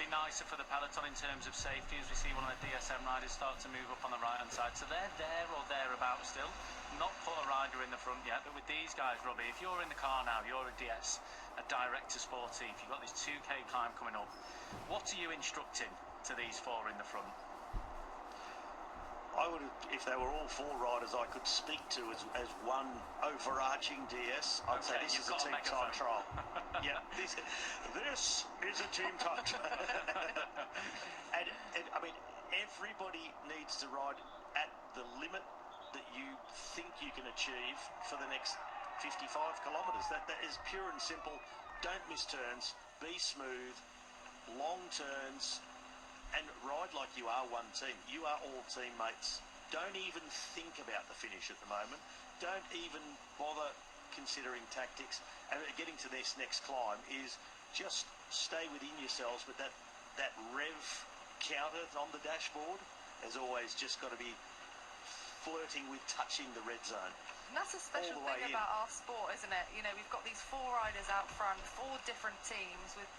be nicer for the peloton in terms of safety, as we see one of the DSM riders start to move up on the right-hand side. So they're there or thereabouts still. Not put a rider in the front yet, but with these guys, Robbie, if you're in the car now, you're a DS, a director sportive, you've got this 2K climb coming up, what are you instructing to these four in the front? I would, if they were all four riders I could speak to as one overarching DS, I'd say this is a team time trial. Yeah, this is a team time trial. and I mean, everybody needs to ride at the limit that you think you can achieve for the next 55 kilometres. That is pure and simple. Don't miss turns, be smooth, long turns, and ride like you are one team. You are all teammates. Don't even think about the finish at the moment. Don't even bother considering tactics. And getting to this next climb is just stay within yourselves, but that rev counter on the dashboard has always just got to be flirting with touching the red zone. And that's a special thing about our sport, isn't it? You know, we've got these four riders out front, four different teams with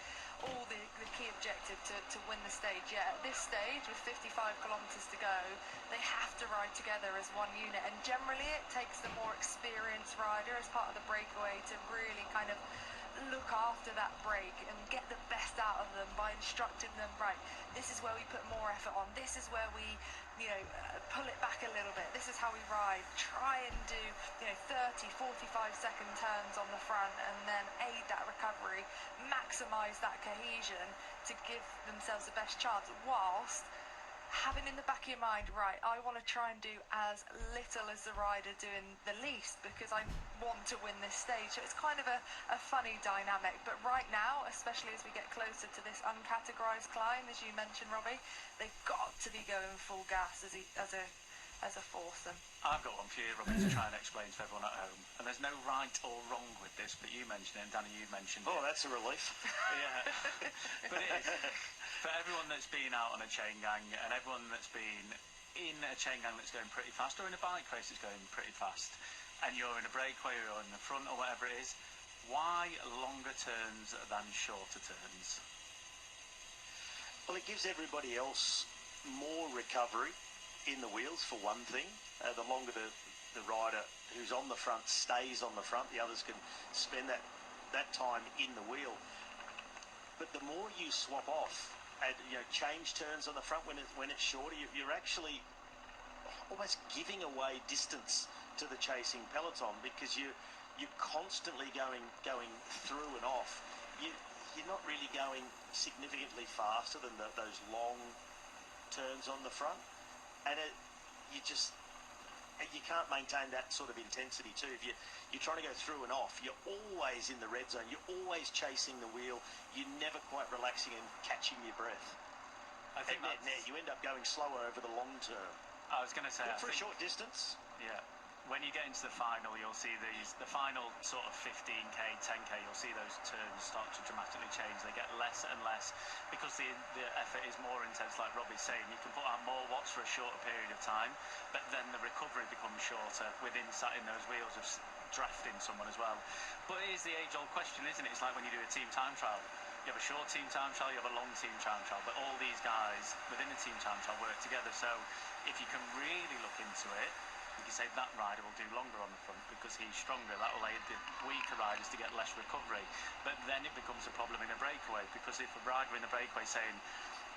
all the key objective to win the stage. Yeah, at this stage, with 55 kilometres to go, they have to ride together as one unit. And generally, it takes the more experienced rider as part of the breakaway to really kind of look after that break and get the best out of them by instructing them, right, this is where we put more effort on, this is where we, you know, pull it back a little bit, this is how we ride, try and do, you know, 30, 45-second turns on the front and then aid that recovery, maximise that cohesion to give themselves the best chance, whilst having in the back of your mind, right, I want to try and do as little as the rider doing the least because I want to win this stage. So it's kind of a funny dynamic. But right now, especially as we get closer to this uncategorised climb, as you mentioned, Robbie, they've got to be going full gas as a foursome. I've got one for you, Robbie, to try and explain to everyone at home. And there's no right or wrong with this, but you mentioned it, and Danny, you mentioned it. Oh, that's a relief. Yeah. But it is. For everyone that's been out on a chain gang and everyone that's been in a chain gang that's going pretty fast, or in a bike race that's going pretty fast, and you're in a breakaway or in the front or whatever it is, why longer turns than shorter turns? Well, it gives everybody else more recovery in the wheels, for one thing. The longer the rider who's on the front stays on the front, the others can spend that time in the wheel. But the more you swap off and, you know, change turns on the front when it's shorter, you're actually almost giving away distance to the chasing peloton, because you're constantly going through and off. You're not really going significantly faster than those long turns on the front, and you can't maintain that sort of intensity too. If you're trying to go through and off, you're always in the red zone, you're always chasing the wheel, you're never quite relaxing and catching your breath. I think you end up going slower over the long term. I was going to say, for a short distance. Yeah. When you get into the final, you'll see the final sort of 15k, 10k, you'll see those turns start to dramatically change. They get less and less because the effort is more intense, like Robbie's saying. You can put out more watts for a shorter period of time, but then the recovery becomes shorter within sat in those wheels of drafting someone as well. But it is the age-old question, isn't it? It's like when you do a team time trial. You have a short team time trial, you have a long team time trial, but all these guys within the team time trial work together. So if you can really look into it, you can say that rider will do longer on the front because he's stronger. That will aid the weaker riders to get less recovery. But then it becomes a problem in a breakaway, because if a rider in the breakaway saying,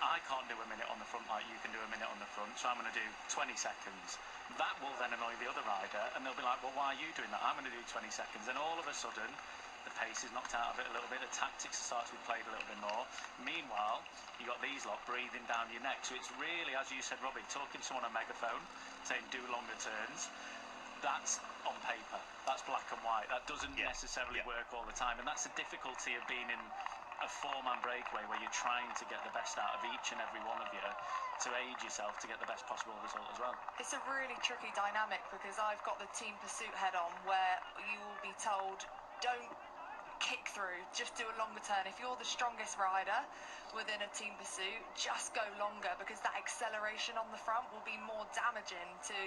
I can't do a minute on the front like you can do a minute on the front, so I'm going to do 20 seconds. That will then annoy the other rider, and they'll be like, well, why are you doing that? I'm going to do 20 seconds. And all of a sudden, the pace is knocked out of it a little bit, the tactics starts to be played a little bit more. Meanwhile, you got these lot breathing down your neck. So it's really, as you said, Robbie, talking to someone on a megaphone, saying do longer turns, that's on paper. That's black and white. That doesn't necessarily work all the time. And that's the difficulty of being in a four-man breakaway where you're trying to get the best out of each and every one of you to aid yourself to get the best possible result as well. It's a really tricky dynamic because I've got the team pursuit head on where you will be told, don't kick through, just do a longer turn. If you're the strongest rider within a team pursuit, just go longer, because that acceleration on the front will be more damaging to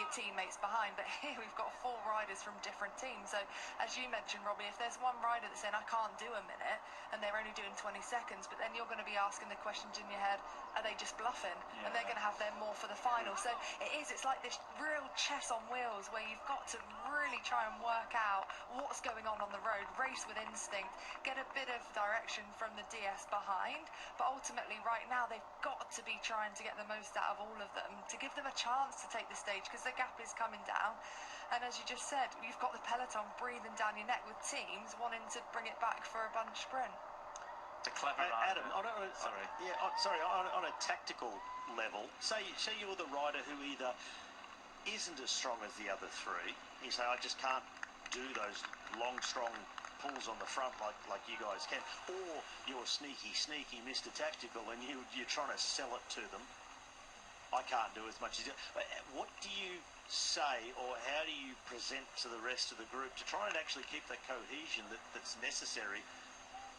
your teammates behind. But here we've got 4 riders from different teams. So as you mentioned, Robbie, if there's one rider that's saying I can't do a minute and they're only doing 20 seconds, but then you're going to be asking the questions in your head, are they just bluffing? Yeah. And they're going to have their more for the final. So it's like this real chess on wheels where you've got to really try and work out what's going on the road, race with instinct, get a bit of direction from the DS behind. But ultimately right now they've got to be trying to get the most out of all of them to give them a chance to take the stage, because the gap is coming down. And as you just said, you've got the peloton breathing down your neck with teams wanting to bring it back for a bunch sprint. The clever rider. Adam, on a tactical level, say you're the rider who either isn't as strong as the other 3. You say, I just can't do those long, strong pulls on the front like you guys can, or you're sneaky Mr. Tactical and you're trying to sell it to them. I can't do as much as you. What do you say, or how do you present to the rest of the group to try and actually keep that cohesion that's necessary,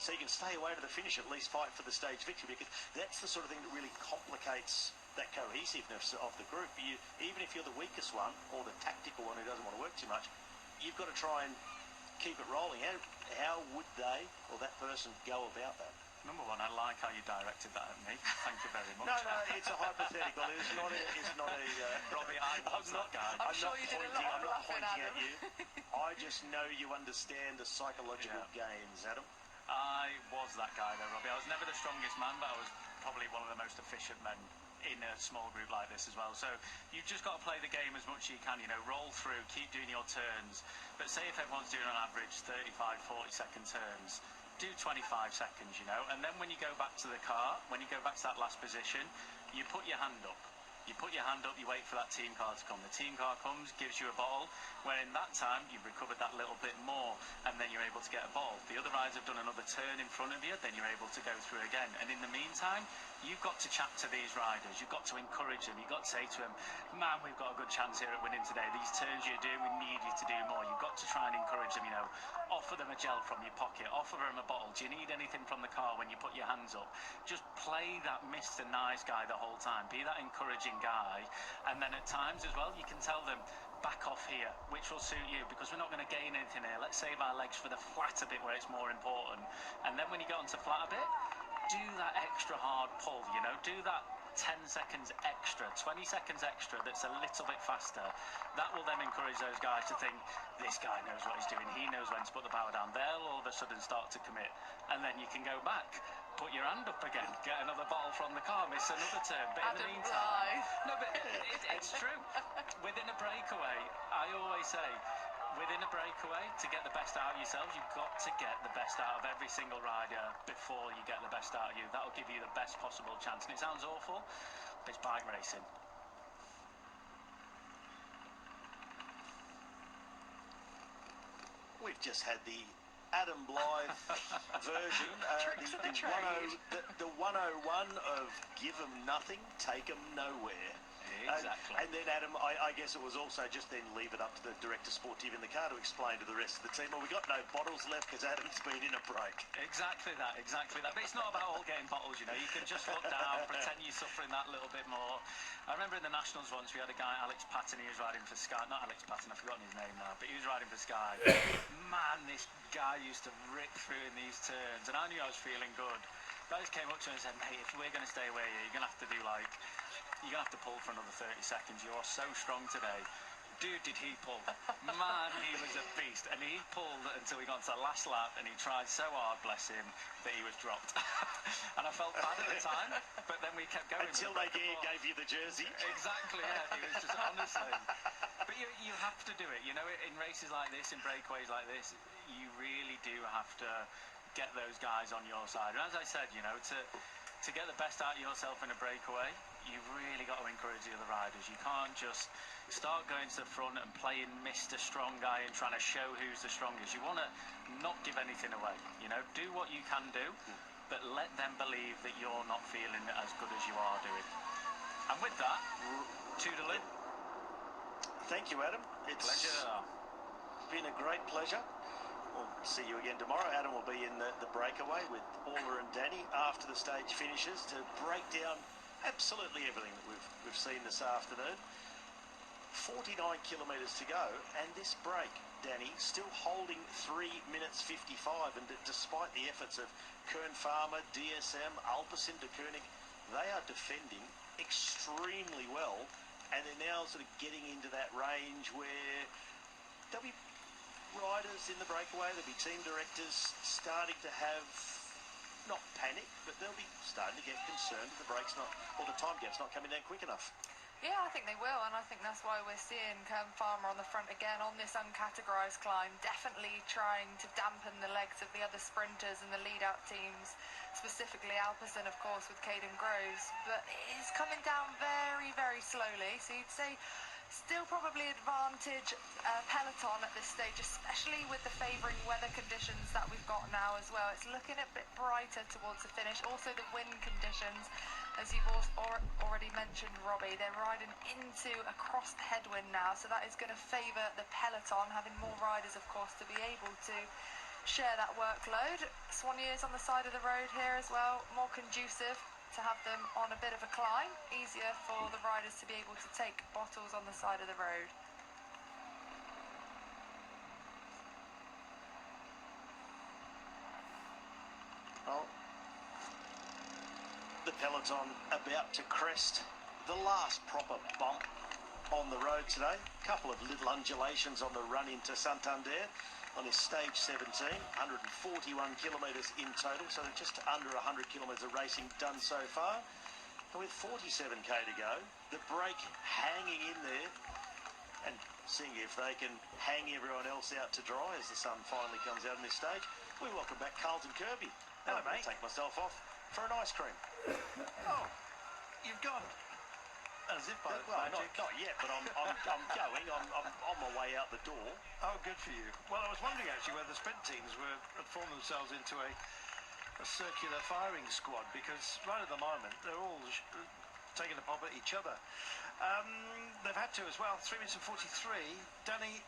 so you can stay away to the finish, at least fight for the stage victory? Because that's the sort of thing that really complicates that cohesiveness of the group. Even if you're the weakest one or the tactical one who doesn't want to work too much, you've got to try and keep it rolling. How would they or that person go about that? Number one, I like how you directed that at me. Thank you very much. No, it's a hypothetical. It's not a Robbie, I was that guy. I'm not pointing at you. I just know you understand the psychological games, Adam. I was that guy though, Robbie. I was never the strongest man, but I was probably one of the most efficient men in a small group like this as well. So you've just got to play the game as much as you can, roll through, keep doing your turns. But say if everyone's doing on average 35, 40-second turns, do 25 seconds, and then when you go back to the car, when you go back to that last position, you put your hand up. You put your hand up, you wait for that team car to come. The team car comes, gives you a bottle, where in that time you've recovered that little bit more, and then you're able to get a bottle. The other riders have done another turn in front of you, then you're able to go through again. And in the meantime, you've got to chat to these riders, you've got to encourage them, you've got to say to them, man, we've got a good chance here at winning today. These turns you're doing, we need you to do more. You've got to try and encourage them, offer them a gel from your pocket, offer them a bottle. Do you need anything from the car when you put your hands up? Just play that Mr. Nice guy the whole time. Be that encouraging guy. And then at times as well, you can tell them, back off here, which will suit you, because we're not going to gain anything here. Let's save our legs for the flatter bit where it's more important. And then when you get onto flatter bit, do that extra hard pull, do that 10 seconds extra, 20 seconds extra that's a little bit faster. That will then encourage those guys to think, this guy knows what he's doing, he knows when to put the power down. They'll all of a sudden start to commit, and then you can go back, put your hand up again, get another bottle from the car, miss another turn. But in the meantime, no, but it's true. Within a breakaway, I always say, within a breakaway, to get the best out of yourselves, you've got to get the best out of every single rider before you get the best out of you. That'll give you the best possible chance. And it sounds awful, but it's bike racing. We've just had the Adam Blythe version, the 101 of give 'em nothing, take 'em nowhere. Exactly. And then, Adam, I guess it was also just then leave it up to the director sportive in the car to explain to the rest of the team, well, we got no bottles left because Adam's been in a break. Exactly that. But it's not about all getting bottles, You can just look down, pretend you're suffering that little bit more. I remember in the Nationals once, we had a guy, Alex Patton, he was riding for Sky. Not Alex Patton, I've forgotten his name now, but he was riding for Sky. Man, this guy used to rip through in these turns, and I knew I was feeling good. Guys came up to him and said, mate, if we're going to stay away here, you're going to have to do you're going to have to pull for another 30 seconds. You're so strong today. Dude, did he pull. Man, he was a beast. And he pulled until he got to the last lap, and he tried so hard, bless him, that he was dropped. And I felt bad at the time, but then we kept going. Until they gave you the jersey. Exactly, yeah. It was just, honestly. But you have to do it. In races like this, in breakaways like this, you really do have to get those guys on your side. And as I said, to get the best out of yourself in a breakaway, you've really got to encourage the other riders. You can't just start going to the front and playing Mr. Strong Guy and trying to show who's the strongest. You want to not give anything away. Do what you can do, but let them believe that you're not feeling as good as you are doing. And with that, toodaloo. Thank you, Adam. It's pleasure. Been a great pleasure. we'll see you again tomorrow. Adam will be in the breakaway with Orla and Danny after the stage finishes to break down absolutely everything that we've seen this afternoon. 49 kilometres to go, and this break, Danny, still holding 3 minutes 55, and despite the efforts of Kern Farmer, DSM, Alpecin de Koenig, they are defending extremely well, and they're now sort of getting into that range where there'll be riders in the breakaway, there'll be team directors starting to have, not panic, but they'll be starting to get concerned that the break's not, or the time gap's not coming down quick enough. Yeah, I think they will, and I think that's why we're seeing Kern Farmer on the front again on this uncategorised climb, definitely trying to dampen the legs of the other sprinters and the lead-out teams, specifically Alpecin, of course, with Caden Groves, but it is coming down very, very slowly, so you'd say still probably advantage peloton at this stage, especially with the favouring weather conditions that we've got now as well. It's looking a bit brighter towards the finish. Also the wind conditions, as you've already mentioned, Robbie, they're riding across the headwind now, so that is going to favour the peloton, having more riders, of course, to be able to share that workload. Soigneur's on the side of the road here as well, more conducive to have them on a bit of a climb, easier for the riders to be able to take bottles on the side of the road. Well, the peloton about to crest the last proper bump on the road today. A couple of little undulations on the run into Santander on this stage 17, 141 kilometres in total, so just under 100 kilometres of racing done so far. And with 47k to go, the break hanging in there and seeing if they can hang everyone else out to dry as the sun finally comes out on this stage. We welcome back Carlton Kirby. Hello, I'll mate. take myself off for an ice cream. Oh, you've gone. As if by Well, magic. not yet, but I'm going. I'm on my way out the door. Oh, good for you. Well, I was wondering actually whether the sprint teams had formed themselves into a circular firing squad, because right at the moment they're all taking a pop at each other. They've had to as well. 3 minutes and 43. Danny,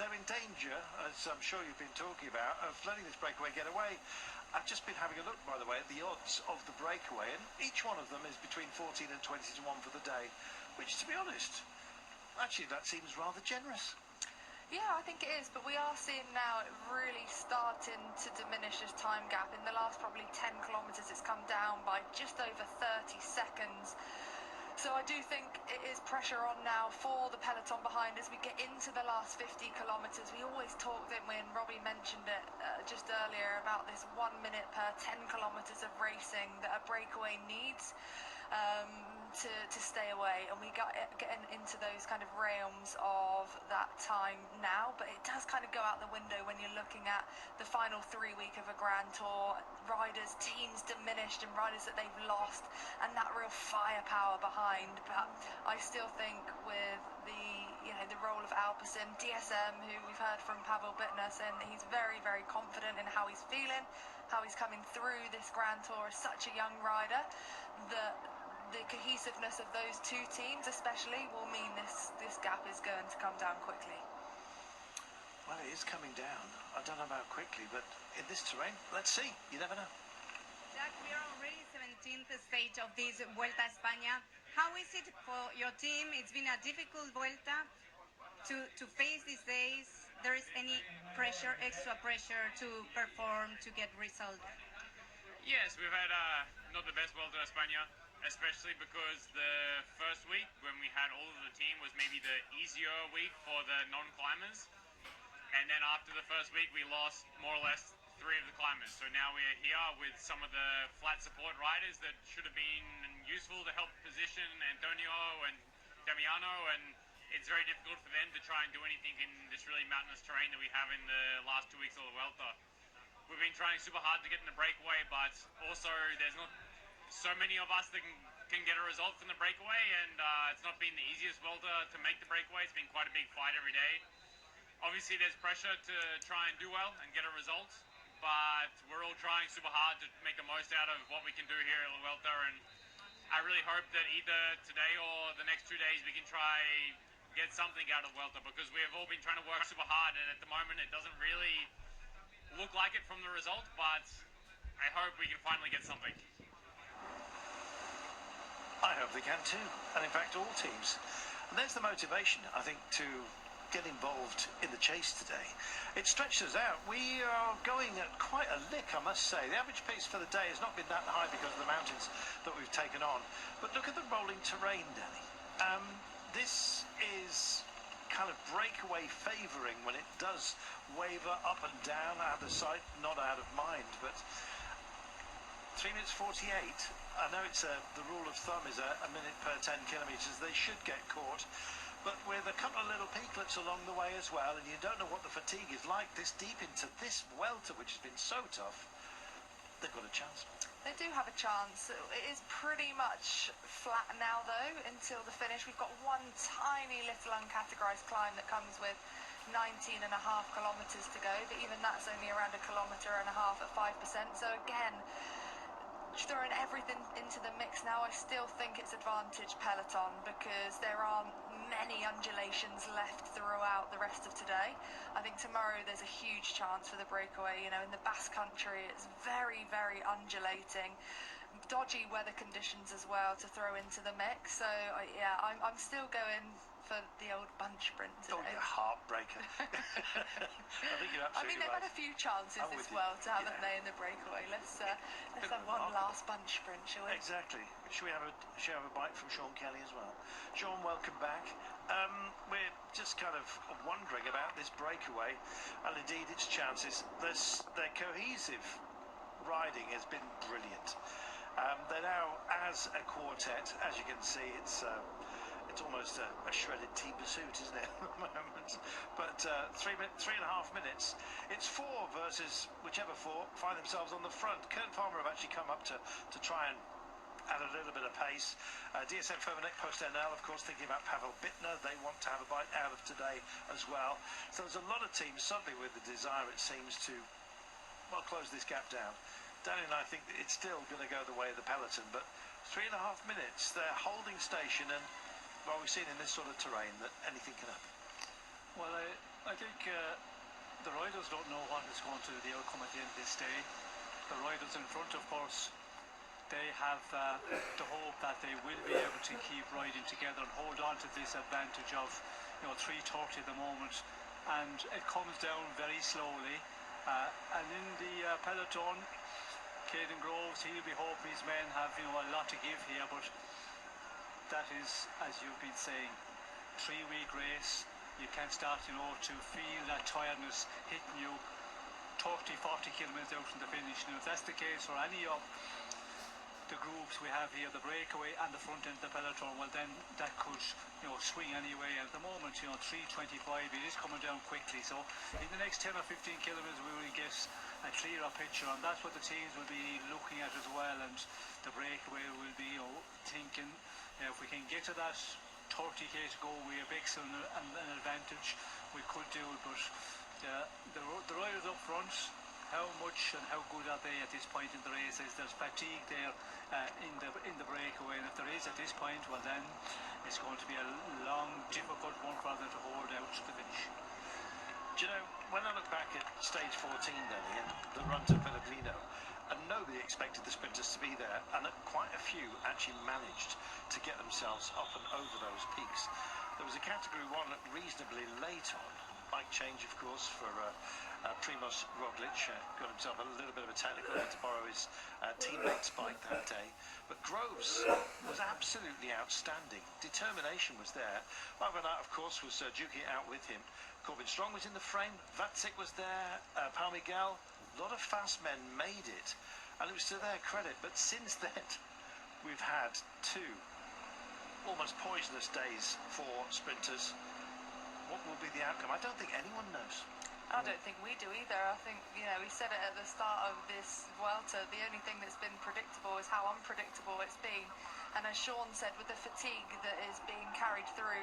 they're in danger, as I'm sure you've been talking about, of letting this breakaway get away. I've just been having a look, by the way, at the odds of the breakaway, and each one of them is between 14 and 20 to 1 for the day, which, to be honest, actually that seems rather generous. Yeah, I think it is, but we are seeing now it really starting to diminish this time gap. In the last probably 10 kilometres, it's come down by just over 30 seconds. So I do think it is pressure on now for the peloton behind as we get into the last 50 kilometres. We always talked, didn't we, and Robbie mentioned it just earlier, about this 1 minute per 10 kilometres of racing that a breakaway needs to stay away, and we got getting into those kind of realms of that time now, but it does kind of go out the window when you're looking at the final 3 week of a Grand Tour, riders, teams diminished and riders that they've lost, and that real firepower behind. But I still think with the role of Alpecin, DSM, who we've heard from Pavel Bittner saying that he's very, very confident in how he's feeling, how he's coming through this Grand Tour as such a young rider, that the cohesiveness of those two teams especially will mean this gap is going to come down quickly. Well, it is coming down. I don't know about quickly, but in this terrain, let's see. You never know. Jack, we are already 17th stage of this Vuelta a España. How is it for your team? It's been a difficult Vuelta to face these days. There is any pressure, extra pressure to perform, to get results? Yes, we've had not the best Vuelta a España, especially because the first week when we had all of the team was maybe the easier week for the non-climbers, and then after the first week we lost more or less 3 of the climbers. So now we're here with some of the flat support riders that should have been useful to help position Antonio and Damiano, and it's very difficult for them to try and do anything in this really mountainous terrain that we have in the last 2 weeks of the Vuelta. We've been trying super hard to get in the breakaway, but also there's not so many of us that can get a result from the breakaway, and it's not been the easiest Vuelta to make the breakaway. It's been quite a big fight every day. Obviously there's pressure to try and do well and get a result, but we're all trying super hard to make the most out of what we can do here at the Vuelta, and I really hope that either today or the next 2 days we can try get something out of Vuelta, because we have all been trying to work super hard, and at the moment it doesn't really look like it from the result, but I hope we can finally get something. I hope they can too, and in fact all teams. And there's the motivation, I think, to get involved in the chase today. It stretches us out. We are going at quite a lick, I must say. The average pace for the day has not been that high because of the mountains that we've taken on. But look at the rolling terrain, Danny. This is kind of breakaway favouring when it does waver up and down, out of sight, not out of mind. But 3 minutes 48. I know it's the rule of thumb is a minute per 10 kilometres. They should get caught. But with a couple of little peaklets along the way as well, and you don't know what the fatigue is like this deep into this welter, which has been so tough, they've got a chance. They do have a chance. It is pretty much flat now, though, until the finish. We've got one tiny little uncategorised climb that comes with 19.5 kilometres to go, but even that's only around 1.5 kilometres at 5%. So again, throwing everything into the mix now, I still think it's advantage peloton because there aren't many undulations left throughout the rest of today. I think tomorrow there's a huge chance for the breakaway. You know, in the Basque Country it's very, very undulating, dodgy weather conditions as well to throw into the mix. So yeah, I'm still going for the old bunch sprint today. Oh, you heartbreaker. I think you're absolutely I mean, they've right. had a few chances this Vuelta, haven't they, in the breakaway? Let's have one last bunch sprint, shall we? Exactly. Should we have a bite from Sean Kelly as well? Sean, welcome back. We're just kind of wondering about this breakaway and indeed its chances. Their cohesive riding has been brilliant. They're now as a quartet, as you can see. It's almost a shredded team pursuit, isn't it, at the moment? But 3.5 minutes. It's 4 versus whichever 4 find themselves on the front. Kurt Farmer have actually come up to try and add a little bit of pace. DSM Firmenich Post-NL, of course, thinking about Pavel Bittner. They want to have a bite out of today as well. So there's a lot of teams suddenly with the desire, it seems, to, well, close this gap down. Danny and I think it's still going to go the way of the peloton, but 3.5 minutes, they're holding station, and well, we've seen in this sort of terrain that anything can happen. Well, I think the riders don't know what is going to be the outcome at the end of this day. The riders in front, of course, they have the hope that they will be able to keep riding together and hold on to this advantage of 3:30 at the moment, and it comes down very slowly. And in the peloton, Caden Groves, he'll be hoping his men have a lot to give here, but that is, as you've been saying, 3-week race. You can start to feel that tiredness hitting you 30-40 kilometres out from the finish. Now if that's the case for any of the groups we have here, the breakaway and the front end of the peloton, well then that could swing anyway. At the moment, 3:25, it is coming down quickly, so in the next 10 or 15 kilometres we will get a clearer picture, and that's what the teams will be looking at as well. And the breakaway will be thinking, if we can get to that 30k to go, we have excellent an advantage. We could do it, but the riders up front, how much and how good are they at this point in the race? There's fatigue there in the breakaway, and if there is at this point, well then it's going to be a long, difficult one for them to hold out to the finish. Do you know, when I look back at stage 14, Danny, and the run to Filipino, and nobody expected the sprinters to be there, and quite a few actually managed to get themselves up and over those peaks. There was a category 1 reasonably late on, bike change of course for Primoz Roglic, got himself a little bit of a technical, had to borrow his teammate's bike that day. But Groves was absolutely outstanding. Determination was there. Overnight, of course, was duking it out with him. Corbin Strong was in the frame, Vatsic was there, Pau Miguel. A lot of fast men made it, and it was to their credit. But since then, we've had 2 almost poisonous days for sprinters. What will be the outcome? I don't think anyone knows. I don't think we do either. I think, we said it at the start of this Vuelta, the only thing that's been predictable is how unpredictable it's been. And as Sean said, with the fatigue that is being carried through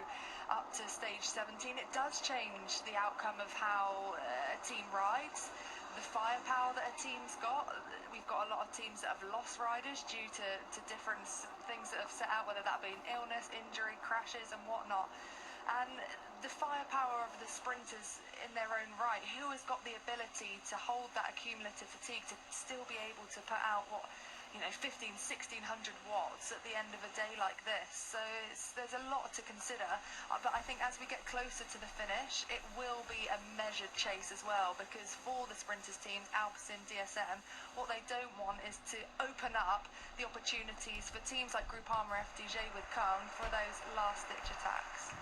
up to stage 17, it does change the outcome of how a team rides, the firepower that a team's got. We've got a lot of teams that have lost riders due to different things that have set out, whether that be illness, injury, crashes and whatnot. And the firepower of the sprinters in their own right. Who has got the ability to hold that accumulative fatigue to still be able to put out what, 1600 watts at the end of a day like this? So there's a lot to consider, but I think as we get closer to the finish, it will be a measured chase as well, because for the sprinters teams, Alpecin, DSM, what they don't want is to open up the opportunities for teams like Groupama FDJ with Kung for those last-ditch attacks.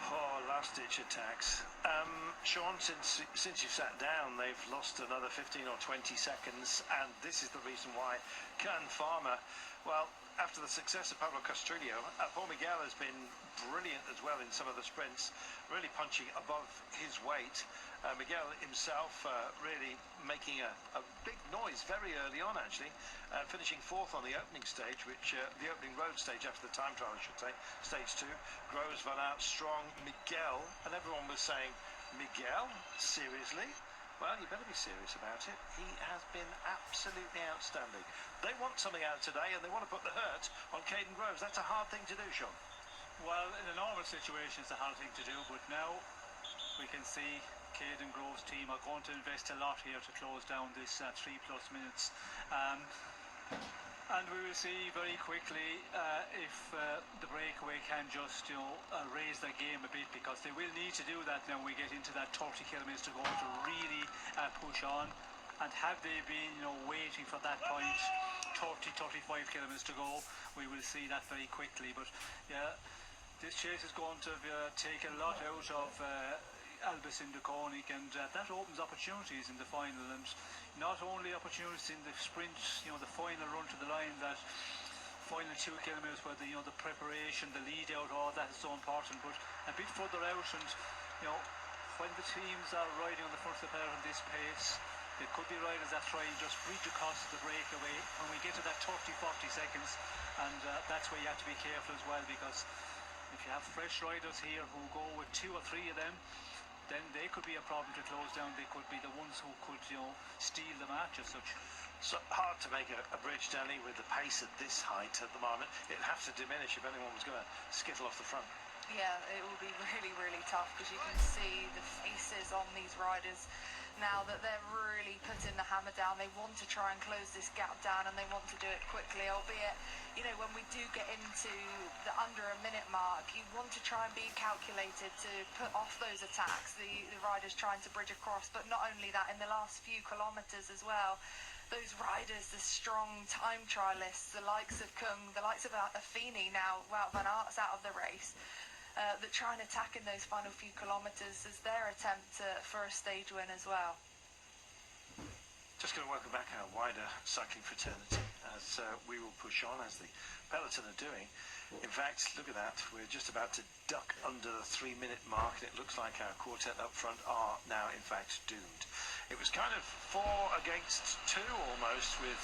Oh, last-ditch attacks. Sean, since you've sat down, they've lost another 15 or 20 seconds, and this is the reason why. Kern Farmer, well, after the success of Pablo Castrillo, Paul Miguel has been brilliant as well in some of the sprints, really punching above his weight. Miguel himself really making a big noise very early on, actually, finishing fourth on the opening stage, the opening road stage after the time trial, I should say, stage 2. Groves, Van Aert, Strong, Miguel, and everyone was saying, Miguel? Seriously? Well, you better be serious about it. He has been absolutely outstanding. They want something out today, and they want to put the hurt on Caden Groves. That's a hard thing to do, Sean. Well, in a normal situation, it's a hard thing to do, but now we can see Caden Groves' team are going to invest a lot here to close down this 3+ minutes. And we will see very quickly if the breakaway can just raise their game a bit, because they will need to do that now we get into that 30 kilometres to go to really push on. And have they been waiting for that point, 30-35 kilometres to go, we will see that very quickly. But yeah, this chase is going to take a lot out of Alpecin de Koning, and that opens opportunities in the final, and not only opportunities in the sprint, the final run to the line, that final 2 kilometres where the preparation, the lead out, all that is so important, but a bit further out, and when the teams are riding on the front of the pair at this pace, there could be riders that try and just bridge across the breakaway when we get to that 30-40 seconds, and that's where you have to be careful as well, because if you have fresh riders here who go with 2 or 3 of them, then they could be a problem to close down. They could be the ones who could, steal the match as such. So hard to make a bridge, Danny, with the pace at this height at the moment. It'd have to diminish if anyone was going to skittle off the front. Yeah, it will be really, really tough, because you can see the faces on these riders now that they're really putting the hammer down. They want to try and close this gap down, and they want to do it quickly, albeit, when we do get into the under a minute mark, you want to try and be calculated to put off those attacks, the riders trying to bridge across. But not only that, in the last few kilometres as well, those riders, the strong time trialists, the likes of Kung, the likes of Affini now, Van Aert's out of the race, that try and attack in those final few kilometres as their attempt for a stage win as well. Just going to welcome back our wider cycling fraternity as we will push on, as the peloton are doing. In fact, look at that, we're just about to duck under the 3-minute mark, and it looks like our quartet up front are now in fact doomed. It was kind of 4 against 2 almost, with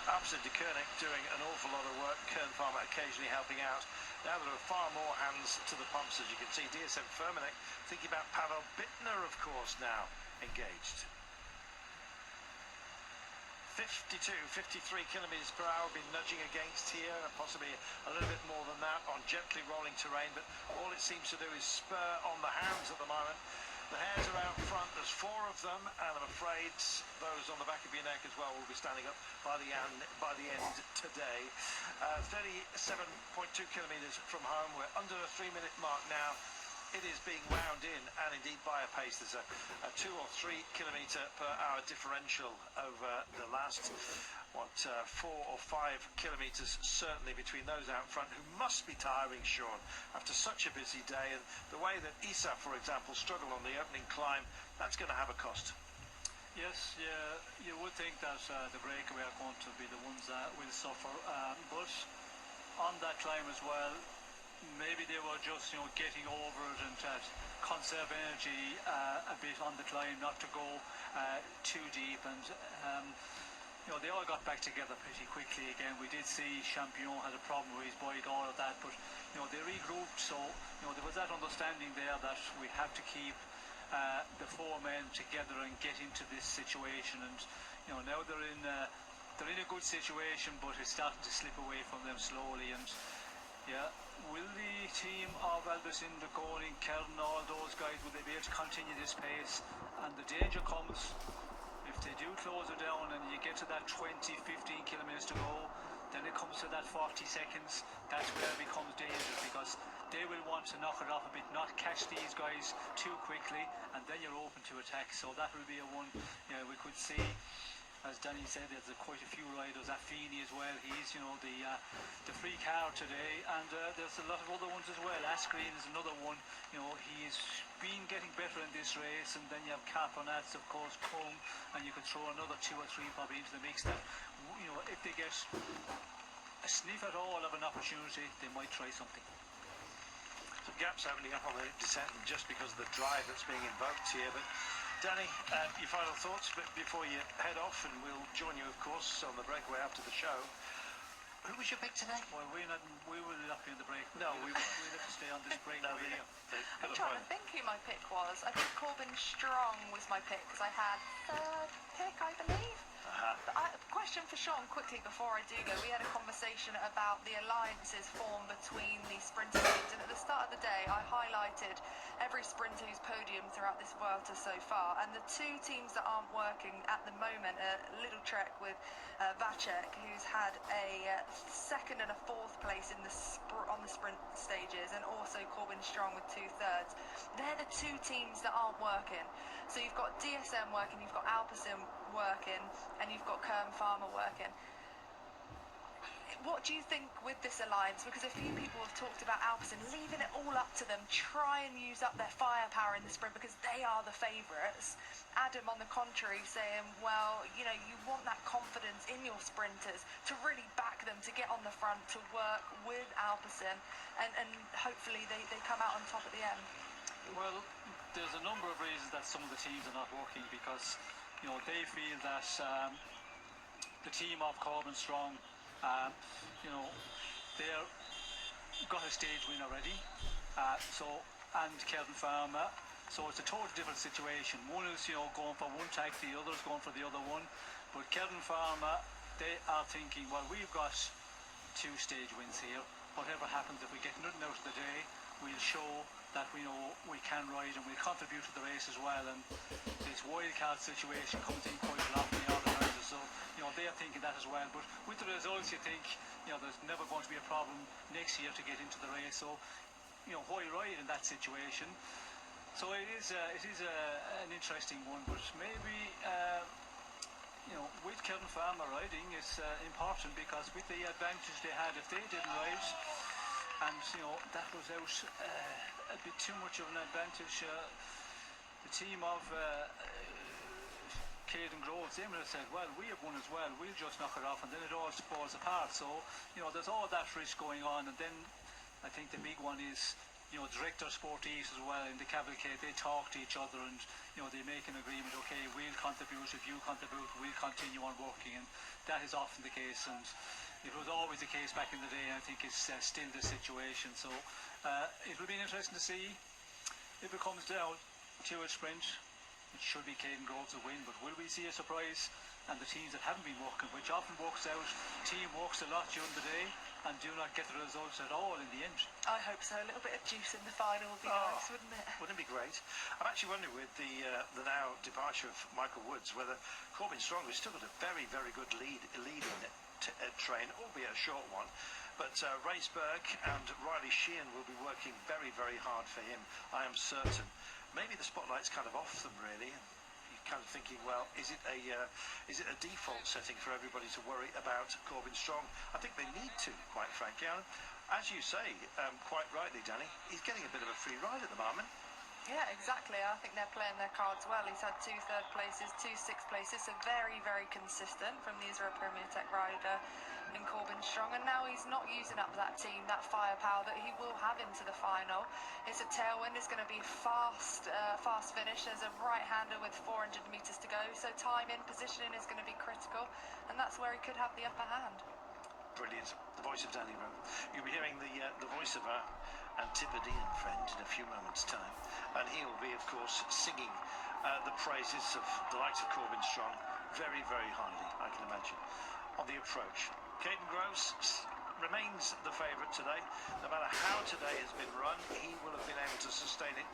Alpecin de Koning doing an awful lot of work, Kern Farmer occasionally helping out. Now there are far more hands to the pumps, as you can see. DSM Firmenich thinking about Pavel Bittner, of course, now engaged. 52, 53 kilometres per hour been nudging against here, and possibly a little bit more than that on gently rolling terrain, but all it seems to do is spur on the hands at the moment. The hares are out front, there's 4 of them, and I'm afraid those on the back of your neck as well will be standing up by the end today. 37.2 kilometres from home, we're under the 3-minute mark now. It is being wound in, and indeed by a pace. There's a 2 or 3 kilometre per hour differential over the last 4 or 5 kilometres certainly between those out front, who must be tiring, Sean, after such a busy day. And the way that Isa, for example, struggled on the opening climb, that's going to have a cost. Yes, yeah, you would think that the breakaway are going to be the ones that will suffer, but on that climb as well, maybe they were just getting over it and conserve energy a bit on the climb, not to go too deep, and they all got back together pretty quickly again. We did see Champion had a problem with his bike, all of that, but they regrouped, so there was that understanding there that we have to keep the 4 men together and get into this situation. And now they're in a good situation, but it's starting to slip away from them slowly. And yeah, will the team of Albertson, the Goring, Kelton, all those guys, will they be able to continue this pace? And the danger comes if they do close it down and you get to that 20-15 kilometers to go, then it comes to that 40 seconds. That's where it becomes dangerous, because they will want to knock it off a bit, not catch these guys too quickly, and then you're open to attack. So that will be a one, we could see. As Danny said, there's quite a few riders. Affini as well. He's, the free car today, and there's a lot of other ones as well. Asgreen is another one. He's been getting better in this race, and then you have Caponats, of course, Kung, and you could throw another 2 or 3 probably into the mix. That, if they get a sniff at all of an opportunity, they might try something. So gaps opening up on the descent just because of the drive that's being invoked here, but. Danny, your final thoughts before you head off, and we'll join you, of course, on the breakaway after the show. Who was your pick today? Well, we will not be in the break. No, we won't. We'll have to stay on this break. No, video. I'm trying to think who my pick was. I think Corbin Strong was my pick, because I had third pick, I believe. Question for Sean quickly before I do go. We had a conversation about the alliances formed between the sprinter teams, and at the start of the day I highlighted every sprinter who's podiumed throughout this Vuelta so far, and the 2 teams that aren't working at the moment are Little Trek with Vacek, who's had a 2nd and a 4th place in on the sprint stages, and also Corbin Strong with 2/3. They're the 2 teams that aren't working. So you've got DSM working, you've got Alpecin working, and you've got Kern Farmer working. What do you think with this alliance? Because a few people have talked about Alpecin leaving it all up to them, try and use up their firepower in the sprint because they are the favourites. Adam, on the contrary, saying, well, you want that confidence in your sprinters to really back them, to get on the front, to work with Alpecin, and hopefully they come out on top at the end. Well, there's a number of reasons that some of the teams are not working, because they feel that the team of Corbin Strong, they're got a stage win already, and Kelvin Farmer, so it's a totally different situation. One is going for one tag, the other is going for the other one. But Kelvin Farmer, they are thinking, well, we've got 2 stage wins here. Whatever happens, if we get nothing out of the day, we'll show that we know we can ride and we'll contribute to the race as well. And this wildcard situation comes in quite a lot for the organisers, so they're thinking that as well. But with the results, you think there's never going to be a problem next year to get into the race. So why ride in that situation? So it is an interesting one, but maybe with Kelvin Farmer riding, it's important, because with the advantage they had, if they didn't ride, and that was out a bit too much of an advantage, the team of Caden Groves, they would have said, well, we have won as well, we'll just knock it off, and then it all falls apart. So there's all that risk going on. And then I think the big one is director sportives as well in the cavalcade. They talk to each other, and they make an agreement. Okay, we'll contribute, if you contribute, we'll continue on working. And that is often the case, and it was always the case back in the day. I think it's still the situation. So it will be interesting to see if it comes down to a sprint. It should be Caden Groves to win, but will we see a surprise? And the teams that haven't been working, which often works out, team works a lot during the day and do not get the results at all in the end. I hope so. A little bit of juice in the final would be nice, wouldn't it? Wouldn't it be great? I'm actually wondering, with the now departure of Michael Woods, whether Corbin Strong, who's still got a very, very good lead in train, albeit a short one, but Raceberg and Riley Sheehan will be working very, very hard for him, I am certain. Maybe the spotlight's kind of off them, really. Kind of thinking, well, is it a default setting for everybody to worry about Corbin Strong? I think they need to, quite frankly. As you say, quite rightly, Danny, he's getting a bit of a free ride at the moment. Yeah, exactly. I think they're playing their cards well. He's had 2 third places, 2 sixth places, so very, very consistent from the Israel Premier Tech rider in Corbin Strong. And now he's not using up that team, that firepower that he will have into the final. It's a tailwind. It's going to be fast finish. There's a right-hander with 400 metres to go, so timing, positioning is going to be critical, and that's where he could have the upper hand. Brilliant. The voice of Danny Rowe. You'll be hearing the voice of our Antipodean friend in a few moments' time, and he will be, of course, singing the praises of the likes of Corbin Strong very, very highly, I can imagine. On the approach, Caden Groves remains the favourite today. No matter how today has been run, he will have been able to sustain it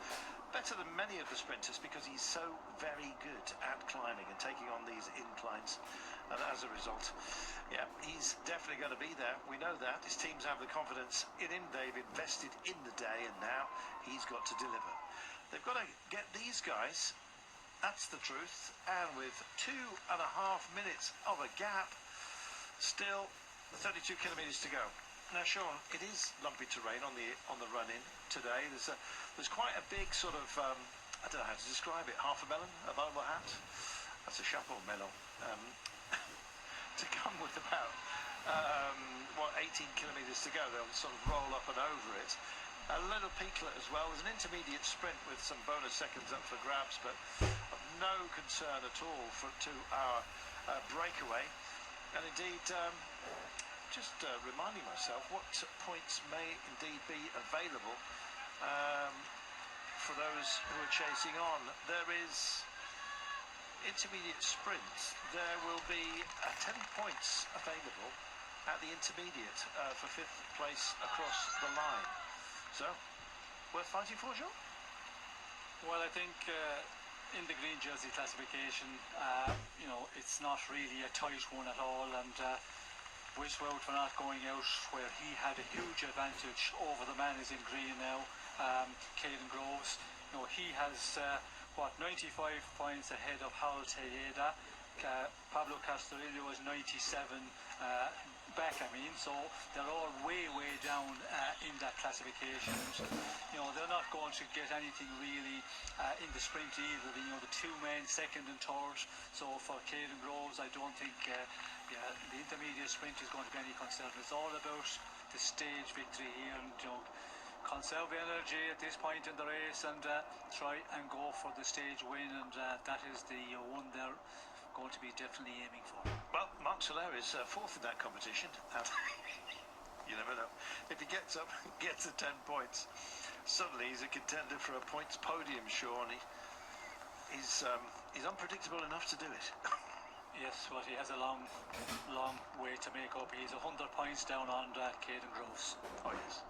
better than many of the sprinters because he's so very good at climbing and taking on these inclines. And as a result, yeah, he's definitely going to be there. We know that. His teams have the confidence in him. They've invested in the day, and now he's got to deliver. They've got to get these guys, that's the truth, and with 2.5 minutes of a gap, still 32 kilometres to go. Now, Sean, it is lumpy terrain on the run-in today. There's quite a big sort of, I don't know how to describe it, half a melon, a bowler hat. That's a chapeau melon. To come with about, 18 kilometres to go. They'll sort of roll up and over it. A little peaklet as well. There's an intermediate sprint with some bonus seconds up for grabs, but of no concern at all to our breakaway. And indeed, just reminding myself what points may indeed be available for those who are chasing on. There is intermediate sprint. There will be 10 points available at the intermediate for 5th place across the line. So, worth fighting for, John? Well, I think in the green jersey classification, it's not really a tight one at all, and wish Wout for not going out where he had a huge advantage over the man who's in green now, Caden Groves. He has 95 points ahead of Harold Tejeda. Pablo Castorillo was 97 back, so they're all way down in that classification. They're not going to get anything really in the sprint either. The two men, second and third. So for Caden Groves, I don't think the intermediate sprint is going to be any concern. It's all about the stage victory here, and conserve energy at this point in the race and try and go for the stage win, and that is the one they're going to be definitely aiming for. Well, Mark Soler is 4th in that competition. You never know. If he gets up and gets the 10 points, suddenly he's a contender for a points podium, Sean. He's unpredictable enough to do it. Yes, well, he has a long way to make up. He's 100 points down on Caden Groves. Oh, yes.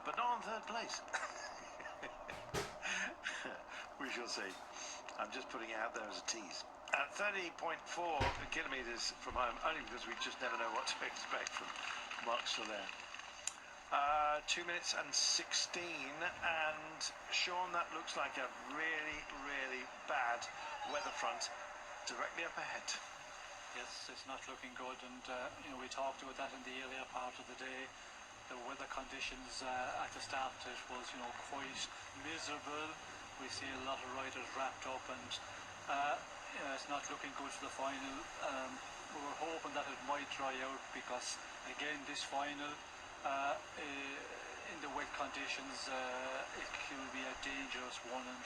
But not on 3rd place. We shall see. I'm just putting it out there as a tease. At 30.4 kilometres from home, only because we just never know what to expect from Mark Soler. 2 minutes and 16, and Sean, that looks like a really bad weather front directly up ahead. Yes, it's not looking good, and we talked about that in the earlier part of the day. The weather conditions at the start, it was quite miserable. We see a lot of riders wrapped up, and it's not looking good for the final. We were hoping that it might dry out, because again this final in the wet conditions, it could be a dangerous one. And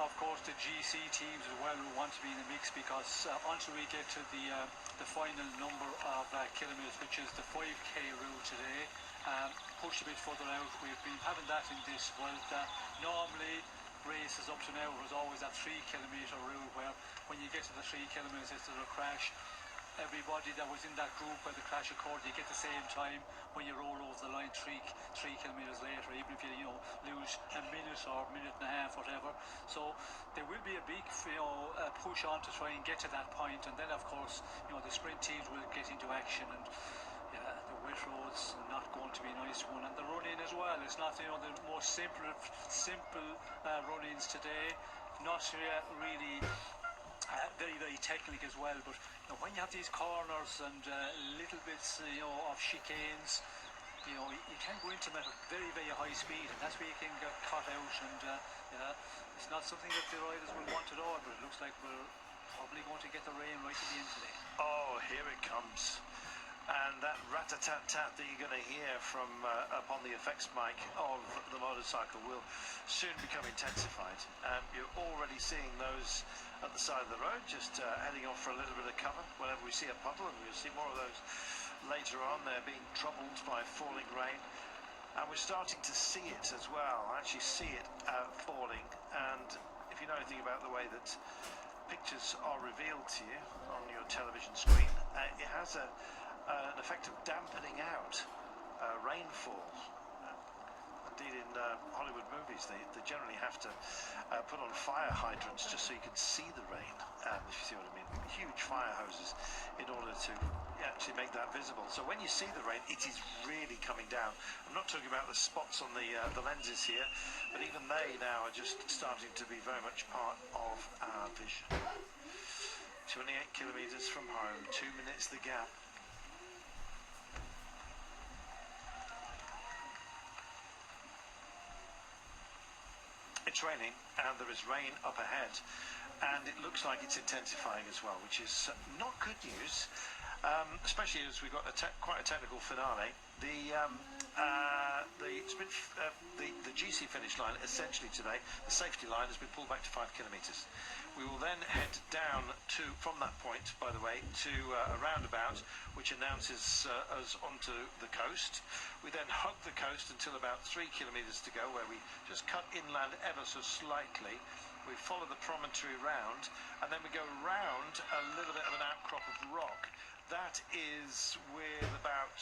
of course the GC teams as well will want to be in the mix, because until we get to the final number of kilometres, which is the 5k route today, pushed a bit further out. We've been having that in this world. Normally races up to now was always a 3 kilometre route, where when you get to the 3 kilometres if there's a crash, everybody that was in that group where the crash occurred, you get the same time when you roll over the line 3 kilometres later, even if you lose a minute or a minute and a half, whatever. So there will be a big push on to try and get to that point, and then of course the sprint teams will get into action. And the wet roads not going to be a nice one, and the run-in as well. It's not the most simple run-ins today. Not really very technical as well. But when you have these corners and little bits of chicanes, you can't go into them at a very high speed, and that's where you can get caught out. And it's not something that the riders will want at all. But it looks like we're probably going to get the rain right at the end today. Oh, here it comes. And that rat-a-tat-tat that you're going to hear from upon the effects mic of the motorcycle will soon become intensified. You're already seeing those at the side of the road, just heading off for a little bit of cover whenever we see a puddle, and we'll see more of those later on. They're being troubled by falling rain, and we're starting to see it as well. Actually see it falling. And if you know anything about the way that pictures are revealed to you on your television screen, it has a an effect of dampening out rainfall. Indeed, in Hollywood movies, they generally have to put on fire hydrants just so you can see the rain, if you see what I mean. Huge fire hoses in order to actually make that visible. So when you see the rain, it is really coming down. I'm not talking about the spots on the lenses here, but even they now are just starting to be very much part of our vision. 28 kilometres from home, 2 minutes the gap. It's raining, and there is rain up ahead, and it looks like it's intensifying as well, which is not good news, especially as we've got quite a technical finale. The GC finish line essentially today, the safety line has been pulled back to 5 kilometres. We will then head down from that point, by the way, to a roundabout which announces us onto the coast. We then hug the coast until about 3 kilometres to go, where we just cut inland ever so slightly. We follow the promontory round, and then we go round a little bit of an outcrop of rock. That is with about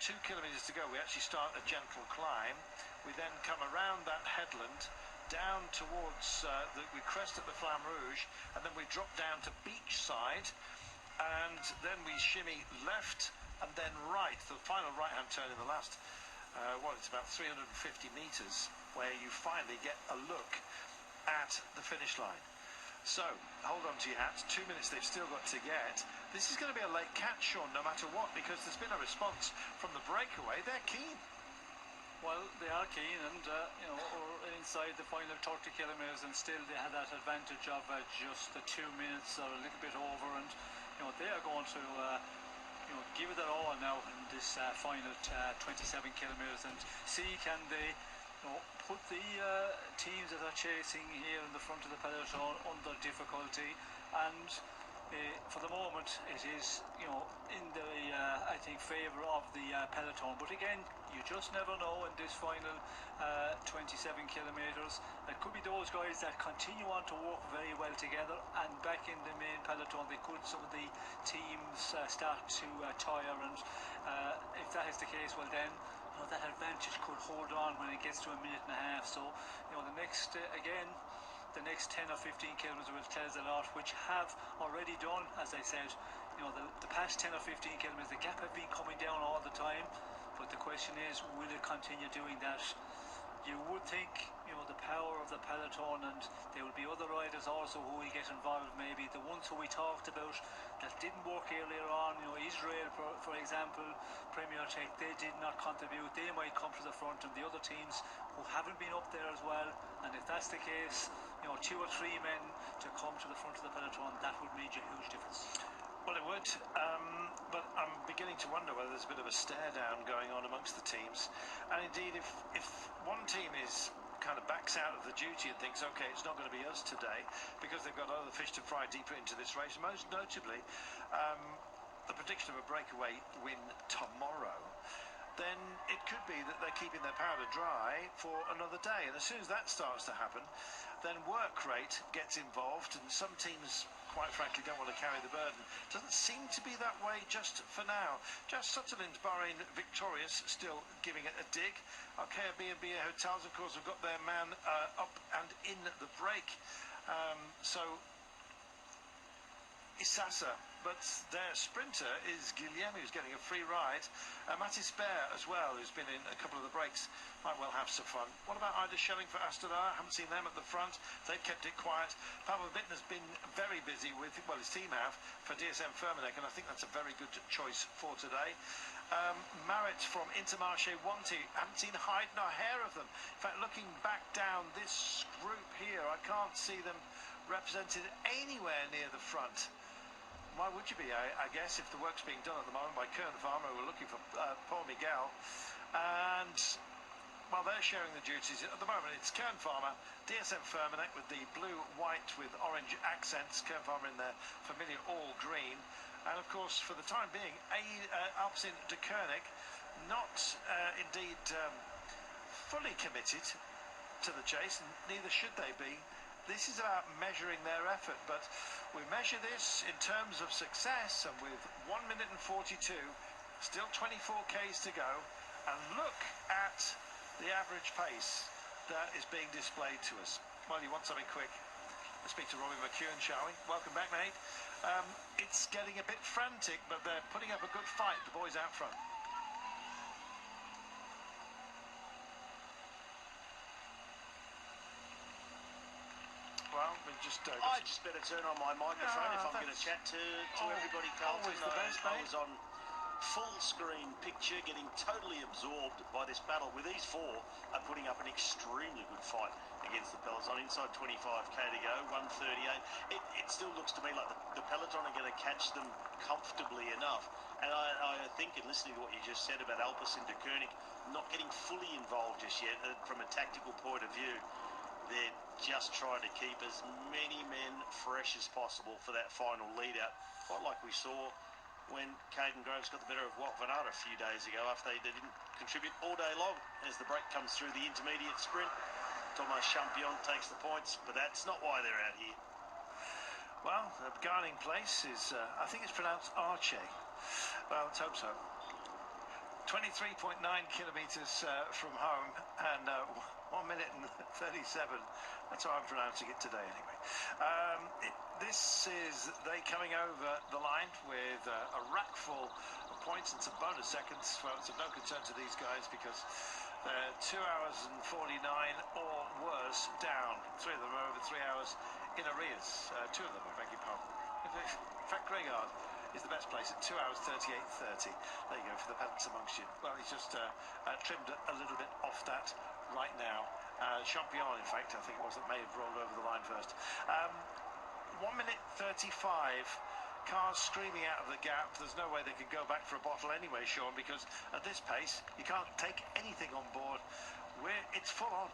2 kilometres to go. We actually start a gentle climb. We then come around that headland, down towards we crest at the Flamme Rouge, and then we drop down to beachside, and then we shimmy left and then right, the final right-hand turn in the last, it's about 350 metres, where you finally get a look at the finish line. So, hold on to your hats, 2 minutes they've still got to get. This is going to be a late catch, Sean, no matter what, because there's been a response from the breakaway. They're keen. Well, they are keen, and we're inside the final 30 kilometres, and still they had that advantage of just the 2 minutes or a little bit over, and they are going to give it their all now in this final 27 kilometres, and see can they put the teams that are chasing here in the front of the peloton under difficulty. And for the moment it is in the I think favour of the peloton, but again, you just never know in this final 27 kilometres. It could be those guys that continue on to work very well together, and back in the main peloton some of the teams start to tire, and if that is the case, well then that advantage could hold on when it gets to a minute and a half. So the next 10 or 15 kilometres will tell us a lot, which have already done, as I said. The past 10 or 15 kilometres, the gap have been coming down all the time, but the question is, will it continue doing that? You would think, the power of the peloton, and there will be other riders also who will get involved, maybe the ones who we talked about that didn't work earlier on, Israel for example, Premier Tech, they did not contribute. They might come to the front, and the other teams who haven't been up there as well, and if that's the case, 2 or 3 men to come to the front of the peloton, that would make a huge difference. Well, it would, but I'm beginning to wonder whether there's a bit of a stare down going on amongst the teams. And indeed, if one team is kind of backs out of the duty and thinks, okay, it's not going to be us today because they've got other fish to fry deeper into this race, most notably the prediction of a breakaway win tomorrow, then it could be that they're keeping their powder dry for another day. And as soon as that starts to happen, then work rate gets involved, and some teams, quite frankly, don't want to carry the burden. Doesn't seem to be that way just for now. Just Sutherland, Bahrain victorious, still giving it a dig. Arkea B&B Hotels, of course, have got their man up and in the break. So Isasa, but their sprinter is Guilherme, who's getting a free ride. Mathis Baer as well, who's been in a couple of the breaks, might well have some fun. What about Ida Schelling for Astana? Haven't seen them at the front. They've kept it quiet. Pavel Bittner's been very busy with, well, his team have, for DSM Firmenich, and I think that's a very good choice for today. Marit from Intermarché Wanty, haven't seen hide nor hair of them. In fact, looking back down this group here, I can't see them represented anywhere near the front. Why would you be, I guess, if the work's being done at the moment by Kern Farmer, who are looking for Paul Miguel. And, well, they're sharing the duties. At the moment, it's Kern Farmer, DSM Firmenich with the blue-white with orange accents, Kern Farmer in their familiar all-green. And, of course, for the time being, Alpecin de Koenig, not indeed fully committed to the chase, neither should they be. this is about measuring their effort, but we measure this in terms of success, and with 1 minute and 42, still 24 Ks to go, and look at the average pace that is being displayed to us. Well, you want something quick? Let's speak to Robbie McEwen, shall we? Welcome back, mate. It's getting a bit frantic, but they're putting up a good fight, the boys out front. Well, we just... I just better turn on my microphone if I'm going to chat to everybody, Carlton. Always the best, I mate. was on full screen picture, getting totally absorbed by this battle, with these four are putting up an extremely good fight against the peloton. Inside 25k to go, 138. It still looks to me like the peloton are going to catch them comfortably enough. And I think, in listening to what you just said about Alpes and De Koenig not getting fully involved just yet, from a tactical point of view, they're just trying to keep as many men fresh as possible for that final lead out, quite like we saw when Caden Groves got the better of Wout van Aert a few days ago after they didn't contribute all day long. As the break comes through the intermediate sprint, Thomas Champion takes the points, but that's not why they're out here. Well, the beguiling place is, I think it's pronounced Arche. Well, let's hope so. 23.9 kilometres from home, and 1 minute and 37. That's how I'm pronouncing it today, anyway. This is they coming over the line with a rack full of points and some bonus seconds. Well, it's of no concern to these guys because they're 2 hours and 49 or worse down. Three of them are over 3 hours in arrears. Two of them, I beg your pardon. In fact, Gregard is the best place at 2 hours 38:30. There you go for the pedants amongst you. Well, he's just trimmed a little bit off that right now. Champion, in fact, I think it was, that may have rolled over the line first. 1 minute 35. Cars screaming out of the gap. There's no way they can go back for a bottle anyway, Sean, because at this pace you can't take anything on board. It's full on.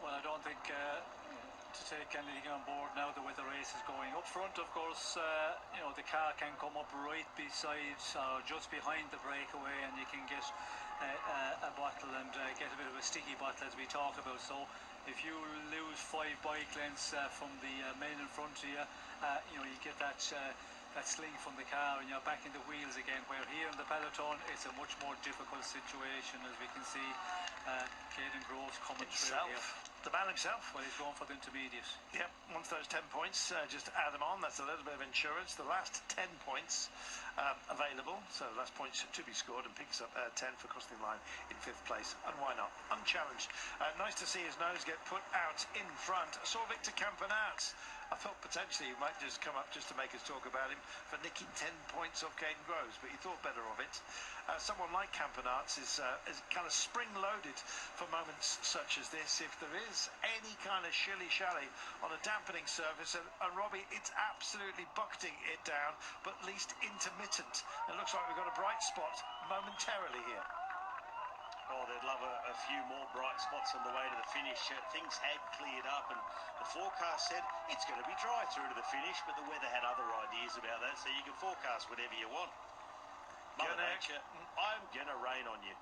Well, I don't think to take anything on board now, the way the race is going. Up front, of course, you know, the car can come up right beside or just behind the breakaway, and you can get a bottle and get a bit of a sticky bottle, as we talk about. So if you lose 5 bike lengths from the men in front of you, you know, you get that sling from the car and you're back in the wheels again, where here in the peloton it's a much more difficult situation, as we can see. Caden Groves coming through here. The man himself. Well, he's going for the intermediate. Yep, once those 10 points, just add them on. That's a little bit of insurance. The last 10 points available, so the last points to be scored, and picks up 10 for crossing the line in 5th place. And why not? Unchallenged. Nice to see his nose get put out in front. I saw Victor Campenaerts. I thought potentially he might just come up just to make us talk about him for nicking 10 points off Caden Groves, but he thought better of it. Someone like Campenaerts is kind of spring-loaded for moments such as this. If there is any kind of shilly-shally on a dampening surface, and Robbie, it's absolutely bucketing it down, but at least intermittent. It looks like we've got a bright spot momentarily here. Oh, they'd love a few more bright spots on the way to the finish. Things had cleared up, and the forecast said it's going to be dry through to the finish, but the weather had other ideas about that, so you can forecast whatever you want. Mother Nature, I'm going to rain on you.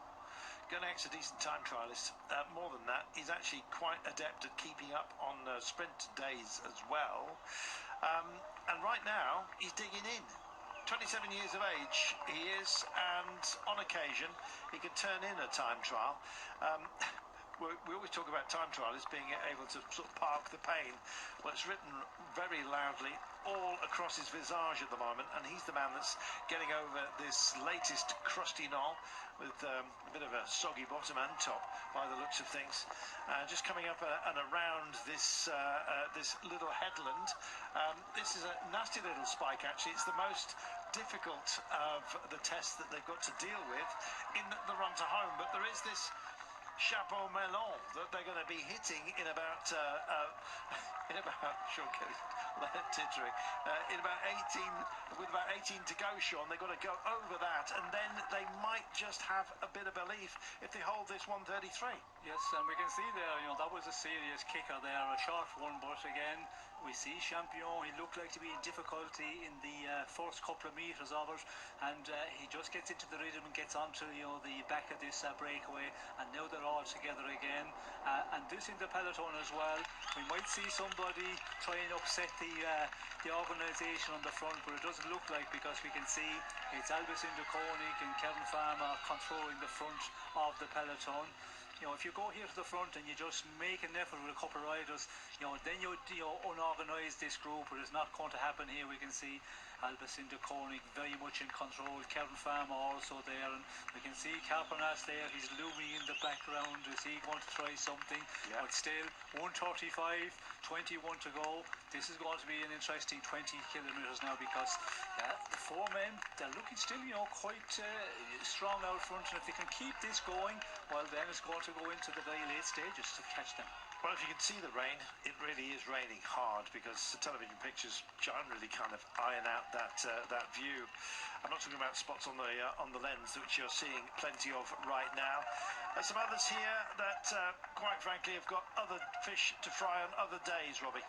Gernek's a decent time trialist. More than that, he's actually quite adept at keeping up on sprint days as well. And right now, he's digging in. 27 years of age he is, and on occasion he can turn in a time trial. We always talk about time trialists being able to sort of park the pain. Well, it's written very loudly all across his visage at the moment, and he's the man that's getting over this latest crusty knoll with a bit of a soggy bottom and top by the looks of things. Just coming up and around this this little headland. This is a nasty little spike, actually. It's the most difficult of the tests that they've got to deal with in the run to home, but there is this chapeau melon that they're going to be hitting in about Sean Kelly tittering. In about 18, with about 18 to go, Sean, they've got to go over that, and then they might just have a bit of belief if they hold this 133. Yes, and we can see there, that was a serious kicker there, a short one, but again, we see Champion, he looked like to be in difficulty in the first couple of metres of it, and he just gets into the rhythm and gets onto, the back of this breakaway, and now they're all together again, and this in the peloton as well. We might see somebody try and upset the organisation on the front, but it doesn't look like, because we can see it's Albus Koenig and Kevin Farmer controlling the front of the peloton. If you go here to the front and you just make an effort with a couple of riders, then you unorganise this group, but it's not going to happen here. We can see Albus Koenig very much in control, Kevin Farmer also there, and we can see Carpenas there, he's looming in the background. Is he going to try something? Yeah. But still, 1:35, 21 to go. This is going to be an interesting 20 kilometres now, because the four men, they're looking still, quite strong out front, and if they can keep this going, well, then it's going to go into the very late stages to catch them. Well, if you can see the rain, it really is raining hard, because the television pictures generally kind of iron out that view. I'm not talking about spots on the lens, which you're seeing plenty of right now. There's some others here that, quite frankly, have got other fish to fry on other days, Robbie.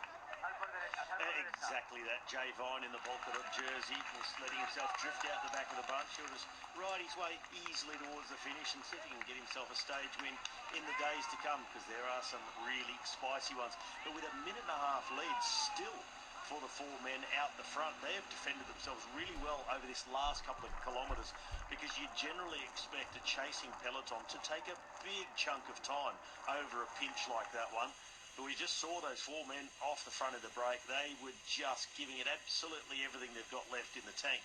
Exactly that. Jay Vine in the polka-dot jersey was letting himself drift out the back of the bunch. He'll just ride his way easily towards the finish and see if he can get himself a stage win in the days to come, because there are some really spicy ones. But with a minute and a half lead still for the four men out the front, they have defended themselves really well over this last couple of kilometres, because you generally expect a chasing peloton to take a big chunk of time over a pinch like that one. But we just saw those four men off the front of the break. They were just giving it absolutely everything they've got left in the tank,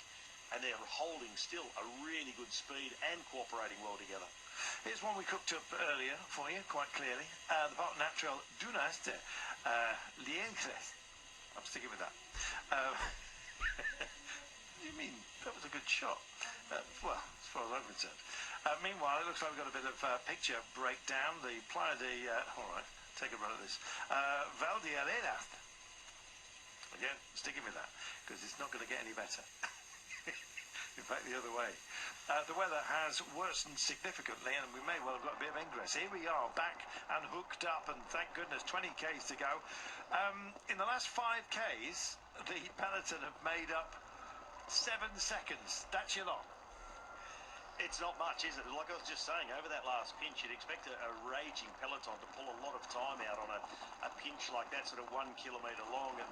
and they're holding still a really good speed and cooperating well together. Here's one we cooked up earlier for you, quite clearly. The Parc Natural Dunas de Liengres. I'm sticking with that. You mean, that was a good shot. Well, as far as I'm concerned. Meanwhile, it looks like we've got a bit of picture breakdown. The Playa de... all right. Take a run at this. Val de Arenas. Again, sticking with that, because it's not going to get any better. In fact, the other way. The weather has worsened significantly, and we may well have got a bit of ingress. Here we are, back and hooked up, and thank goodness, 20 Ks to go. In the last 5 Ks, the peloton have made up 7 seconds. That's your lot. It's not much, is it? Like I was just saying, over that last pinch, you'd expect a raging peloton to pull a lot of time out on a pinch like that, sort of 1 kilometre long. And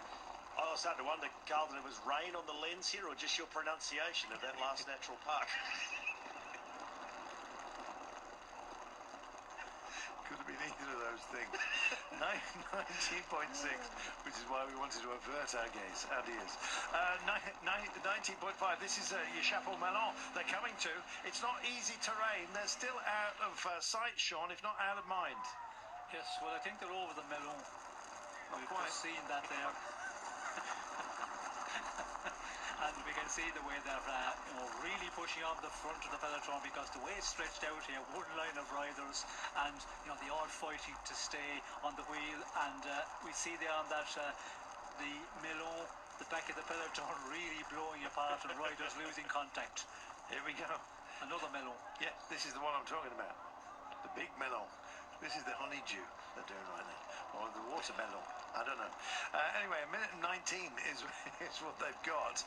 I was starting to wonder, Carlton, if it was rain on the lens here, or just your pronunciation of that last natural park. Could have been either of those things. 19.6, which is why we wanted to avert our gaze. 19.5, this is your Chapeau Melon. They're coming to. It's not easy terrain. They're still out of sight, Sean, if not out of mind. Yes, well, I think they're over the Melon. We've just seen that there. And we can see the way they're really pushing on the front of the peloton, because the way it's stretched out here, one line of riders, and they all fighting to stay on the wheel, and we see there on that the Melon, the back of the peloton, really blowing apart, and riders losing contact. Here we go. Another Melon. Yeah, this is the one I'm talking about. The big melon. This is the honeydew they're doing right now, or the watermelon. I don't know. Anyway, a minute and 19 is what they've got.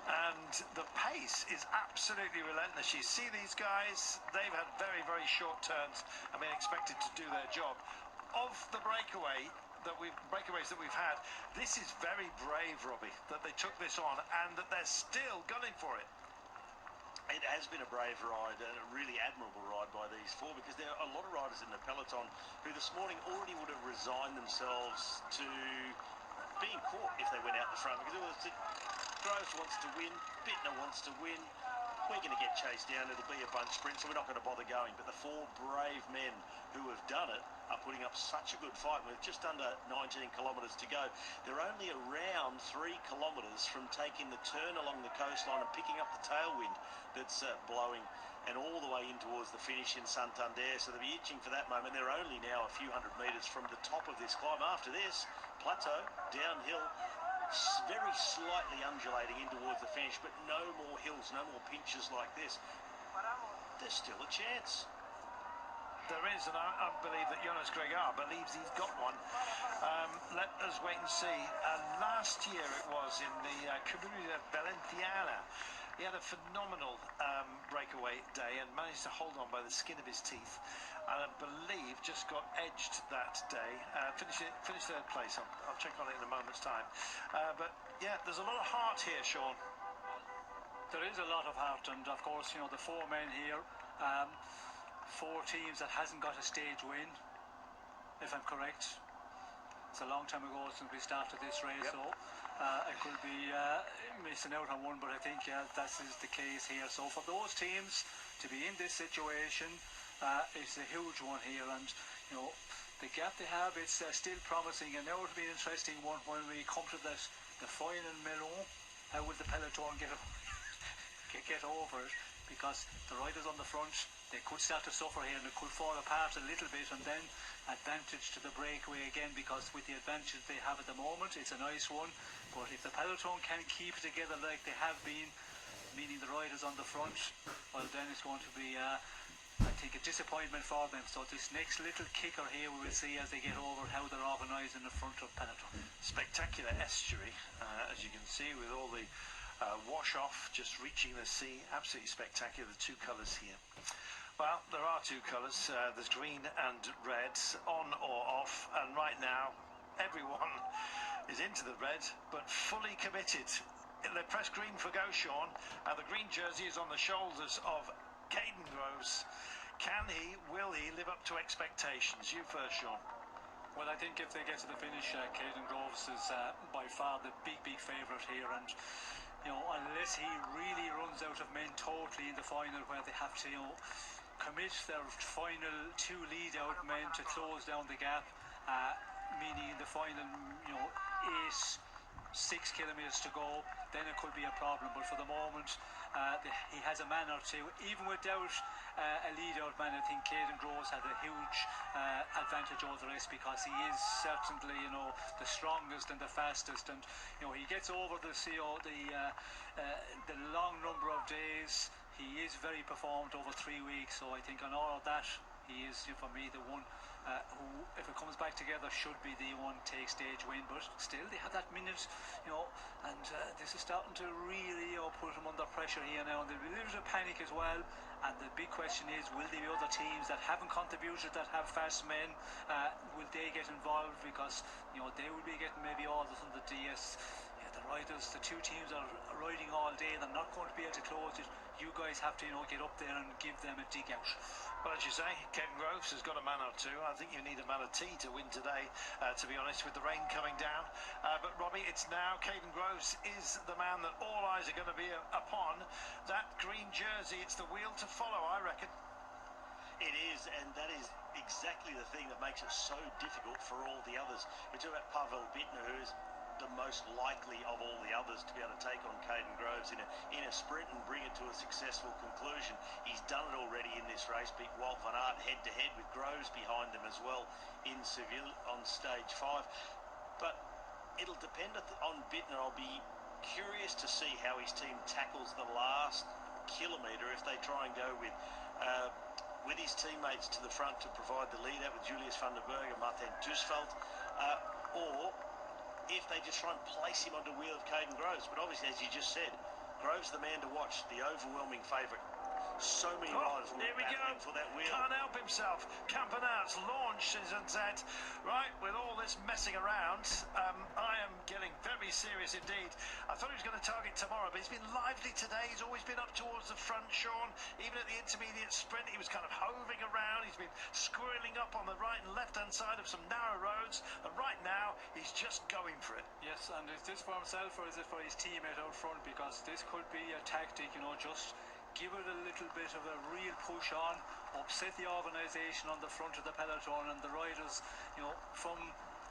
And the pace is absolutely relentless. You see these guys, they've had very, very short turns and been expected to do their job. Of the breakaways that we've had, this is very brave, Robbie, that they took this on and that they're still gunning for it. It has been a brave ride and a really admirable ride by these four, because there are a lot of riders in the peloton who this morning already would have resigned themselves to being caught if they went out the front, because it was Groves wants to win, Bittner wants to win, we're going to get chased down, it'll be a bunch sprint, so we're not going to bother going. But the four brave men who have done it are putting up such a good fight with just under 19 kilometres to go. They're only around 3 kilometres from taking the turn along the coastline and picking up the tailwind that's blowing, and all the way in towards the finish in Santander. So they'll be itching for that moment. They're only now a few hundred metres from the top of this climb. After this, plateau, downhill, very slightly undulating in towards the finish, but no more hills, no more pinches like this. There's still a chance. There is, and I believe that Jonas Gregar believes he's got one. Let us wait and see. Last year it was in the Comunidad Valenciana. He had a phenomenal breakaway day and managed to hold on by the skin of his teeth. And I believe just got edged that day. Finished third place. I'll check on it in a moment's time. But yeah, there's a lot of heart here, Sean. There is a lot of heart, and of course, you know, the four men here. 4 teams that hasn't got a stage win, if I'm correct. It's a long time ago since we started this race, so I could be missing out on one, but I think that is the case here. So for those teams to be in this situation, it's a huge one here, and you know the gap they have, it's still promising, and now it'll be an interesting one when we come to the final Melon. How will the peloton get over it? Because the riders on the front, they could start to suffer here and it could fall apart a little bit, and then advantage to the breakaway again, because with the advantage they have at the moment, it's a nice one. But if the peloton can keep it together like they have been, meaning the riders on the front, well then it's going to be I think a disappointment for them. So this next little kicker here we will see as they get over how they're organised in the front of peloton. Spectacular estuary, as you can see, with all the wash off just reaching the sea. Absolutely spectacular, the two colours here. Well, there are two colours, there's green and red, on or off, and right now everyone is into the red but fully committed. They press green for go, Sean, and the green jersey is on the shoulders of Caden Groves. Can he, will he live up to expectations? You first, Sean. Well, I think if they get to the finish, Caden Groves is by far the big favourite here, and you know, unless he really runs out of men totally in the final, where they have to, you know, commit their final 2 lead-out men to close down the gap, meaning in the final, you know, 6 kilometres to go, then it could be a problem. But for the moment, he has a man or two. Even without a lead-out man, I think Caden Groves had a huge advantage over the rest, because he is certainly, you know, the strongest and the fastest, and you know, he gets over the long number of days. He is very performed over 3 weeks, so I think on all of that, he is, for me, the one who, if it comes back together, should be the one to take stage win. But still, they have that minute, you know, and this is starting to really, you know, put them under pressure here now, and there'll be a little bit of panic as well. And the big question is, will there be other teams that haven't contributed, that have fast men, will they get involved? Because, you know, they will be getting maybe orders from the DS. Yeah, the riders, the 2 teams are riding all day, they're not going to be able to close it. You guys have to, you know, get up there and give them a dig out. Well, as you say, Caden Groves has got a man or two. I think you need a man or tea to win today, to be honest, with the rain coming down. But Robbie, it's now Caden Groves is the man that all eyes are going to be upon. That green jersey, it's the wheel to follow, I reckon. It is, and that is exactly the thing that makes it so difficult for all the others. We talk about Pavel Bittner, who is the most likely of all the others to be able to take on Caden Groves in a sprint and bring it to a successful conclusion. He's done it already in this race, beat Wout van Aert head-to-head with Groves behind him as well in Seville on stage 5. But it'll depend on Bittner. I'll be curious to see how his team tackles the last kilometre, if they try and go with his teammates to the front to provide the lead out with Julius van der Berg and Martin Dusveld, or if they just try and place him on the wheel of Caden Groves. But obviously, as you just said, Groves the man to watch, the overwhelming favourite. So many riders will be battling for that wheel. Can't help himself. Campenaerts launch, isn't that? Right, with all this messing around, I am getting very serious indeed. I thought he was going to target tomorrow, but he's been lively today. He's always been up towards the front, Sean. Even at the intermediate sprint, he was kind of hovering around. He's been squirreling up on the right and left-hand side of some narrow roads. And right now, he's just going for it. Yes, and is this for himself or is it for his teammate out front? Because this could be a tactic, you know, just give it a little bit of a real push on, upset the organisation on the front of the peloton, and the riders, you know, from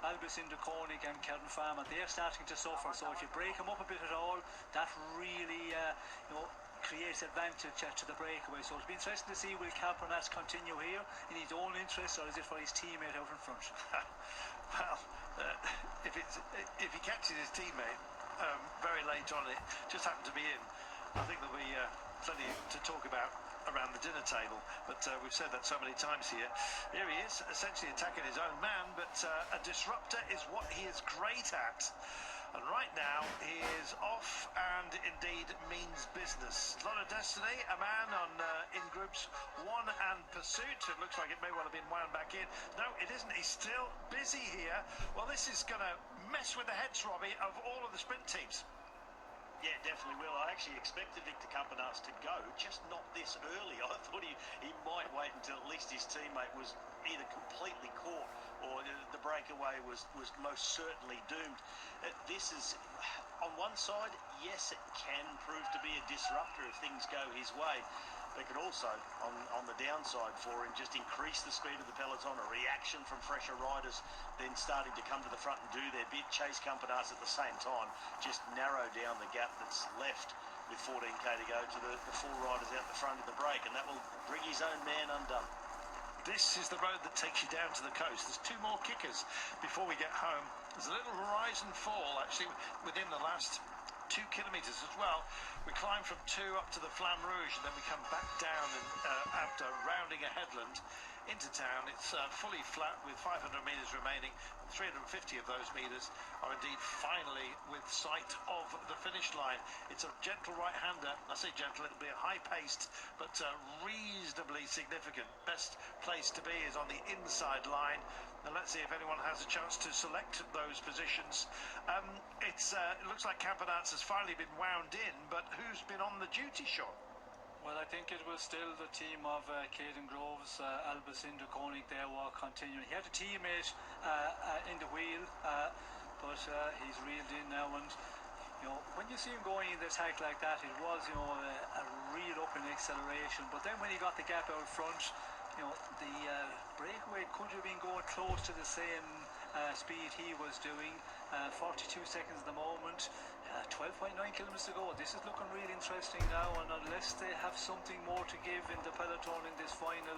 Albacin de Koning and Kern Farmer, they're starting to suffer. So if you break them up a bit at all, that really, you know, creates advantage to the breakaway. So it'll be interesting to see will Campenaerts continue here in his own interest, or is it for his teammate out in front? Well, if he catches his teammate very late on, it just happened to be him, I think there'll be plenty to talk about around the dinner table, but we've said that so many times here. Here he is, essentially attacking his own man, but a disruptor is what he is great at. And right now, he is off and indeed means business. A lot of destiny, a man on in groups 1 and pursuit. It looks like it may well have been wound back in. No, it isn't. He's still busy here. Well, this is going to mess with the heads, Robbie, of all of the sprint teams. Yeah, definitely will. I actually expected Victor Campenaerts to go, just not this early. I thought he might wait until at least his teammate was either completely caught or the breakaway was most certainly doomed. This is, on one side, yes, it can prove to be a disruptor if things go his way. They could also, on the downside for him, just increase the speed of the peloton, a reaction from fresher riders, then starting to come to the front and do their bit, chase Campenaerts at the same time, just narrow down the gap that's left with 14k to go to the 4 riders out the front of the break, and that will bring his own man undone. This is the road that takes you down to the coast. There's 2 more kickers before we get home. There's a little horizon fall, actually, within the last 2 kilometres as well. We climb from 2 up to the Flamme Rouge, and then we come back down and, after rounding a headland into town. It's fully flat with 500 metres remaining. 350 of those metres are indeed finally with sight of the finish line. It's a gentle right-hander. I say gentle, it'll be a high-paced but reasonably significant. Best place to be is on the inside line. Now let's see if anyone has a chance to select those positions. It looks like Campenaerts has finally been wound in, but who's been on the duty, Sean? Well, I think it was still the team of Caden Groves, Albacindo Koenig, they were continuing. He had a teammate in the wheel, but he's reeled in now. And you know, when you see him going in the attack like that, it was, you know, a reel up in acceleration. But then when he got the gap out front, you know, the breakaway could have been going close to the same speed he was doing. 42 seconds at the moment. 12.9 kilometers to go. This is looking really interesting now, and unless they have something more to give in the peloton in this final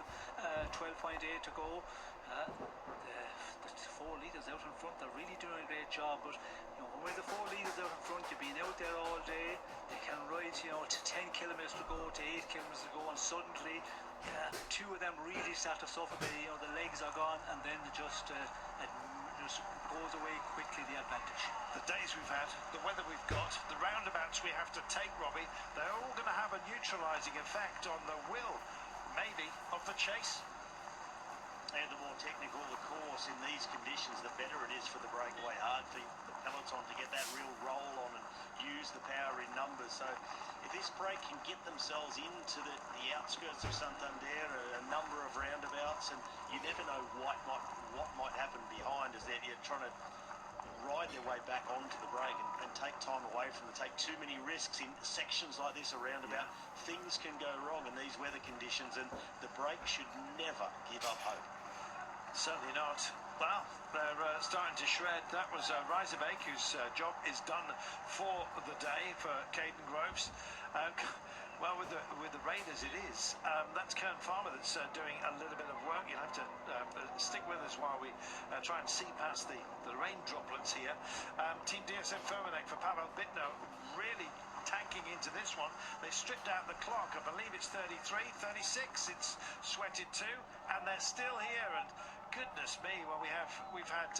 12.8 to go, the 4 leaders out in front, they're really doing a great job. But you know, when the 4 leaders out in front, you've been out there all day, they can ride, you know, to 10 kilometers to go, to 8 kilometers to go, and suddenly 2 of them really start to suffer. You know, the legs are gone, and then just goes away quickly, the advantage. The days we've had, the weather we've got, the roundabouts we have to take, Robbie, they're all going to have a neutralising effect on the will, maybe, of the chase. And the more technical the course in these conditions, the better it is for the breakaway hard for the peloton to get that real roll on and use the power in numbers. So if this break can get themselves into the outskirts of Santander, a number of roundabouts, and you never know what might happen behind as you're trying to ride their way back onto the break and take time away from them, take too many risks in sections like this, a roundabout. Things can go wrong in these weather conditions, and the break should never give up hope. Certainly not. Well, they're starting to shred. That was Reisebeek, whose job is done for the day for Caden Groves. Well, with the Raiders it is. That's Kern Farmer that's doing a little bit of work. You'll have to stick with us while we try and see past the rain droplets here. Team DSM Firmenich for Pavel Bitno really tanking into this one. They stripped out the clock. I believe it's 33, 36. It's sweated too, and they're still here. And goodness me, well, we've had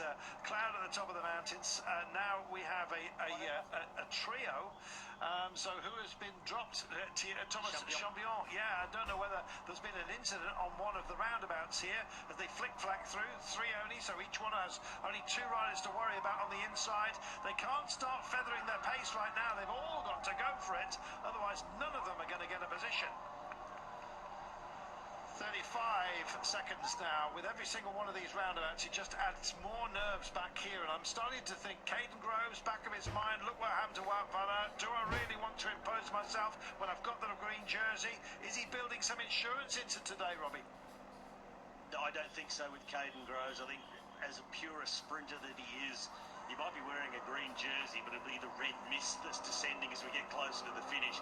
cloud at the top of the mountains. Now we have a trio. So who has been dropped? Thomas Champion. Yeah, I don't know whether there's been an incident on one of the roundabouts here as they flick-flack through. 3 only, so each one has only 2 riders to worry about on the inside. They can't start feathering their pace right now. They've all got to go for it. Otherwise, none of them are going to get a position. 35 seconds now. With every single one of these roundabouts, it just adds more nerves back here, and I'm starting to think Caden Groves, back of his mind, look what happened to Wout van Aert. Do I really want to impose myself when I've got the green jersey? Is he building some insurance into today, Robbie? No, I don't think so with Caden Groves. I think as a purist sprinter that he is, You might be wearing a green jersey, but it'll be the red mist that's descending as we get closer to the finish.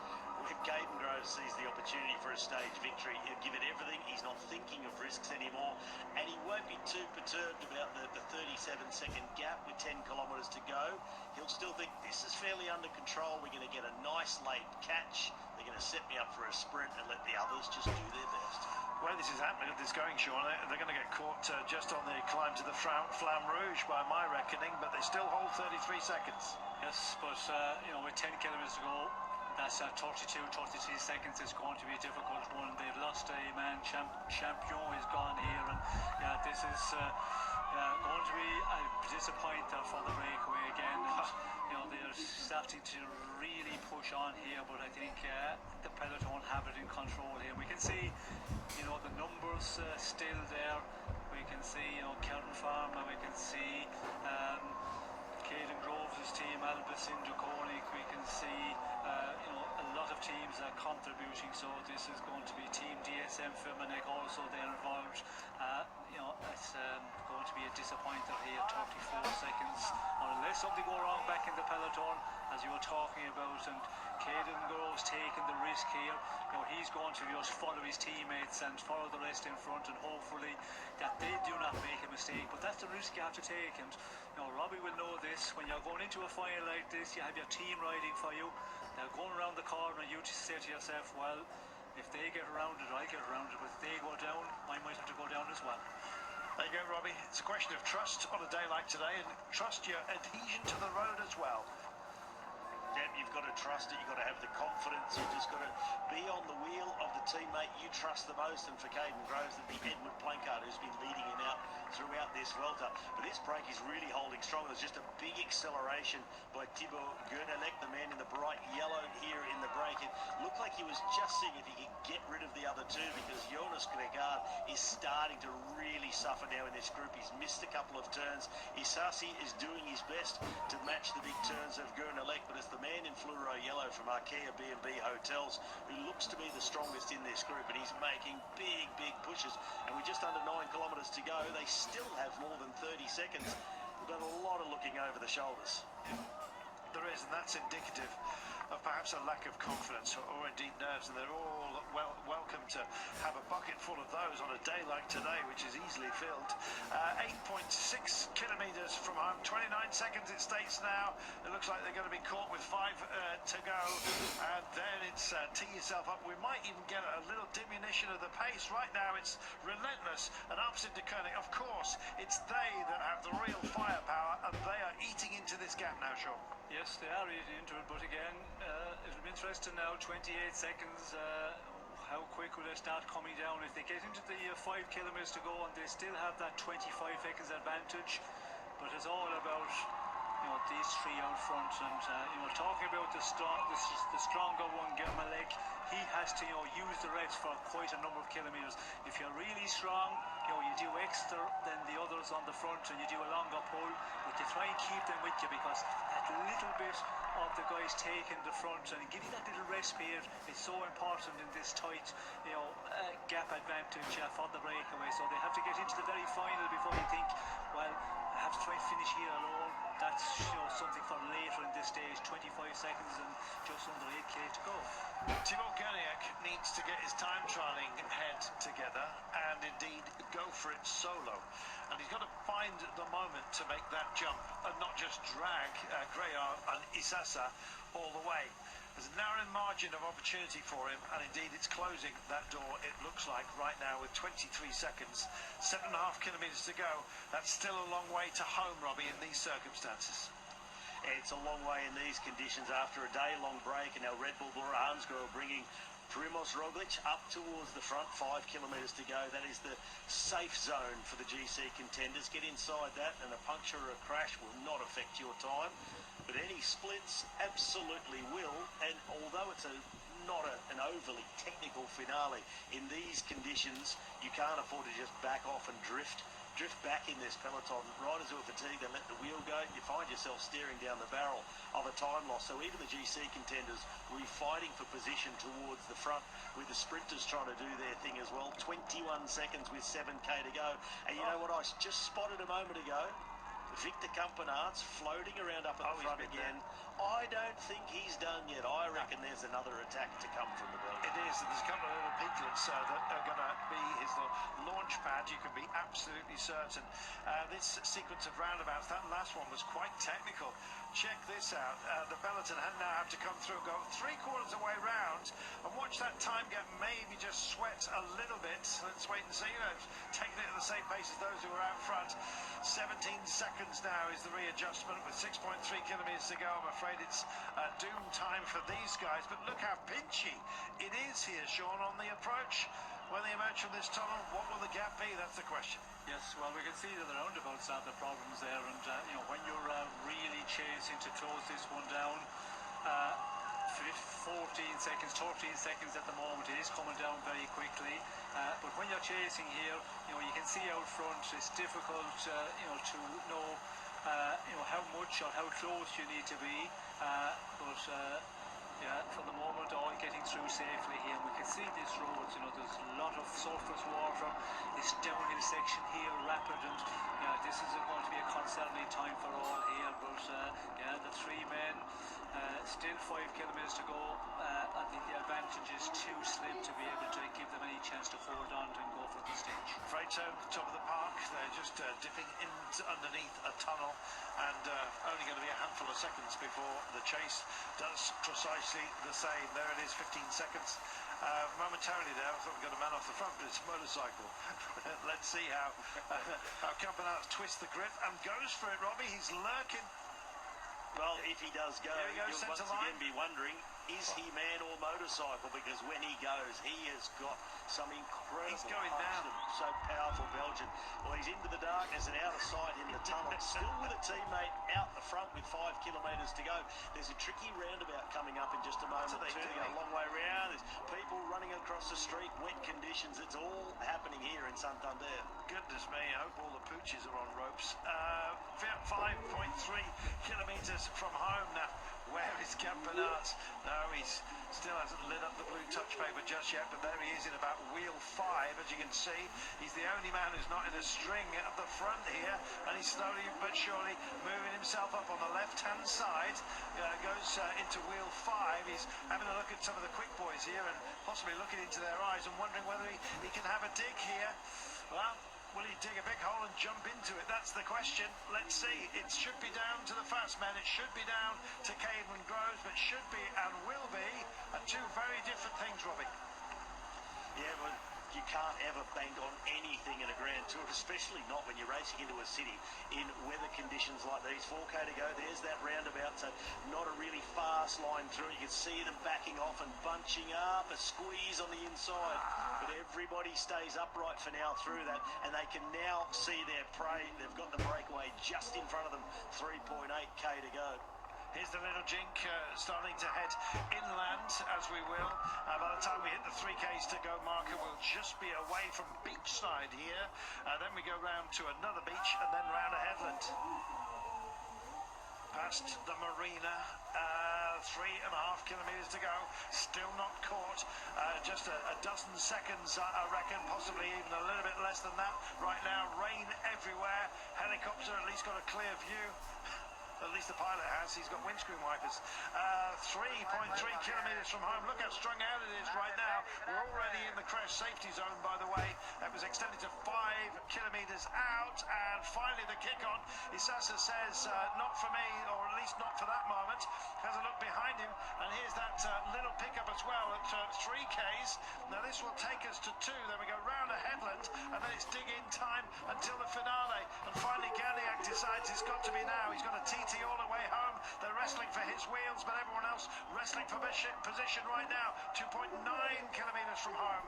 If Caden Groves sees the opportunity for a stage victory, he'll give it everything. He's not thinking of risks anymore, and he won't be too perturbed about the 37-second gap with 10 kilometres to go. He'll still think this is fairly under control. We're going to get a nice late catch. They're going to set me up for a sprint and let the others just do their best. Where this is happening at this going, Sean, they're going to get caught just on the climb to the Flamme Rouge by my reckoning, but they still hold 33 seconds. Yes, but with 10 kilometres to go, that's 32, 33 seconds is going to be a difficult one. They've lost a man, Champion is gone here, and yeah, this is going to be a disappointer for the breakaway again. And, they're starting to really push on here, but I think the peloton have it in control here. We can see, the numbers still there. We can see, Karen Farmer, we can see Caden Groves' team, Albus Indriconic, we can see, a lot of teams are contributing, so this is going to be Team DSM Firmenich also, they're involved. It's going to be a disappointer here, 34 seconds, unless something go wrong back in the peloton, as you were talking about, and Caden Groves taking the risk here. He's going to just follow his teammates and follow the rest in front, and hopefully that they do not make a mistake, but that's the risk you have to take. And Robbie will know this, when you're going into a final like this, you have your team riding for you. They're going around the corner, and you just say to yourself, well, if they get around it, I get around it, but if they go down, I might have to go down as well. There you go, Robbie. It's a question of trust on a day like today, and trust your adhesion to the road as well. Yep, you've got to trust it, you've got to have the confidence, you've just got to be on the wheel of the teammate you trust the most, and for Caden Groves, it'd be Edward Plancard, who's been leading him out throughout this Vuelta. But this break is really holding strong. There's just a big acceleration by Thibaut Gernelec, the man in the bright yellow here in the break. It looked like he was just seeing if he could get rid of the other two, because Jonas Gregard is starting to really suffer now in this group. He's missed a couple of turns. Isasi is doing his best to match the big turns of Gernelec, but it's the man in fluoro yellow from Arkea B&B Hotels who looks to be the strongest in this group, and he's making big pushes, and we're just under 9 kilometres to go. They still have more than 30 seconds. We've done a lot of looking over the shoulders. There is, and that's indicative of perhaps a lack of confidence or indeed nerves, and they're all welcome to have a bucket full of those on a day like today, which is easily filled. 8.6 kilometres from home, 29 seconds it states now. It looks like they're going to be caught with 5 to go, and then it's tee yourself up. We might even get a little diminution of the pace. Right now it's relentless and ups into Koenig. Of course, it's they that have the real firepower, and they are eating into this gap now, Sean. Yes, they are eating into it, but again, it'll be interesting now, 28 seconds, how quick will they start coming down? If they get into the 5 kilometres to go, and they still have that 25 seconds advantage, but it's all about, these three out front, and, talking about the stronger one, Gernelec, he has to, use the rest for quite a number of kilometres. If you're really strong, you do extra than the others on the front, and you do a longer pull, but you try and keep them with you, because that little bit of the guys taking the front and giving that little rest period is so important in this tight, gap advantage for the breakaway. So they have to get into the very final before you think, well, I have to try and finish here alone. That's something for later in this stage. 25 seconds and just under 8k to go. Thibaut Gernelec needs to get his time trialling head together and indeed go for it solo. And he's got to find the moment to make that jump and not just drag Greyard and Isasa all the way. There's a narrow margin of opportunity for him, and indeed it's closing that door, it looks like, right now with 23 seconds. 7.5 kilometres to go. That's still a long way to home, Robbie, in these circumstances. It's a long way in these conditions after a day-long break, and our Red Bull Bora-Hansgrohe bringing Primoz Roglic up towards the front. 5 kilometres to go. That is the safe zone for the GC contenders. Get inside that, and a puncture or a crash will not affect your time. But any splits absolutely will, and although it's not an overly technical finale, in these conditions you can't afford to just back off and drift back in this peloton. Riders who are fatigued, they let the wheel go, you find yourself staring down the barrel of a time loss. So even the GC contenders will be fighting for position towards the front, with the sprinters trying to do their thing as well. 21 seconds with 7k to go. And you know what, I just spotted a moment ago, Victor Campenaerts floating around up at the front again. I don't think he's done yet. I reckon there's another attack to come from the Belgian. It is. There's a couple of little peaklets that are going to be his launch pad. You can be absolutely certain. This sequence of roundabouts, that last one was quite technical. Check this out. The peloton now have to come through and go 3/4 of the way round and watch that time gap maybe just sweat a little bit. Let's wait and see. Taking it at the same pace as those who are out front. 17 seconds now is the readjustment with 6.3 kilometres to go. I'm afraid it's doom time for these guys. But look how pinchy it is here, Sean, on the approach. When they emerge from this tunnel, what will the gap be? That's the question. Yes, well, we can see that the roundabouts have the problems there, and you know, when you're really chasing to close this one down, 14 seconds, 13 seconds at the moment, it is coming down very quickly. But when you're chasing here, you know, you can see out front it's difficult, you know, to know, you know, how much or how close you need to be. Yeah, for the moment, all getting through safely here. And we can see these roads, you know, there's a lot of surface water. This downhill section here, rapid, and yeah, this is going to be a concerning time for all here. But yeah, the three men, still 5 kilometres to go. I think the advantage is too slim to be able to give them any chance to hold on and go for the stage. Freight zone, top of the park. They're just dipping underneath a tunnel, and only going to be a handful of seconds before the chase does precisely the same. There it is, 15 seconds. Momentarily there, I thought we got a man off the front, but it's a motorcycle. Let's see how Campenaerts twists the grip and goes for it, Robbie. He's lurking. Well, if he does go, you'll once again be wondering, is he man or motorcycle? Because when he goes, he has got some incredible... He's going down. So powerful, Belgian. Well, he's into the darkness and out of sight in the tunnel. Still with a teammate out the front with 5 kilometres to go. There's a tricky roundabout coming up in just a moment. Turning a long way around. There's people running across the street, wet conditions. It's all happening here in Santander. Goodness me, I hope all the pooches are on ropes. 5.3 kilometres from home now. Where is Campenaerts? No, he still hasn't lit up the blue touch paper just yet, but there he is in about wheel 5, as you can see. He's the only man who's not in a string at the front here, and he's slowly but surely moving himself up on the left-hand side. Goes into wheel 5. He's having a look at some of the quick boys here and possibly looking into their eyes and wondering whether he can have a dig here. Well, will he dig a big hole and jump into it? That's the question. Let's see. It should be down to the fast men. It should be down to Caven Groves, but should be and will be two very different things, Robbie. Yeah, but you can't ever bank on anything in a Grand Tour, especially not when you're racing into a city in weather conditions like these. 4K to go. There's that roundabout, so not a really fast line through. You can see them backing off and bunching up, a squeeze on the inside. But everybody stays upright for now through that, and they can now see their prey. They've got the breakaway just in front of them. 3.8K to go. Here's the little jink starting to head inland, as we will. By the time we hit the 3Ks to go marker, we'll just be away from beachside here. Then we go round to another beach and then round a headland. Past the marina, 3.5 kilometres to go, still not caught. Just a dozen seconds, I reckon, possibly even a little bit less than that. Right now, rain everywhere. Helicopter at least got a clear view. At least the pilot has. He's got windscreen wipers. 3.3 kilometres from home. Look how strung out it is right now. We're already in the crash safety zone, by the way. That was extended to 5 kilometres out. And finally the kick on. Isasa says, not for me, or at least not for that moment. Has a look behind him. And here's that little pickup as well at 3Ks. Now this will take us to 2. Then we go round a headland. And then it's dig in time until the finale. And finally Gadiak decides it's got to be now. He's got a TT all the way home. They're wrestling for his wheels, but everyone else wrestling for position right now. 2.9 kilometres from home.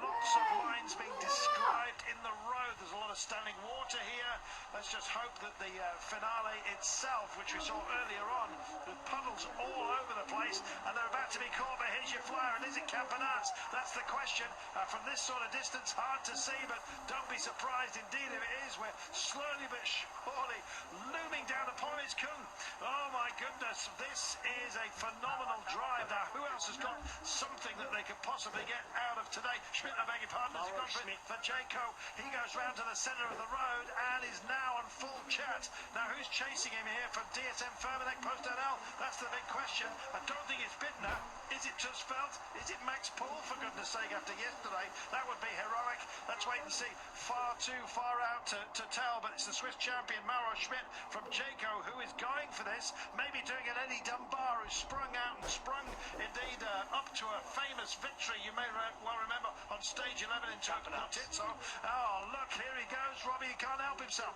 Lots of lines being described in the road. There's a lot of standing water here. Let's just hope that the finale itself, which we saw earlier on, with puddles all over the place, and they're about to be caught. But here's your flyer, and is it Campenaerts? That's the question. From this sort of distance, hard to see, but don't be surprised indeed if it is. We're slowly but surely looming down upon its Kung. Oh my goodness, this is a phenomenal drive. Now, who else has got something that they could possibly get out of today? Schmidt, I beg your pardon, has gone for Jayco. He goes round to the centre of the road and is now on full chat. Now, Who's chasing him here from DSM Firmenich Post-Adel? That's the big question. I don't think it's Bittner. Is it just Felt? Is it Max Paul, for goodness sake, after yesterday? That would be heroic. Let's wait and see. Far too far out to tell, but it's the Swiss champion Mauro Schmidt from Jayco who is going for this. Maybe doing an Eddie Dunbar, who sprung out and sprung indeed up to a famous victory. You may well remember on stage 11 in Tokyo. Oh, look, here he goes. Robbie, he can't help himself.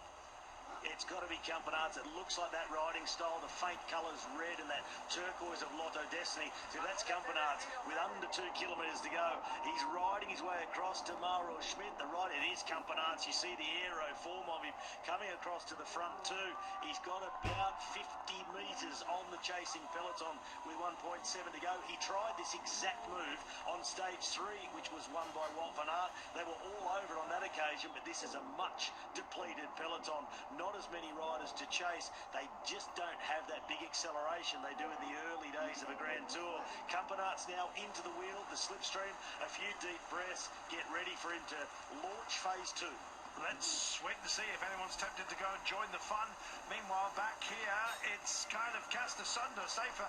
It's got to be Campenaerts. It looks like that riding style, the faint colours red and that turquoise of Lotto Destiny. So that's Campenaerts with under 2 kilometres to go. He's riding his way across to Mauro Schmidt. The right, it is Campenaerts. You see the aero form of him coming across to the front too. He's got about 50 metres on the chasing peloton with 1.7 to go. He tried this exact move on stage 3, which was won by Wout van Aert. They were all over on that occasion, but this is a much depleted peloton. Not as many riders to chase. They just don't have that big acceleration they do in the early days of a Grand Tour. Campenaerts now into the wheel, the slipstream, a few deep breaths, get ready for him to launch phase 2. Let's wait to see if anyone's tempted to go and join the fun. Meanwhile, back here, it's kind of cast asunder. Say for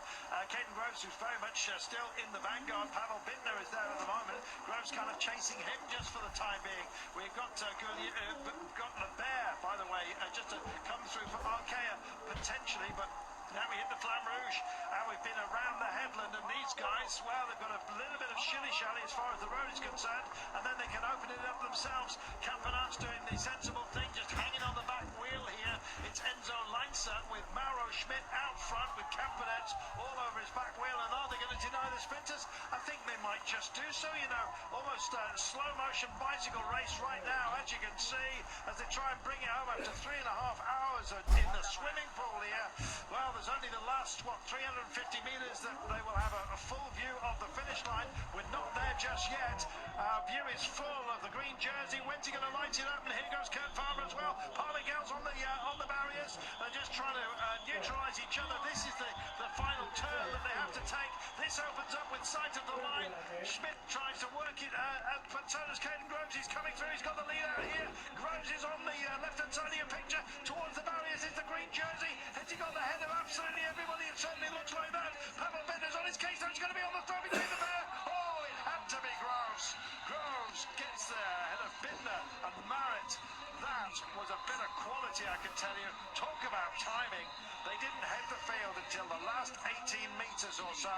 Caden Groves, who's very much still in the vanguard. Pavel Bittner is there at the moment. Groves kind of chasing him just for the time being. We've got Lebert, by the way, just to come through for Arkea, potentially, but now we hit the Flamme Rouge, and we've been around the headland, and these guys, well, they've got a little bit of shilly-shally as far as the road is concerned, and then they can open it up themselves. Campenaerts doing the sensible thing, just hanging on the back wheel here. It's Enzo Leinzer with Mauro Schmidt out front with Campenaerts all over his back wheel, and are they going to deny the sprinters? I think they might just do so, you know, almost a slow-motion bicycle race right now, as you can see, as they try and bring it home after 3.5 hours in the swimming pool here. Well, there's only the last, 350 metres that they will have a full view of the finish line. We're not there just yet. Our view is full of the green jersey. When's he going to light it up? And here goes Kurt Farmer as well. Parligel's on the barriers. They're just trying to neutralise each other. This is the final turn that they have to take. This opens up with sight of the line. Schmidt tries to work it, but so does Caden Groves. He's coming through. He's got the lead out here. Groves is on the left-hand side of your picture. Towards the barriers is the green jersey. Has he got the head of absolutely everybody? It certainly looks like that. Pavel Bittner's on his case. That's going to be on the throw between the pair. Oh, it had to be Groves. Groves gets there ahead of Bittner and Marit. That was a bit of quality, I can tell you. Talk about timing. They didn't head the field until the last 18 metres or so.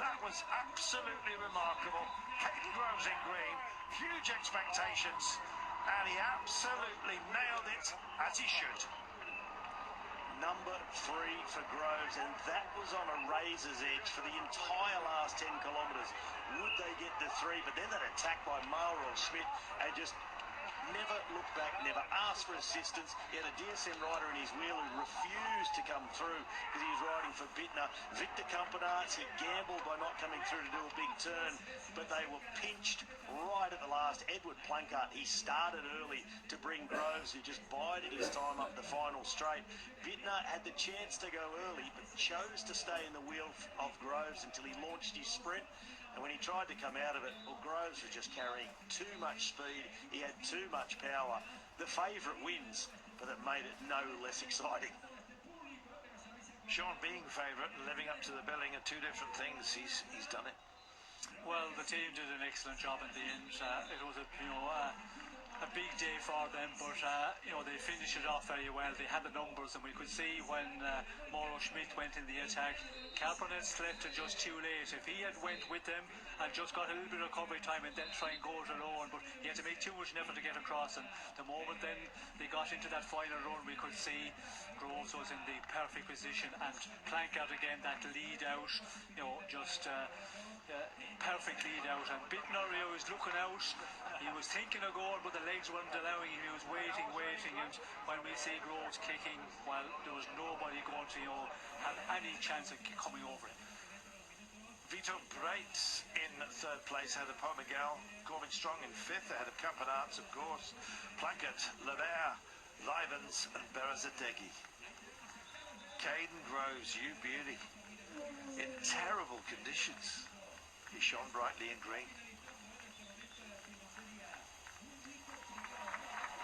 That was absolutely remarkable. Caden Groves in green. Huge expectations. And he absolutely nailed it, as he should. Number 3 for Groves, and that was on a razor's edge for the entire last 10 kilometres. Would they get to 3? But then that attack by Mauro Schmidt, and just never looked back, never asked for assistance. He had a DSM rider in his wheel who refused to come through because he was riding for Bittner. Victor Campenaerts, he gambled by not coming through to do a big turn, but they were pinched right at the last. Edward Plancart, he started early to bring Groves, who just bided his time up the final straight. Bittner had the chance to go early, but chose to stay in the wheel of Groves until he launched his sprint. And when he tried to come out of it, well, Groves was just carrying too much speed. He had too much power. The favourite wins, but it made it no less exciting. Sean, being favourite and living up to the billing are two different things. He's done it. Well, the team did an excellent job in the end. It was a big day for them, but they finished it off very well. They had the numbers, and we could see when Mauro Schmidt went in the attack, Campenaerts slept it just too late. If he had went with them and just got a little bit of recovery time and then try and go it alone, but he had to make too much effort to get across, and the moment then they got into that final run, we could see Groves was in the perfect position, and Plancart again, that lead out, perfect lead out, and Bittner was looking out, he was thinking of going, but the legs weren't allowing him. He was waiting, and when we see Groves kicking, well, there was nobody going to have any chance of coming over him. Vito Breitz in 3rd place ahead of Paul Miguel. Corbin Strong in 5th ahead of Campenaerts, of course. Plancart, Lebert, Livens and Berazategui. Caden Groves, you beauty. In terrible conditions. He shone brightly in green.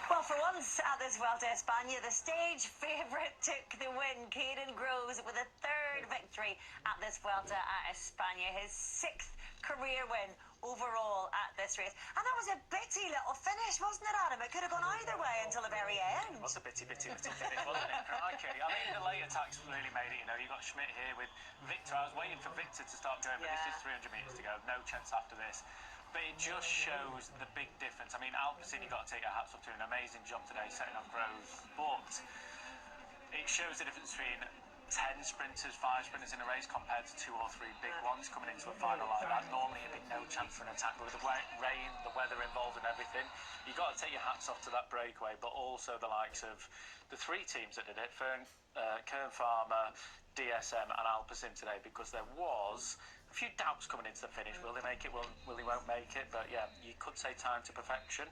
Well, for once at this Vuelta a España, the stage favourite took the win. Caden Groves with a third victory at this Vuelta a España, his sixth career win overall at this race. And that was a bitty little finish, wasn't it, Adam? It could have gone either way until the very end. It was a bitty little finish, wasn't it? Okay, I mean, the late attacks really made it, you know. You got Schmidt here with Victor. I was waiting for Victor to start going, but this is 300 metres to go. No chance after this. But it just shows the big difference. I mean, Alpecin, you've got to take your hats off to an amazing job today setting up Groves. But it shows the difference between 10 sprinters, 5 sprinters in a race compared to 2 or 3 big ones coming into a final like that. Normally it'd be no chance for an attack, but with the rain, the weather involved and everything, you've got to take your hats off to that breakaway, but also the likes of the 3 teams that did it, Kern Pharma, DSM and Alpecin today, because there was a few doubts coming into the finish. Will they make it? Will they won't make it? But yeah, you could say time to perfection.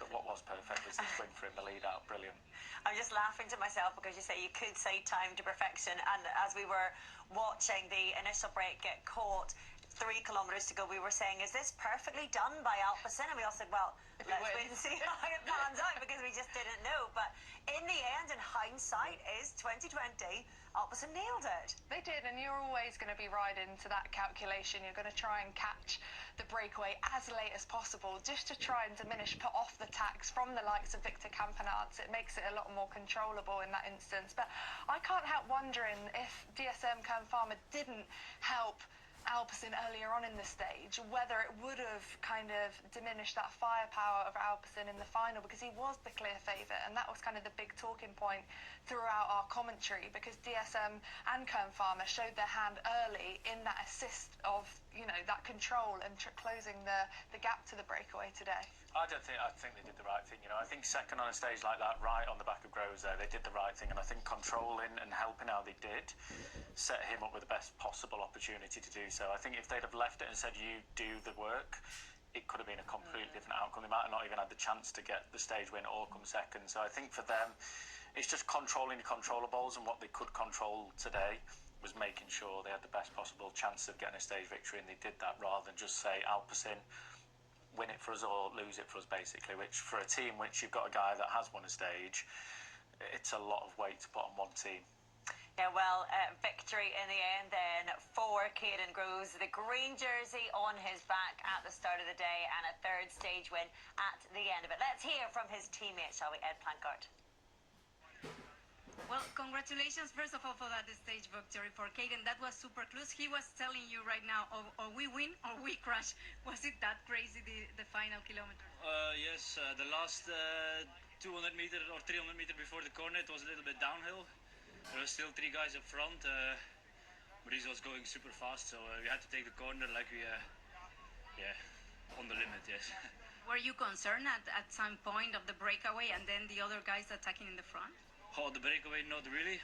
But what was perfect was this win for him, the lead out. Brilliant. I'm just laughing to myself because you say you could say time to perfection. And as we were watching the initial break get caught, 3 kilometres to go, we were saying, is this perfectly done by Alpecin? And we all said, well, let's wait and see how it pans out, because we just didn't know. But in the end, in hindsight, is 2020, Alpecin nailed it. They did, and you're always going to be right into that calculation. You're going to try and catch the breakaway as late as possible, just to try and put off the tax from the likes of Victor Campenaerts. It makes it a lot more controllable in that instance. But I can't help wondering if DSM Kern Pharma didn't help Alpecin earlier on in the stage, whether it would have kind of diminished that firepower of Alpecin in the final, because he was the clear favourite, and that was kind of the big talking point throughout our commentary, because DSM and Kern Pharma showed their hand early in that assist of, you know, that control and closing the gap to the breakaway today. I think they did the right thing, you know. I think second on a stage like that, right on the back of Groves there, they did the right thing, and I think controlling and helping how they did set him up with the best possible opportunity to do so. I think if they'd have left it and said, you do the work, it could have been a completely different outcome. They might have not even had the chance to get the stage win or come second. So I think for them, it's just controlling the controllables, and what they could control today was making sure they had the best possible chance of getting a stage victory, and they did that rather than just say Alpecin, win it for us or lose it for us, basically, which for a team which you've got a guy that has won a stage, it's a lot of weight to put on one team. Yeah, well, victory in the end then for Caden Groves, the green jersey on his back at the start of the day, and a third stage win at the end of it. Let's hear from his teammate, shall we, Ed Plankart. Well, congratulations, first of all, for that stage victory for Caden. That was super close. He was telling you right now, or we win or we crash. Was it that crazy, the final kilometer? Yes, the last 200 meters or 300 meters before the corner, it was a little bit downhill. There were still 3 guys up front, but he was going super fast, so we had to take the corner like we, on the limit, yes. Were you concerned at some point of the breakaway and then the other guys attacking in the front? Oh, the breakaway, not really,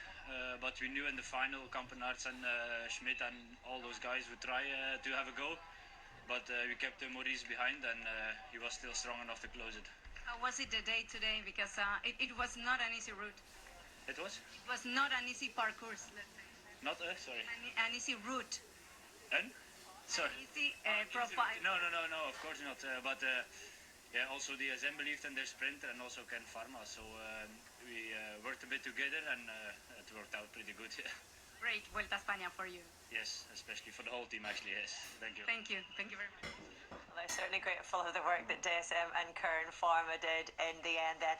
but we knew in the final Campenaerts and Schmidt and all those guys would try to have a go, but we kept Maurice behind, and he was still strong enough to close it. How was it the day today? Because it was not an easy route. It was? It was not an easy parcours, let's say. Not, sorry? An easy route. And? Sorry? Easy profile. No, of course not, but yeah, also DSM believed in their sprint, and also Kern Pharma, so we worked a bit together, and it worked out pretty good. Great Vuelta a España for you. Yes, especially for the whole team, actually, yes. Thank you. Thank you very much. Well, they're certainly grateful of the work that DSM and Kern Pharma did in the end then.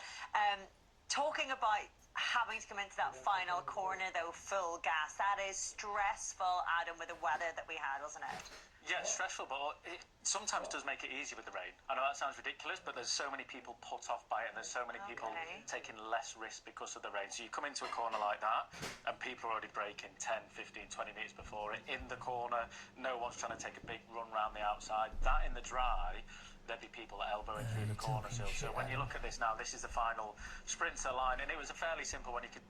Talking about having to come into that final corner, though, full gas, that is stressful, Adam, with the weather that we had, wasn't it? Yeah, it's stressful, but it sometimes does make it easy with the rain. I know that sounds ridiculous, but there's so many people put off by it, and there's so many people taking less risk because of the rain. So you come into a corner like that, and people are already braking 10, 15, 20 metres before it. In the corner, no one's trying to take a big run round the outside. That in the dry, there'd be people elbowing through the corner sill. So when you look at this now, this is the final sprinter line, and it was a fairly simple one. You could